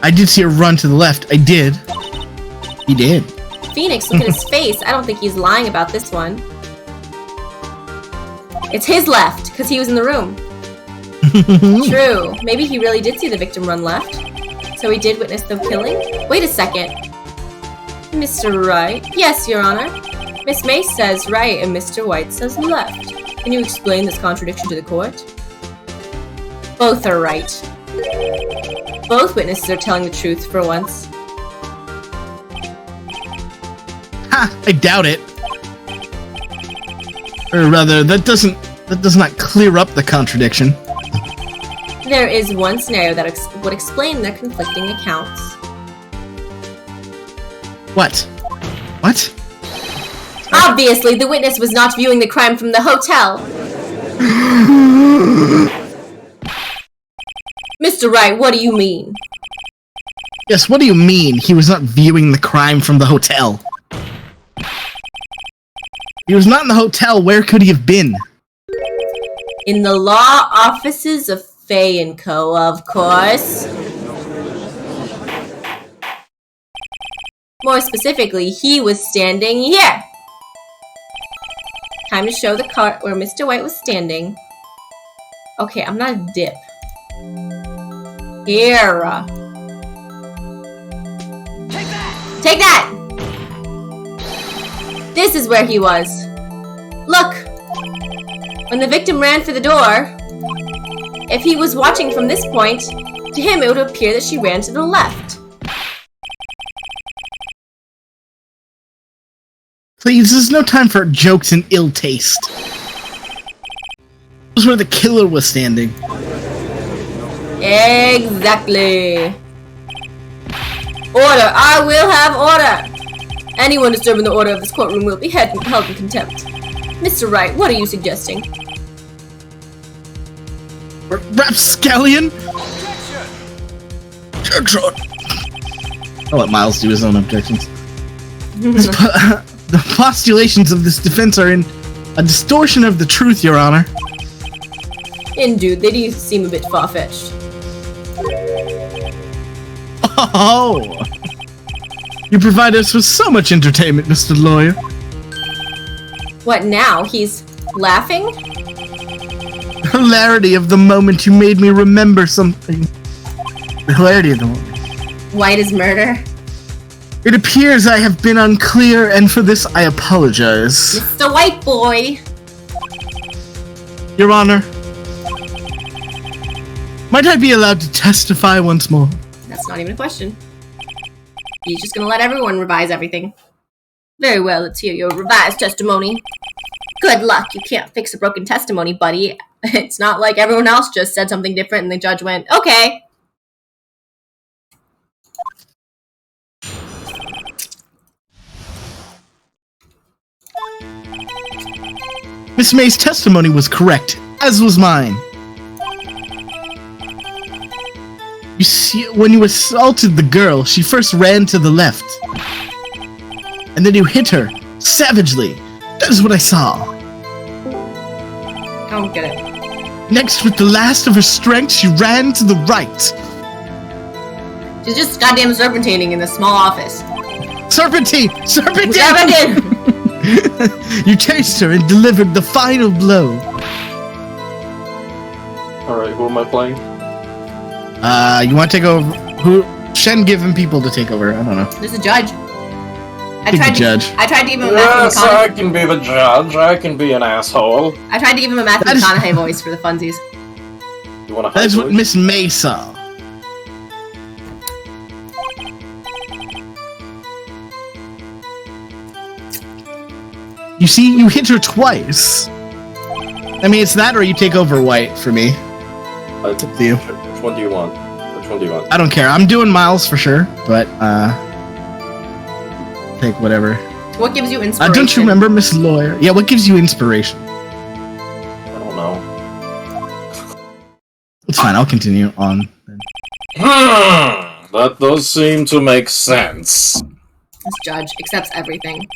I did see her run to the left. I did. He did. Phoenix, look at his face. I don't think he's lying about this one. It's his left, because he was in the room. True. Maybe he really did see the victim run left. So he did witness the killing? Wait a second. Mr. Wright? Yes, Your Honor. Miss May says right and Mr. White says left. Can you explain this contradiction to the court? Both are right. Both witnesses are telling the truth for once. Ha! I doubt it. Or rather, that does not clear up the contradiction. There is one scenario that would explain their conflicting accounts. What? What? Obviously, the witness was not viewing the crime from the hotel. Mr. Wright, what do you mean? Yes, what do you mean he was not viewing the crime from the hotel? He was not in the hotel. Where could he have been? In the law offices of Fay & Co., of course. More specifically, he was standing here. Time to show the cart where Mr. White was standing. Okay, I'm not a dip. Here. Take that! This is where he was. Look! When the victim ran for the door, if he was watching from this point, to him it would appear that she ran to the left. Please, there's no time for jokes and ill taste. This was where the killer was standing. Exactly. Order! I will have order! Anyone disturbing the order of this courtroom will be held in contempt. Mr. Wright, what are you suggesting? Rapscallion? Objection! I'll let Miles do his own objections. The postulations of this defense are in a distortion of the truth, Your Honor. Indeed, they do seem a bit far-fetched. Oh! You provide us with so much entertainment, Mr. Lawyer. What now? He's laughing? The hilarity of the moment you made me remember something. The hilarity of the moment. White is murder? It appears I have been unclear, and for this I apologize. Mr. White Boy! Your Honor, might I be allowed to testify once more? That's not even a question. He's just gonna let everyone revise everything. Very well, let's hear your revised testimony. Good luck, you can't fix a broken testimony, buddy. It's not like everyone else just said something different and the judge went, okay. Miss May's testimony was correct, as was mine. You see, when you assaulted the girl, she first ran to the left. And then you hit her, savagely. That is what I saw. I don't get it. Next, with the last of her strength, she ran to the right. She's just goddamn serpentining in this small office. Serpentine! Serpentine! Serpentine! You chased her and delivered the final blow. Alright, who am I playing? You want to take over? Who? Shen giving people to take over. I don't know. There's a judge. I Pick the judge. I tried to give him a Yes, Matthew I McConaughey. can be the judge. I can be an asshole. I tried to give him a Matthew That is- McConaughey voice for the funsies. You want to That is what Miss May saw. You see, you hit her twice. I mean, it's that or you take over White for me. It's up to you. Which one do you want? Which one do you want? I don't care. I'm doing Miles for sure, but take whatever. What gives you inspiration? Don't you remember Miss Lawyer? Yeah, what gives you inspiration? I don't know. It's fine. I'll continue on. That does seem to make sense. This judge accepts everything.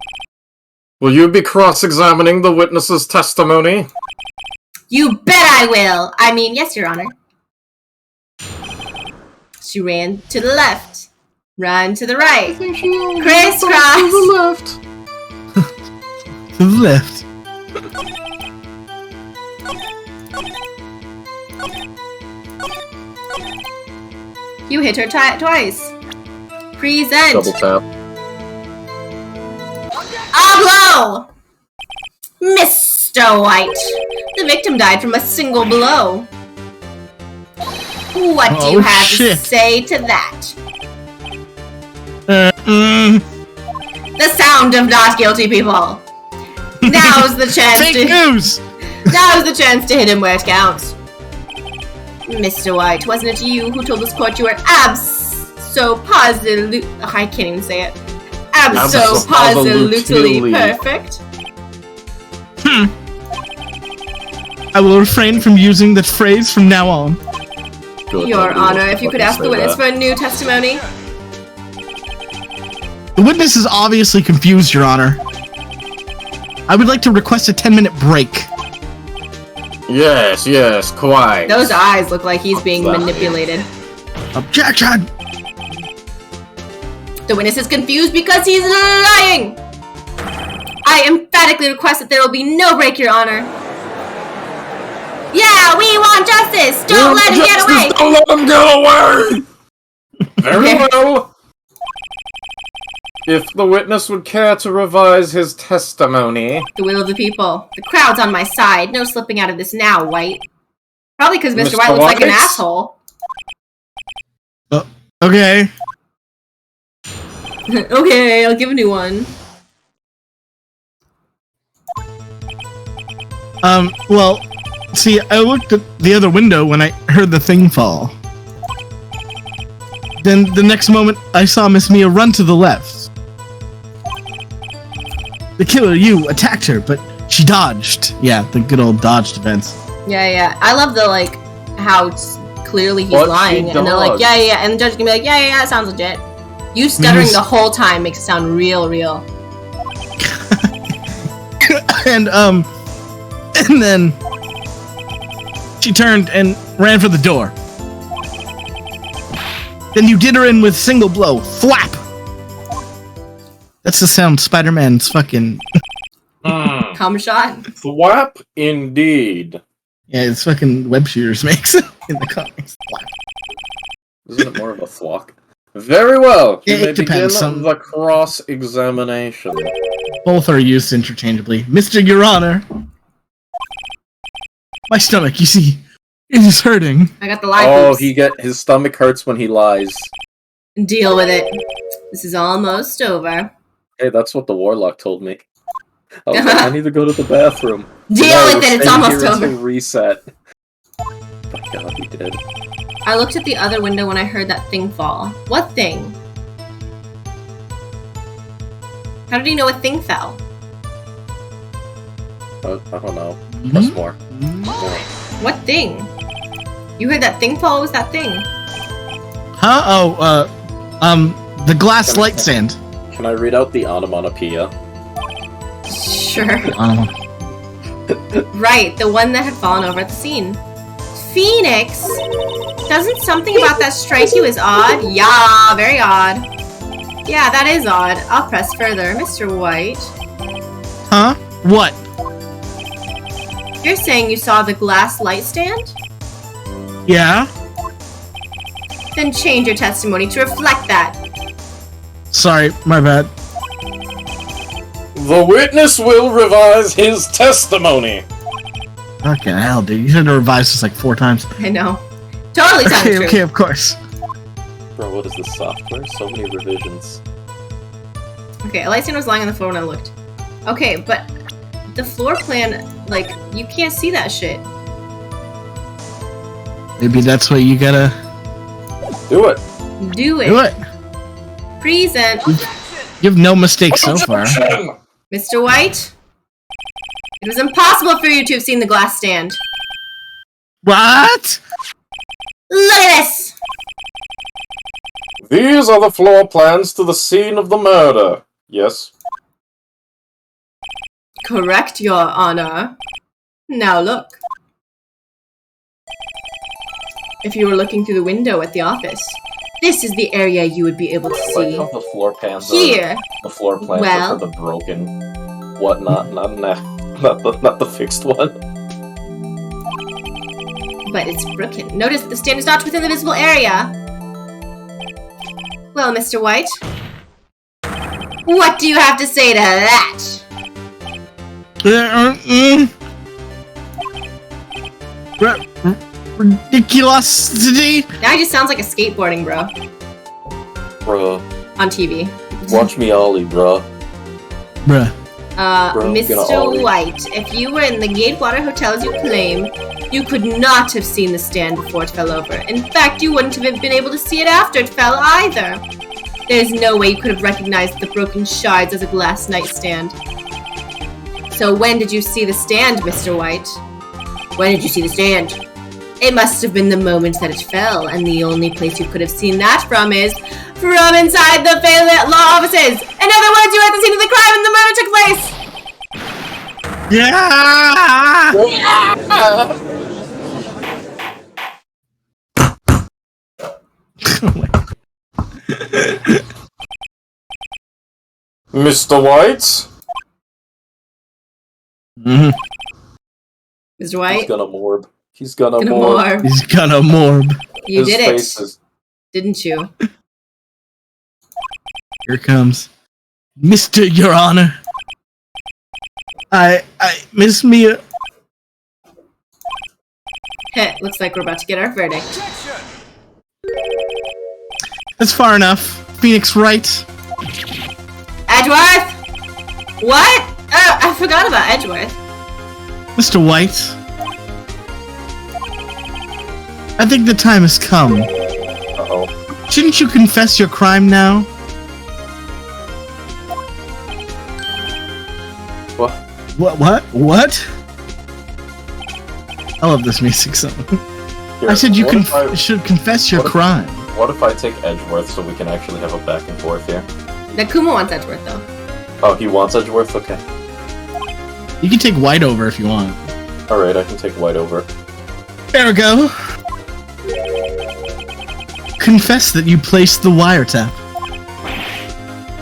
Will you be cross-examining the witness's testimony? You bet I will! I mean, yes, Your Honor. She ran to the left. Run to the right. Crisscross! To the left. To the left. You hit her twice. Present. Double tap. A blow! Mr. White. The victim died from a single blow. What do you have to say to that? The sound of not guilty people. Now's the chance Fake news! Now's the chance to hit him where it counts. Mr. White, wasn't it you who told this court you were absolutely... I can't even say it. Absolutely perfect? I will refrain from using that phrase from now on. Good, Your don't Honor, do if you could fucking ask the say witness that. for a new testimony. The witness is obviously confused, Your Honor. I would like to request a 10-minute break. Yes, quite. Those eyes look like he's being Exactly. manipulated. Objection! The witness is confused because he's lying! I emphatically request that there will be no break, Your Honor. Yeah, we want justice! Don't let him get away! Don't let him get away! Very well. If the witness would care to revise his testimony... The will of the people. The crowd's on my side. No slipping out of this now, White. Probably because Mr. White looks like an asshole. Okay. Okay, I'll give a new one. Well, see, I looked at the other window when I heard the thing fall. Then, the next moment, I saw Miss Mia run to the left. The killer, you, attacked her, but she dodged. Yeah, the good old dodge defense. Yeah. I love the, like, how clearly he's But she lying. And they're like, dodged. yeah. And the judge can be like, yeah, it sounds legit. You stuttering the whole time makes it sound real. And then she turned and ran for the door. Then you did her in with single blow. Flap! That's the sound Spider-Man's fucking... Cum shot. Flap indeed. Yeah, it's fucking web shooters makes in the comics. Flap. Isn't it more of a flock? Very well. You It may depends, begin the cross-examination. Both are used interchangeably. Mr. Your Honor. My stomach, you see, it is hurting. I got the live Oh, boops. his stomach hurts when he lies. Deal with it. This is almost over. Hey, that's what the warlock told me. I was like, I need to go to the bathroom. Deal No, with we're it, it's staying almost here over. until reset. My God, he did. I looked at the other window when I heard that thing fall. What thing? How did he know a thing fell? I don't know. Mhm. Plus more. What thing? You heard that thing fall? What was that thing? Huh? Oh, the glass light stand. Can I read out the onomatopoeia? Sure. Um, Right, the one that had fallen over at the scene. Phoenix? Doesn't something about that strike you as odd? Yeah, very odd. Yeah, that is odd. I'll press further. Mr. White. huh? What? You're saying you saw the glass light stand? Yeah? Then change your testimony to reflect that. Sorry, my bad. The witness will revise his testimony. Okay, hell, dude. You had to revise this like 4 times. I know. Totally telling the Okay, truth. okay, of course. Bro, what is this software? So many revisions. Okay, Elysian was lying on the floor when I looked. Okay, but the floor plan, like, you can't see that shit. Maybe that's what you gotta Do it. Do it. do it. Present. You have no mistakes so far. Mr. White? It was impossible for you to have seen the glass stand. What? Look at this! These are the floor plans to the scene of the murder. Yes. Correct, Your Honor. Now look. If you were looking through the window at the office, this is the area you would be able to Like see. how the floor plans Here. The floor plans Well. are for the broken whatnot, not the fixed one. But it's broken. Notice the stand is not within the visible area. Well, Mr. White, what do you have to say to that? Ridiculosity. Now he just sounds like a skateboarding bro Bruh. on TV. Watch me ollie, bruh. Bruh. Bro, gonna Mr. ollie. White, if you were in the Gatewater Hotel as you claim, you could not have seen the stand before it fell over. In fact, you wouldn't have been able to see it after it fell either. There's no way you could have recognized the broken shards as a glass nightstand. So when did you see the stand, Mr. White? When did you see the stand? It must have been the moment that it fell, and the only place you could have seen that from is from inside the Fayette Law offices! In other words, you were at the scene of the crime and the murder took place! Yeah. Mr. White? Mhm. Mr. He's White, gonna morb. He's gonna gonna morb. morb. He's gonna morb. You His did face it, is... didn't you? Here comes Mr. Your Honor. Miss Mia. Heh, looks like we're about to get our verdict. That's far enough. Phoenix Wright. Edgeworth! What? Oh, I forgot about Edgeworth. Mr. White. I think the time has come. Uh-oh. Shouldn't you confess your crime now? What? What? I love this music song. Here, I said you what if I- should confess your what if- crime. What if I take Edgeworth so we can actually have a back and forth here? Nakuma wants Edgeworth, though. Oh, he wants Edgeworth? Okay. You can take White over if you want. Alright, I can take White over. Ergo, confess that you placed the wiretap.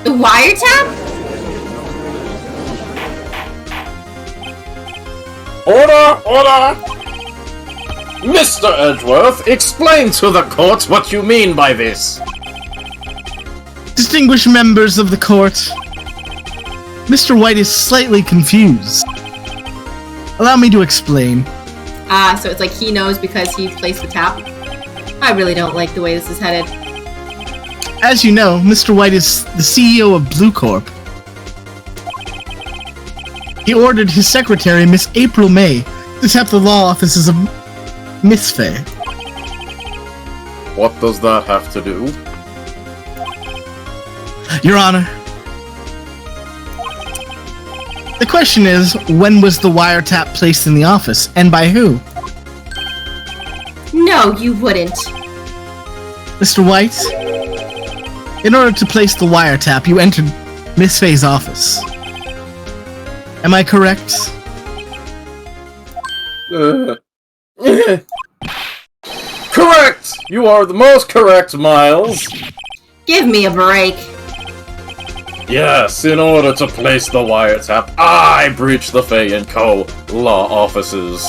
The wiretap? Order! Order! Mr. Edgeworth, explain to the court what you mean by this. Distinguished members of the court, Mr. White is slightly confused. Allow me to explain. So it's like he knows because he placed the tap. I really don't like the way this is headed. As you know, Mr. White is the CEO of Blue Corp. He ordered his secretary, Miss April May, to tap the law offices of Miss Fay. What does that have to do? Your Honor, the question is, when was the wiretap placed in the office, and by who? No, you wouldn't. Mr. White, in order to place the wiretap, you entered Miss Fay's office. Am I correct? Correct! You are the most correct, Miles! Give me a break. Yes, in order to place the wiretap, I breached the Fay & Co. law offices.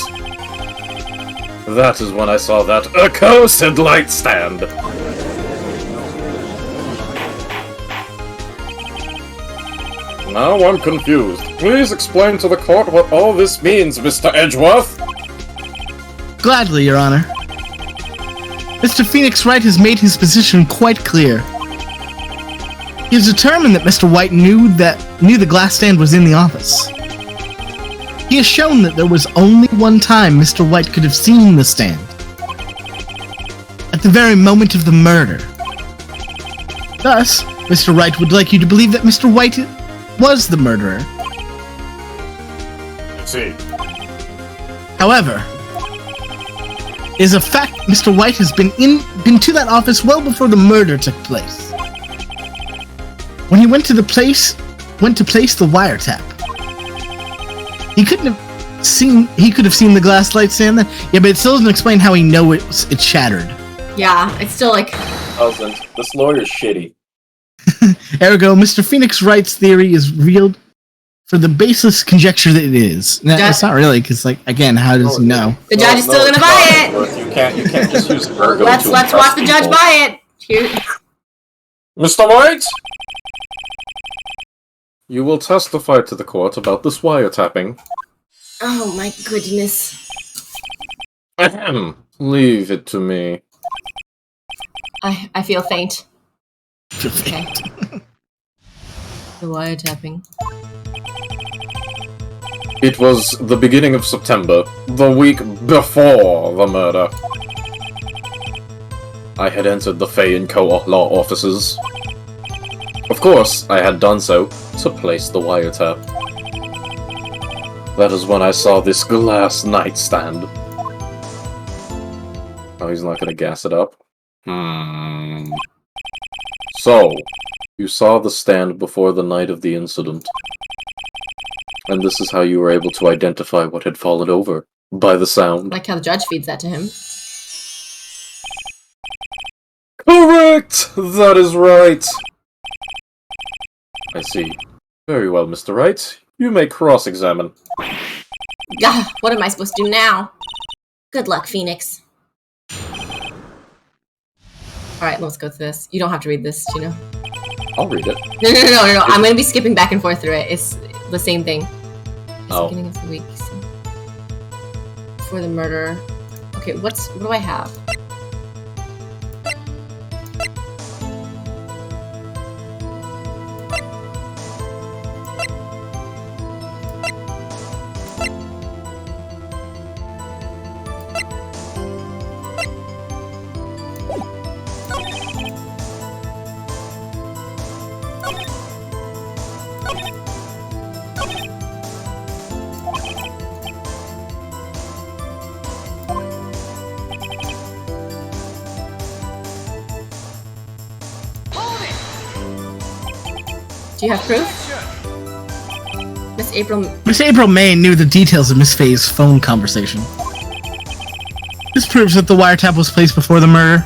That is when I saw that accursed light stand. Now I'm confused. Please explain to the court what all this means, Mr. Edgeworth. Gladly, Your Honor. Mr. Phoenix Wright has made his position quite clear. He is determined that Mr. White knew the glass stand was in the office. He has shown that there was only one time Mr. White could have seen the stand. At the very moment of the murder. Thus, Mr. Wright would like you to believe that Mr. White was the murderer. I see. However, it is a fact Mr. White has been to that office well before the murder took place. When he went to place the wiretap, he could have seen the glass light stand then. Yeah, but it still doesn't explain how he know it's shattered. Yeah, it's still like... Doesn't. This lawyer's shitty. Ergo, Mr. Phoenix Wright's theory is real for the baseless conjecture that it is. No, it's not really, because, like, again, how does he know? The judge is still gonna buy it! You can't just use ergo Let's watch the judge buy it! Here. Mr. Wright! You will testify to the court about this wiretapping. Oh my goodness. Ahem. Leave it to me. I feel faint. Okay. The wiretapping. It was the beginning of September, the week before the murder. I had entered the Fay & Co. law offices. Of course, I had done so to place the wiretap. That is when I saw this glass nightstand. Oh, he's not gonna gas it up? So, you saw the stand before the night of the incident. And this is how you were able to identify what had fallen over, by the sound. Like how the judge feeds that to him. Correct! That is right! I see. Very well, Mr. Wright. You may cross-examine. What am I supposed to do now? Good luck, Phoenix. Alright, let's go through this. You don't have to read this, you know? I'll read it. No. I'm gonna be skipping back and forth through it. It's the same thing. Oh. Beginning of the week. Before the murder. Okay, what do I have? Do you have proof? Miss April May knew the details of Miss Fay's phone conversation. This proves that the wiretap was placed before the murder.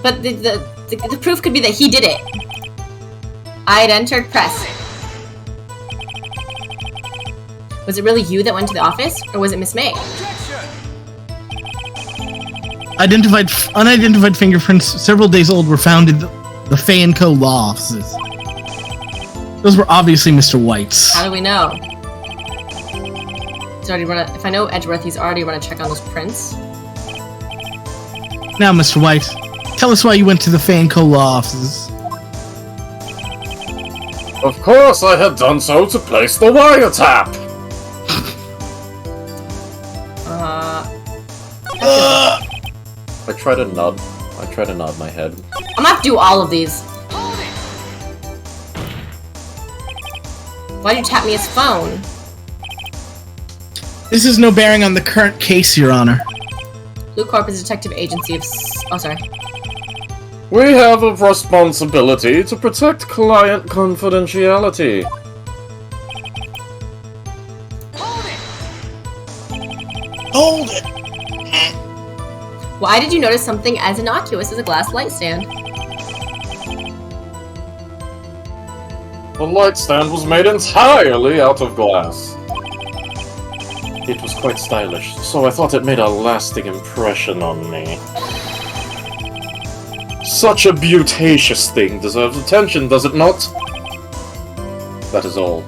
But the proof could be that he did it. I had entered press. Was it really you that went to the office, or was it Miss May? Unidentified fingerprints several days old were found The Fay & Co. law offices. Those were obviously Mr. White's. How do we know? If I know Edgeworth, he's already run a check on those prints. Now, Mr. White, tell us why you went to the Fay & Co. law offices. Of course I had done so to place the wiretap! I try to nod my head. I'm gonna have to do all of these. Why'd you tap me his phone? This has no bearing on the current case, Your Honor. Blue Corp is a detective agency of oh, sorry. We have a responsibility to protect client confidentiality. Hold it! Why did you notice something as innocuous as a glass light stand? The light stand was made entirely out of glass. It was quite stylish, so I thought it made a lasting impression on me. Such a beautacious thing deserves attention, does it not? That is all.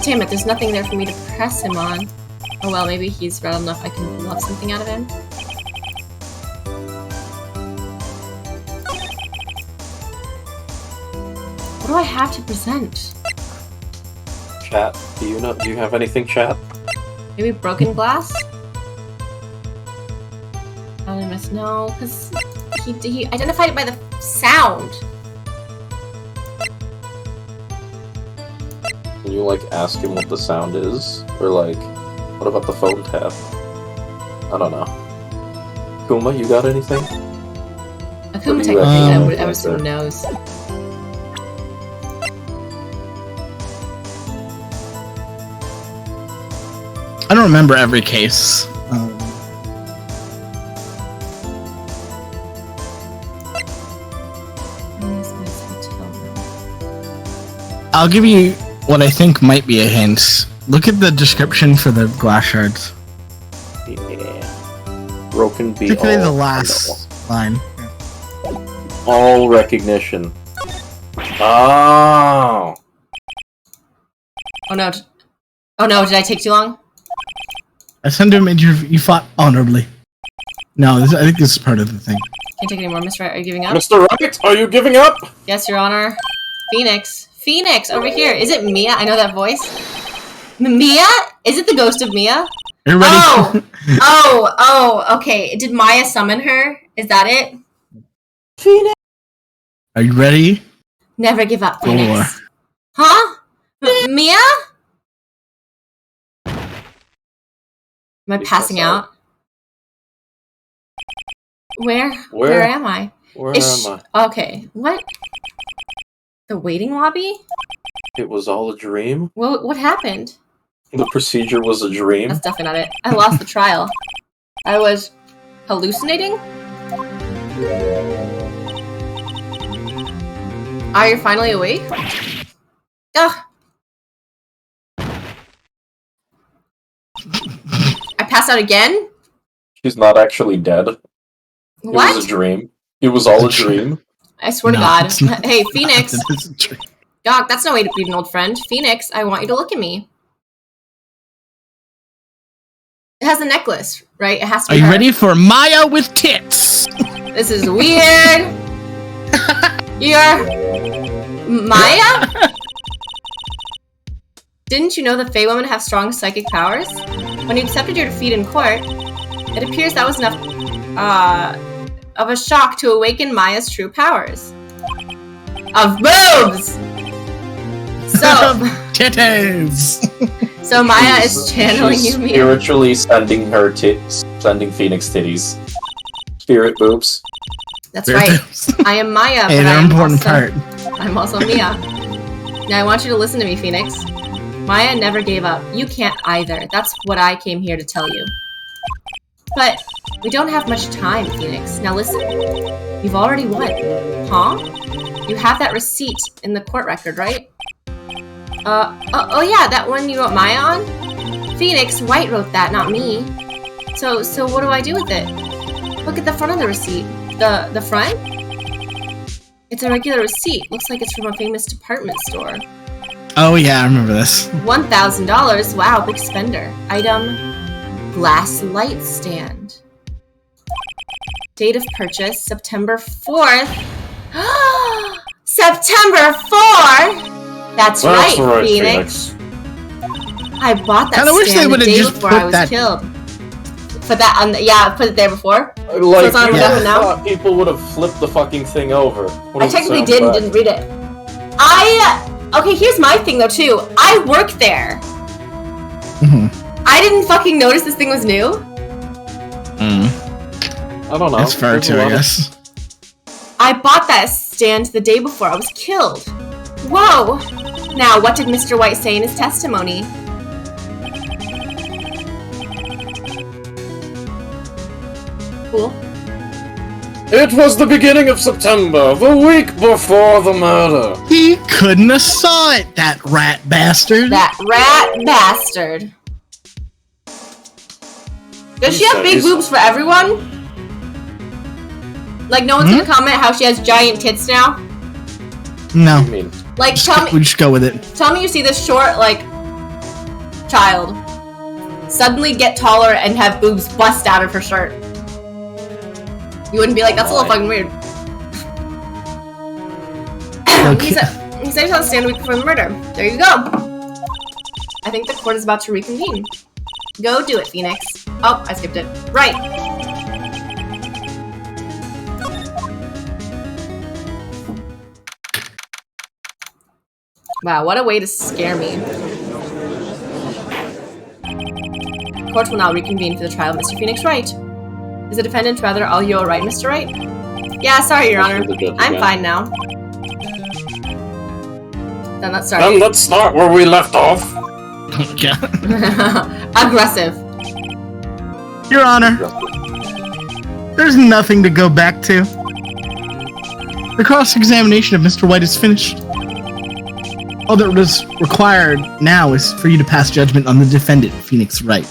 Damn it, there's nothing there for me to press him on. Oh well, maybe he's rattled enough I can love something out of him. What do I have to present? Chat, do you have anything, chat? Maybe broken glass? Anonymous, no, because he identified it by the sound. Can you, like, ask him what the sound is? Or, like, what about the phone tap? I don't know. Kuma, you got anything? A Kuma type thing that everyone knows. I don't remember every case. I'll give you what I think might be a hint. Look at the description for the glass shards. Yeah. Broken be Particularly all. the last line. All recognition. Oh. Oh no. Oh no, did I take too long? I sent him and you fought honorably. No, I think this is part of the thing. Can't take any more, Mr. Wright. Are you giving up? Mr. Wright, are you giving up? Yes, Your Honor. Phoenix. Phoenix, over here. Is it Mia? I know that voice. Mia? Is it the ghost of Mia? You're ready. Okay. Did Maya summon her? Is that it? Phoenix. Are you ready? Never give up, Phoenix. Huh? Mia? Am I passing out? Where am I? Where am I? Okay, what? The waiting lobby? It was all a dream? What happened? The procedure was a dream? That's definitely not it. I lost the trial. I was hallucinating? Are you finally awake? Ugh. I passed out again? She's not actually dead. What? It was a dream. It was all a dream. I swear to God. Hey, Phoenix. Doc, that's no way to greet an old friend. Phoenix, I want you to look at me. It has a necklace, right? It has to be Are you her. ready for Maya with tits? This is weird. You're... Maya? Didn't you know that Fey women have strong psychic powers? When you accepted your defeat in court, it appears that was enough of a shock to awaken Maya's true powers. Of boobs! So... Titties! So Maya is channeling you, Mia. Spiritually sending her sending Phoenix titties. Spirit boobs. That's right. I am Maya, but An important part. I'm also Mia. Now I want you to listen to me, Phoenix. Maya never gave up. You can't either. That's what I came here to tell you. But we don't have much time, Phoenix. Now listen. You've already won. Huh? You have that receipt in the court record, right? Oh yeah, that one you wrote Maya on? Phoenix, Wright wrote that, not me. So what do I do with it? Look at the front of the receipt. The front? It's a regular receipt. Looks like it's from a famous department store. Oh yeah, I remember this. $1,000. Wow, big spender. Item: glass light stand. Date of purchase: September 4th. September 4th. That's right, Phoenix. I bought that stand the day before I was killed. Put that on. Put it there before. Like, so I thought people would have flipped the fucking thing over. I technically did and didn't read it. Okay, here's my thing though too. I work there. I didn't fucking notice this thing was new. I don't know. That's fair too, I guess. I bought that stand the day before I was killed. Whoa! Now, what did Mr. White say in his testimony? Cool. It was the beginning of September, the week before the murder. He couldn't have saw it, that rat bastard. That rat bastard. Does she have big boobs for everyone? Like, no one's gonna comment how she has giant tits now? No. Like, tell me. We just go with it. Tell me you see this short, like, child suddenly get taller and have boobs bust out of her shirt. You wouldn't be like, that's a little fucking weird. He said he's on the stand a week before the murder. There you go. I think the court is about to reconvene. Go do it, Phoenix. Oh, I skipped it. Right. Wow, what a way to scare me. Court will now reconvene for the trial of Mr. Phoenix Wright. Is the defendant rather all you alright, Mr. Wright? Yeah, sorry, Your Honor. I'm fine now. Then let's start. Then let's start where we left off. Aggressive. Your Honor, there's nothing to go back to. The cross-examination of Mr. White is finished. All that is required now is for you to pass judgment on the defendant, Phoenix Wright.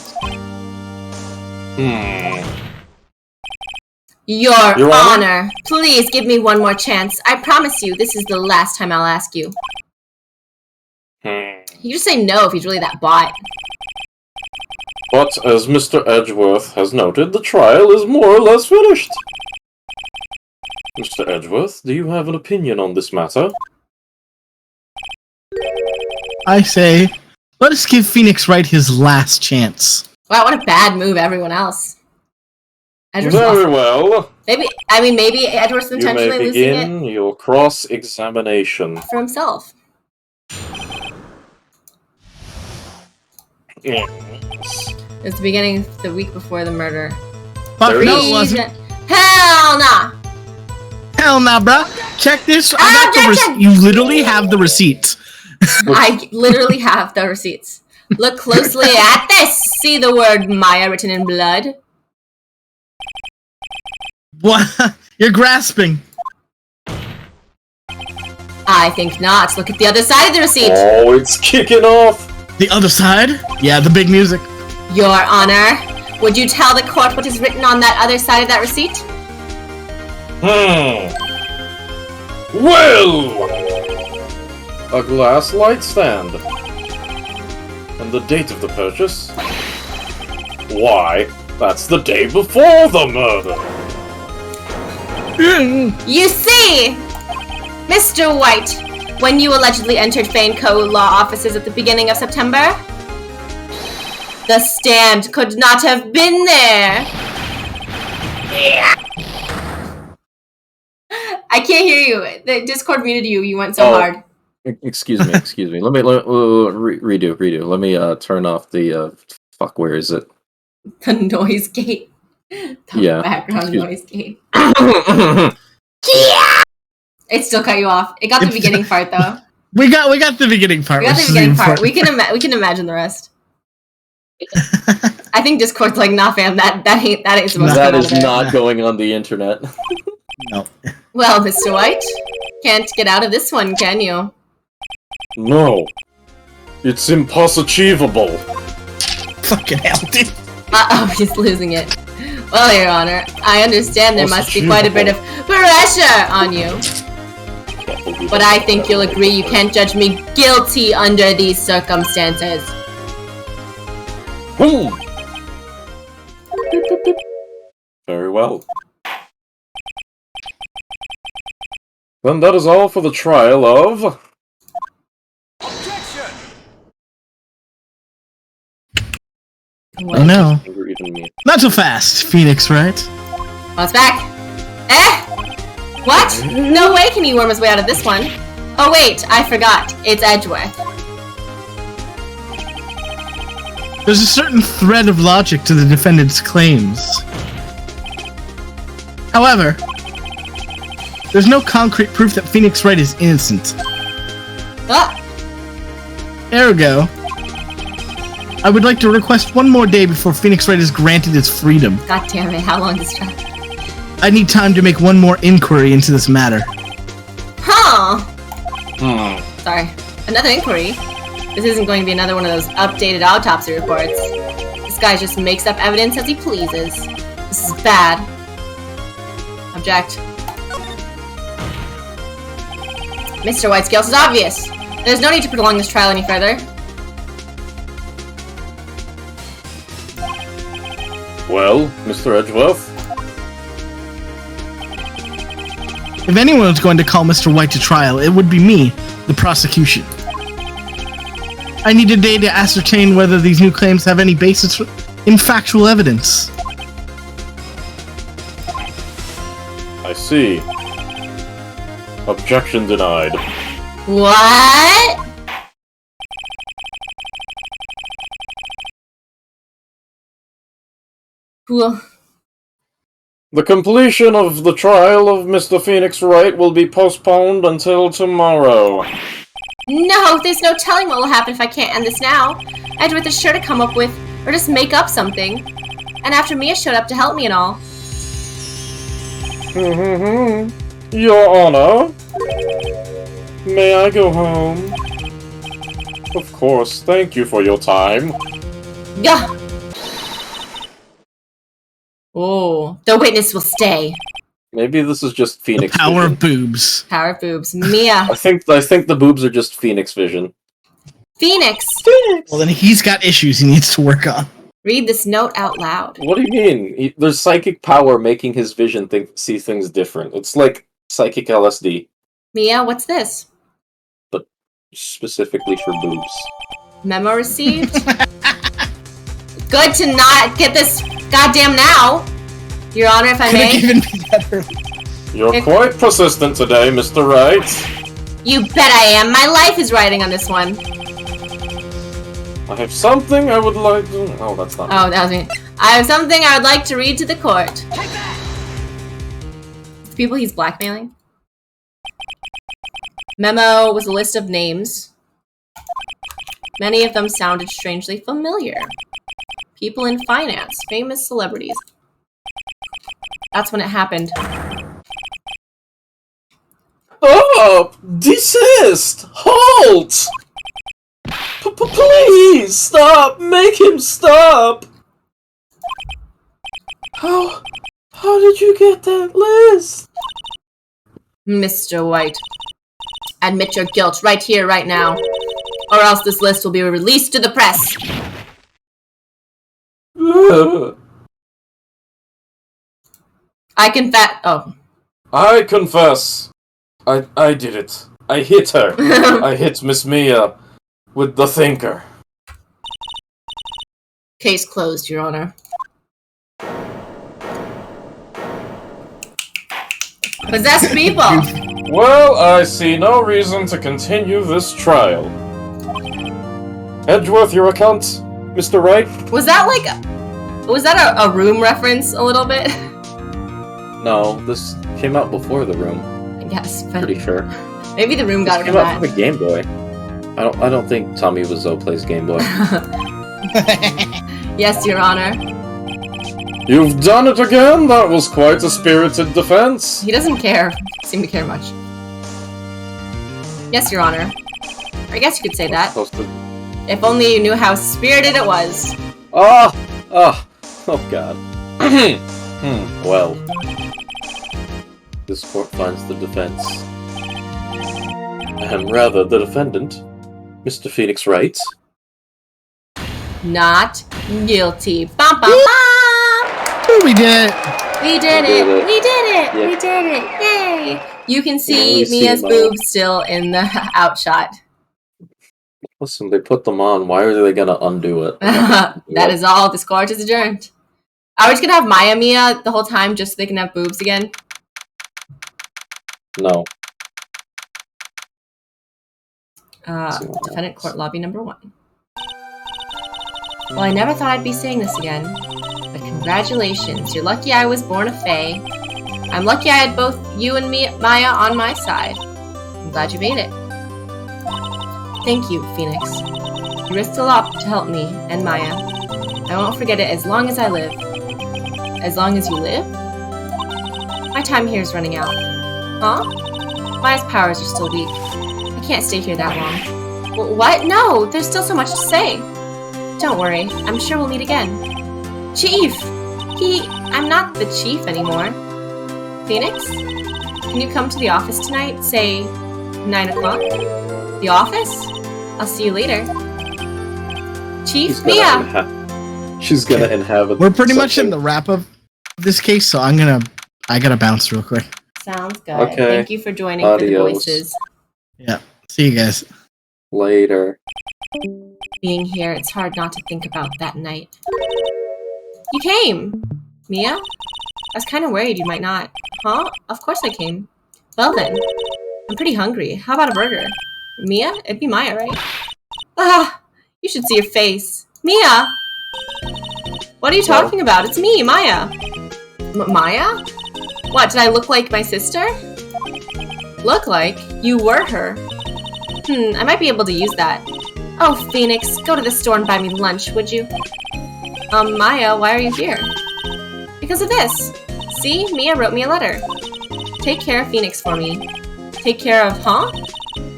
Your Honor, please give me one more chance. I promise you, this is the last time I'll ask you. You just say no if he's really that bot. But as Mr. Edgeworth has noted, the trial is more or less finished. Mr. Edgeworth, do you have an opinion on this matter? I say, let us give Phoenix Wright his last chance. Wow, what a bad move, everyone else. Very well. Maybe Edgeworth's intentionally losing it. You may begin your cross-examination. For himself. Yes. It's the beginning of the week before the murder. Fuck no, it wasn't. Hell nah! Hell nah, bruh. Check this. You literally have the receipts. I literally have the receipts. Look closely at this. See the word Maya written in blood? What? You're grasping. I think not. Look at the other side of the receipt. Oh, it's kicking off. The other side? Yeah, the big music. Your Honor, would you tell the court what is written on that other side of that receipt? Well, a glass light stand. And the date of the purchase? Why, that's the day before the murder. You see, Mr. White, when you allegedly entered Faneco law offices at the beginning of September, the stand could not have been there. I can't hear you. The Discord muted you. You went so hard. Excuse me. Let me redo. Let me turn off the fuck. Where is it? The noise gate. The background noise gate. It still cut you off. It got the beginning part though. We got the beginning part. We got the beginning part. We can imagine the rest. I think Discord's like, nah, fam. That ain't supposed to. That is not going on the internet. No. Well, Mr. White, can't get out of this one, can you? No. It's impossible. Fucking hell, dude. Uh-oh, he's losing it. Well, Your Honor, I understand there must be quite a bit of pressure on you. can't believe But I think you'll agree you can't judge me guilty under these circumstances. Hmm. Very well. Then that is all for the trial of... Oh no. Even me. Not so fast, Phoenix, right? Oh, it's back. What? No way can he worm his way out of this one. Oh wait, I forgot. It's Edgeworth. There's a certain thread of logic to the defendant's claims. However, there's no concrete proof that Phoenix Wright is innocent. Ah! Ergo, I would like to request one more day before Phoenix Wright is granted his freedom. God damn it, how long is this? I need time to make one more inquiry into this matter. Huh. Sorry. Another inquiry? This isn't going to be another one of those updated autopsy reports. This guy just makes up evidence as he pleases. This is bad. Object. Mr. White's guilt is obvious. There's no need to prolong this trial any further. Well, Mr. Edgeworth? If anyone was going to call Mr. White to trial, it would be me, the prosecution. I need a day to ascertain whether these new claims have any basis in factual evidence. I see. Objection denied. What? Cool. The completion of the trial of Mr. Phoenix Wright will be postponed until tomorrow. No, there's no telling what will happen if I can't end this now. Edgeworth is sure to come up with, or just make up something. And after Mia showed up to help me and all. Your Honor? May I go home? Of course, thank you for your time. Gah! Oh, the witness will stay. Maybe this is just Phoenix The power vision. of boobs. Power of boobs. Mia. I think the boobs are just Phoenix vision. Phoenix! Well, then he's got issues he needs to work on. Read this note out loud. What do you mean? There's psychic power making his vision see things different. It's like psychic LSD, Mia, what's this? specifically for boobs. Memo received? Good to not get this goddamn now. Your Honor, if I Could've may. given me that earlier. You're quite persistent today, Mr. Wright. You bet I am. My life is riding on this one. I have something I would like to... Oh, that's not me. Oh, that was me. I have something I would like to read to the court. The people he's blackmailing. Memo was a list of names. Many of them sounded strangely familiar. People in finance, famous celebrities. That's when it happened. Stop! Desist! Halt! Please stop! Make him stop! How did you get that list? Mr. White, admit your guilt right here, right now. Or else this list will be released to the press. I confess. Oh. I confess. I did it. I hit her. I hit Miss Mia with the thinker. Case closed, Your Honor. Possessed people! Well, I see no reason to continue this trial. Edgeworth, your account, Mr. Wright? Was that like... Was that a Room reference a little bit? No, this came out before The Room. I guess, but Pretty sure. maybe the Room got This it came from out for the Game Boy. I don't think Tommy Wiseau plays Game Boy. Yes, Your Honor. You've done it again? That was quite a spirited defense. He doesn't care. Seem to care much. Yes, Your Honor. I guess you could say that. If only you knew how spirited it was. Oh god. Well. This court finds the defense Rather, the defendant, Mr. Phoenix Wright. Not guilty. Bum, bum, bum. We did it. We did it. We did it. Yeah. We did it. Yay. You can We see see Mia's them. boobs still in the outshot. Listen, they put them on. Why are they gonna undo it? That is all. This court is adjourned. Are we just gonna have Mia the whole time just so they can have boobs again? No. Defendant court lobby number 1. Well, I never thought I'd be saying this again, but congratulations. You're lucky I was born a fae. I'm lucky I had both you and Maya on my side. I'm glad you made it. Thank you, Phoenix. You risked a lot to help me and Maya. I won't forget it as long as I live. As long as you live? My time here is running out. Huh? Maya's powers are still weak. I can't stay here that long. What? No, there's still so much to say. Don't worry, I'm sure we'll meet again. Chief! I'm not the chief anymore. Phoenix? Can you come to the office tonight? Say, 9 o'clock? The office? I'll see you later. Chief? Mia! She's gonna inhabit. We're pretty much in the wrap of this case, so I gotta bounce real quick. Sounds good. Okay. Thank you for joining for the Adios. voices. Yeah. See you guys. Later. Being here, it's hard not to think about that night. You came! Mia? I was kind of worried you might not. Huh? Of course I came. Well then. I'm pretty hungry. How about a burger? Mia? It'd be Maya, right? Ah! You should see your face. Mia! What are you talking about? It's me, Maya. Maya? What, did I look like my sister? Look like? You were her. I might be able to use that. Oh, Phoenix, go to the store and buy me lunch, would you? Maya, why are you here? Because of this. See, Mia wrote me a letter. Take care of Phoenix for me. Take care of, huh?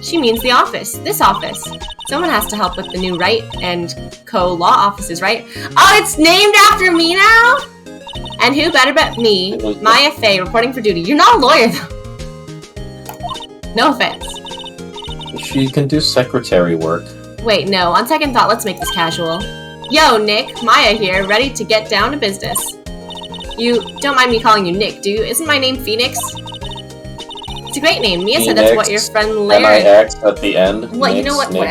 She means the office. This office. Someone has to help with the new Wright and Co. law offices, right? Oh, it's named after me now? And who better but me, Maya Fey, reporting for duty. You're not a lawyer, though. No offense. She can do secretary work. Wait, no. On second thought, let's make this casual. Yo, Nick. Maya here, ready to get down to business. You don't mind me calling you Nick, do you? Isn't my name Phoenix? It's a great name. Mia said that's what your friend Larry... N-I-X at the end. Well, you know what? Nick.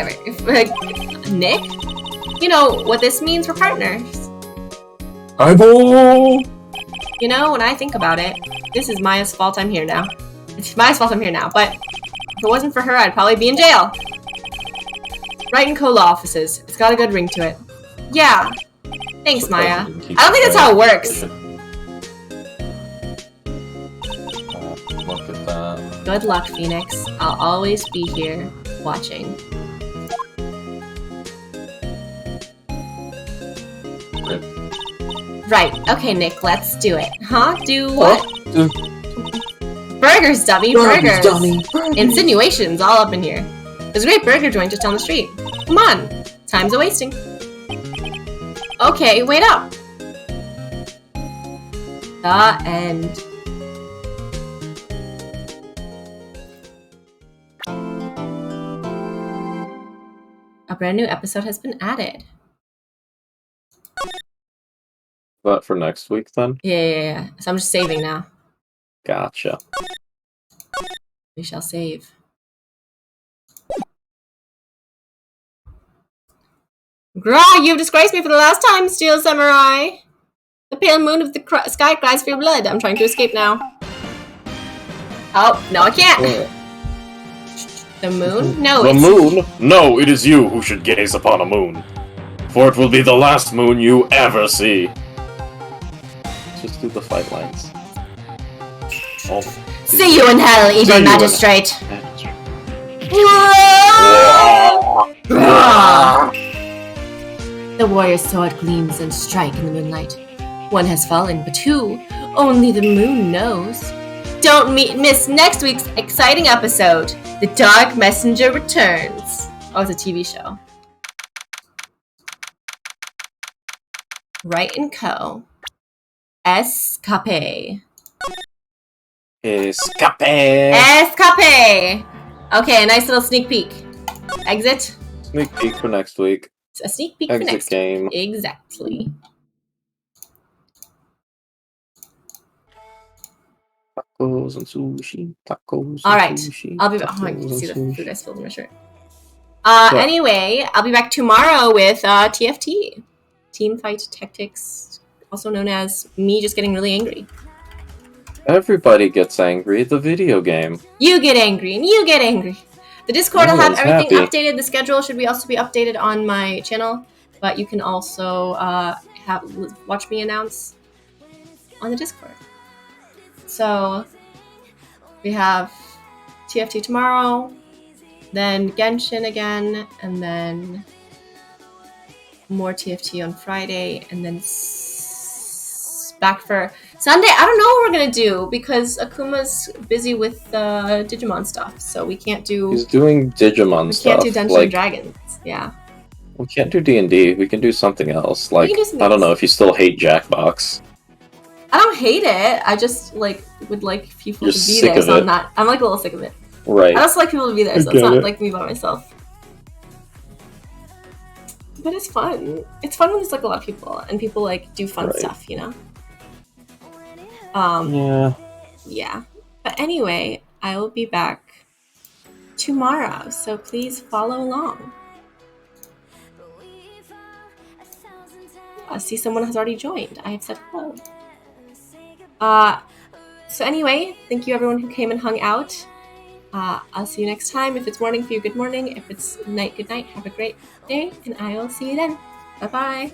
Whatever. Nick? You know what this means? We're partners. Eyeball! You know, when I think about it, this is Maya's fault I'm here now. It's Maya's fault I'm here now, but if it wasn't for her, I'd probably be in jail. Wright and Co. law offices. It's got a good ring to it. Yeah. Thanks, Maya. I don't think that's how it works. Look at that. Good luck, Phoenix. I'll always be here, watching. Rip. Right. Okay, Nick, let's do it. Huh? Do what? Burgers, dummy. Burgers. Dummy. Burgers. Insinuations all up in here. There's a great burger joint just down the street. Come on. Time's a wasting. Okay, wait up. The end. A brand new episode has been added. But for next week, then? Yeah. So I'm just saving now. Gotcha. We shall save. Gra, you've disgraced me for the last time, Steel Samurai! The pale moon of the sky cries for your blood. I'm trying to escape now. Oh, no I can't! The moon? No, The it's... moon? No, it is you who should gaze upon a moon. For it will be the last moon you ever see. Just do the fight lines. See you in hell, evil magistrate! The warrior's sword gleams and strike in the moonlight. One has fallen, but who? Only the moon knows. Don't miss next week's exciting episode. The Dark Messenger returns. Oh, it's a TV show. Wright and Co. Escape. Escape! Escape! Okay, a nice little sneak peek. Exit. Sneak peek for next week. A sneak peek for Exit next game. week. Exactly. Tacos and sushi. Tacos. All and right. Sushi, I'll be back. Oh, I tacos can and see the sushi. food I spilled in my shirt. What? Anyway, I'll be back tomorrow with TFT. Team Fight Tactics, also known as me just getting really angry. Everybody gets angry. The video game. You get angry, and you get angry. The Discord will have Everyone's everything happy. updated. The schedule should also be updated on my channel, but you can also watch me announce on the Discord. So we have TFT tomorrow, then Genshin again, and then more TFT on Friday, and then back for Sunday. I don't know what we're gonna do because Akuma's busy with Digimon stuff, so we can't do. He's doing Digimon stuff. We can't do Dungeons and Dragons. Yeah. We can't do D&D. We can do something else. Like, do something I don't know else. if you still hate Jackbox. I don't hate it. I just would like people You're to be sick there, of so it. I'm like a little sick of it. Right. I just like people to be there, so I it's get not it. like me by myself. But it's fun. It's fun when there's like a lot of people and people like do fun Right. stuff, you know? Yeah. Yeah. But anyway, I will be back tomorrow, so please follow along. I see someone has already joined. I have said hello. So anyway, thank you everyone who came and hung out. I'll see you next time. If it's morning for you, good morning. If it's night, good night. Have a great day, and I will see you then. Bye-bye.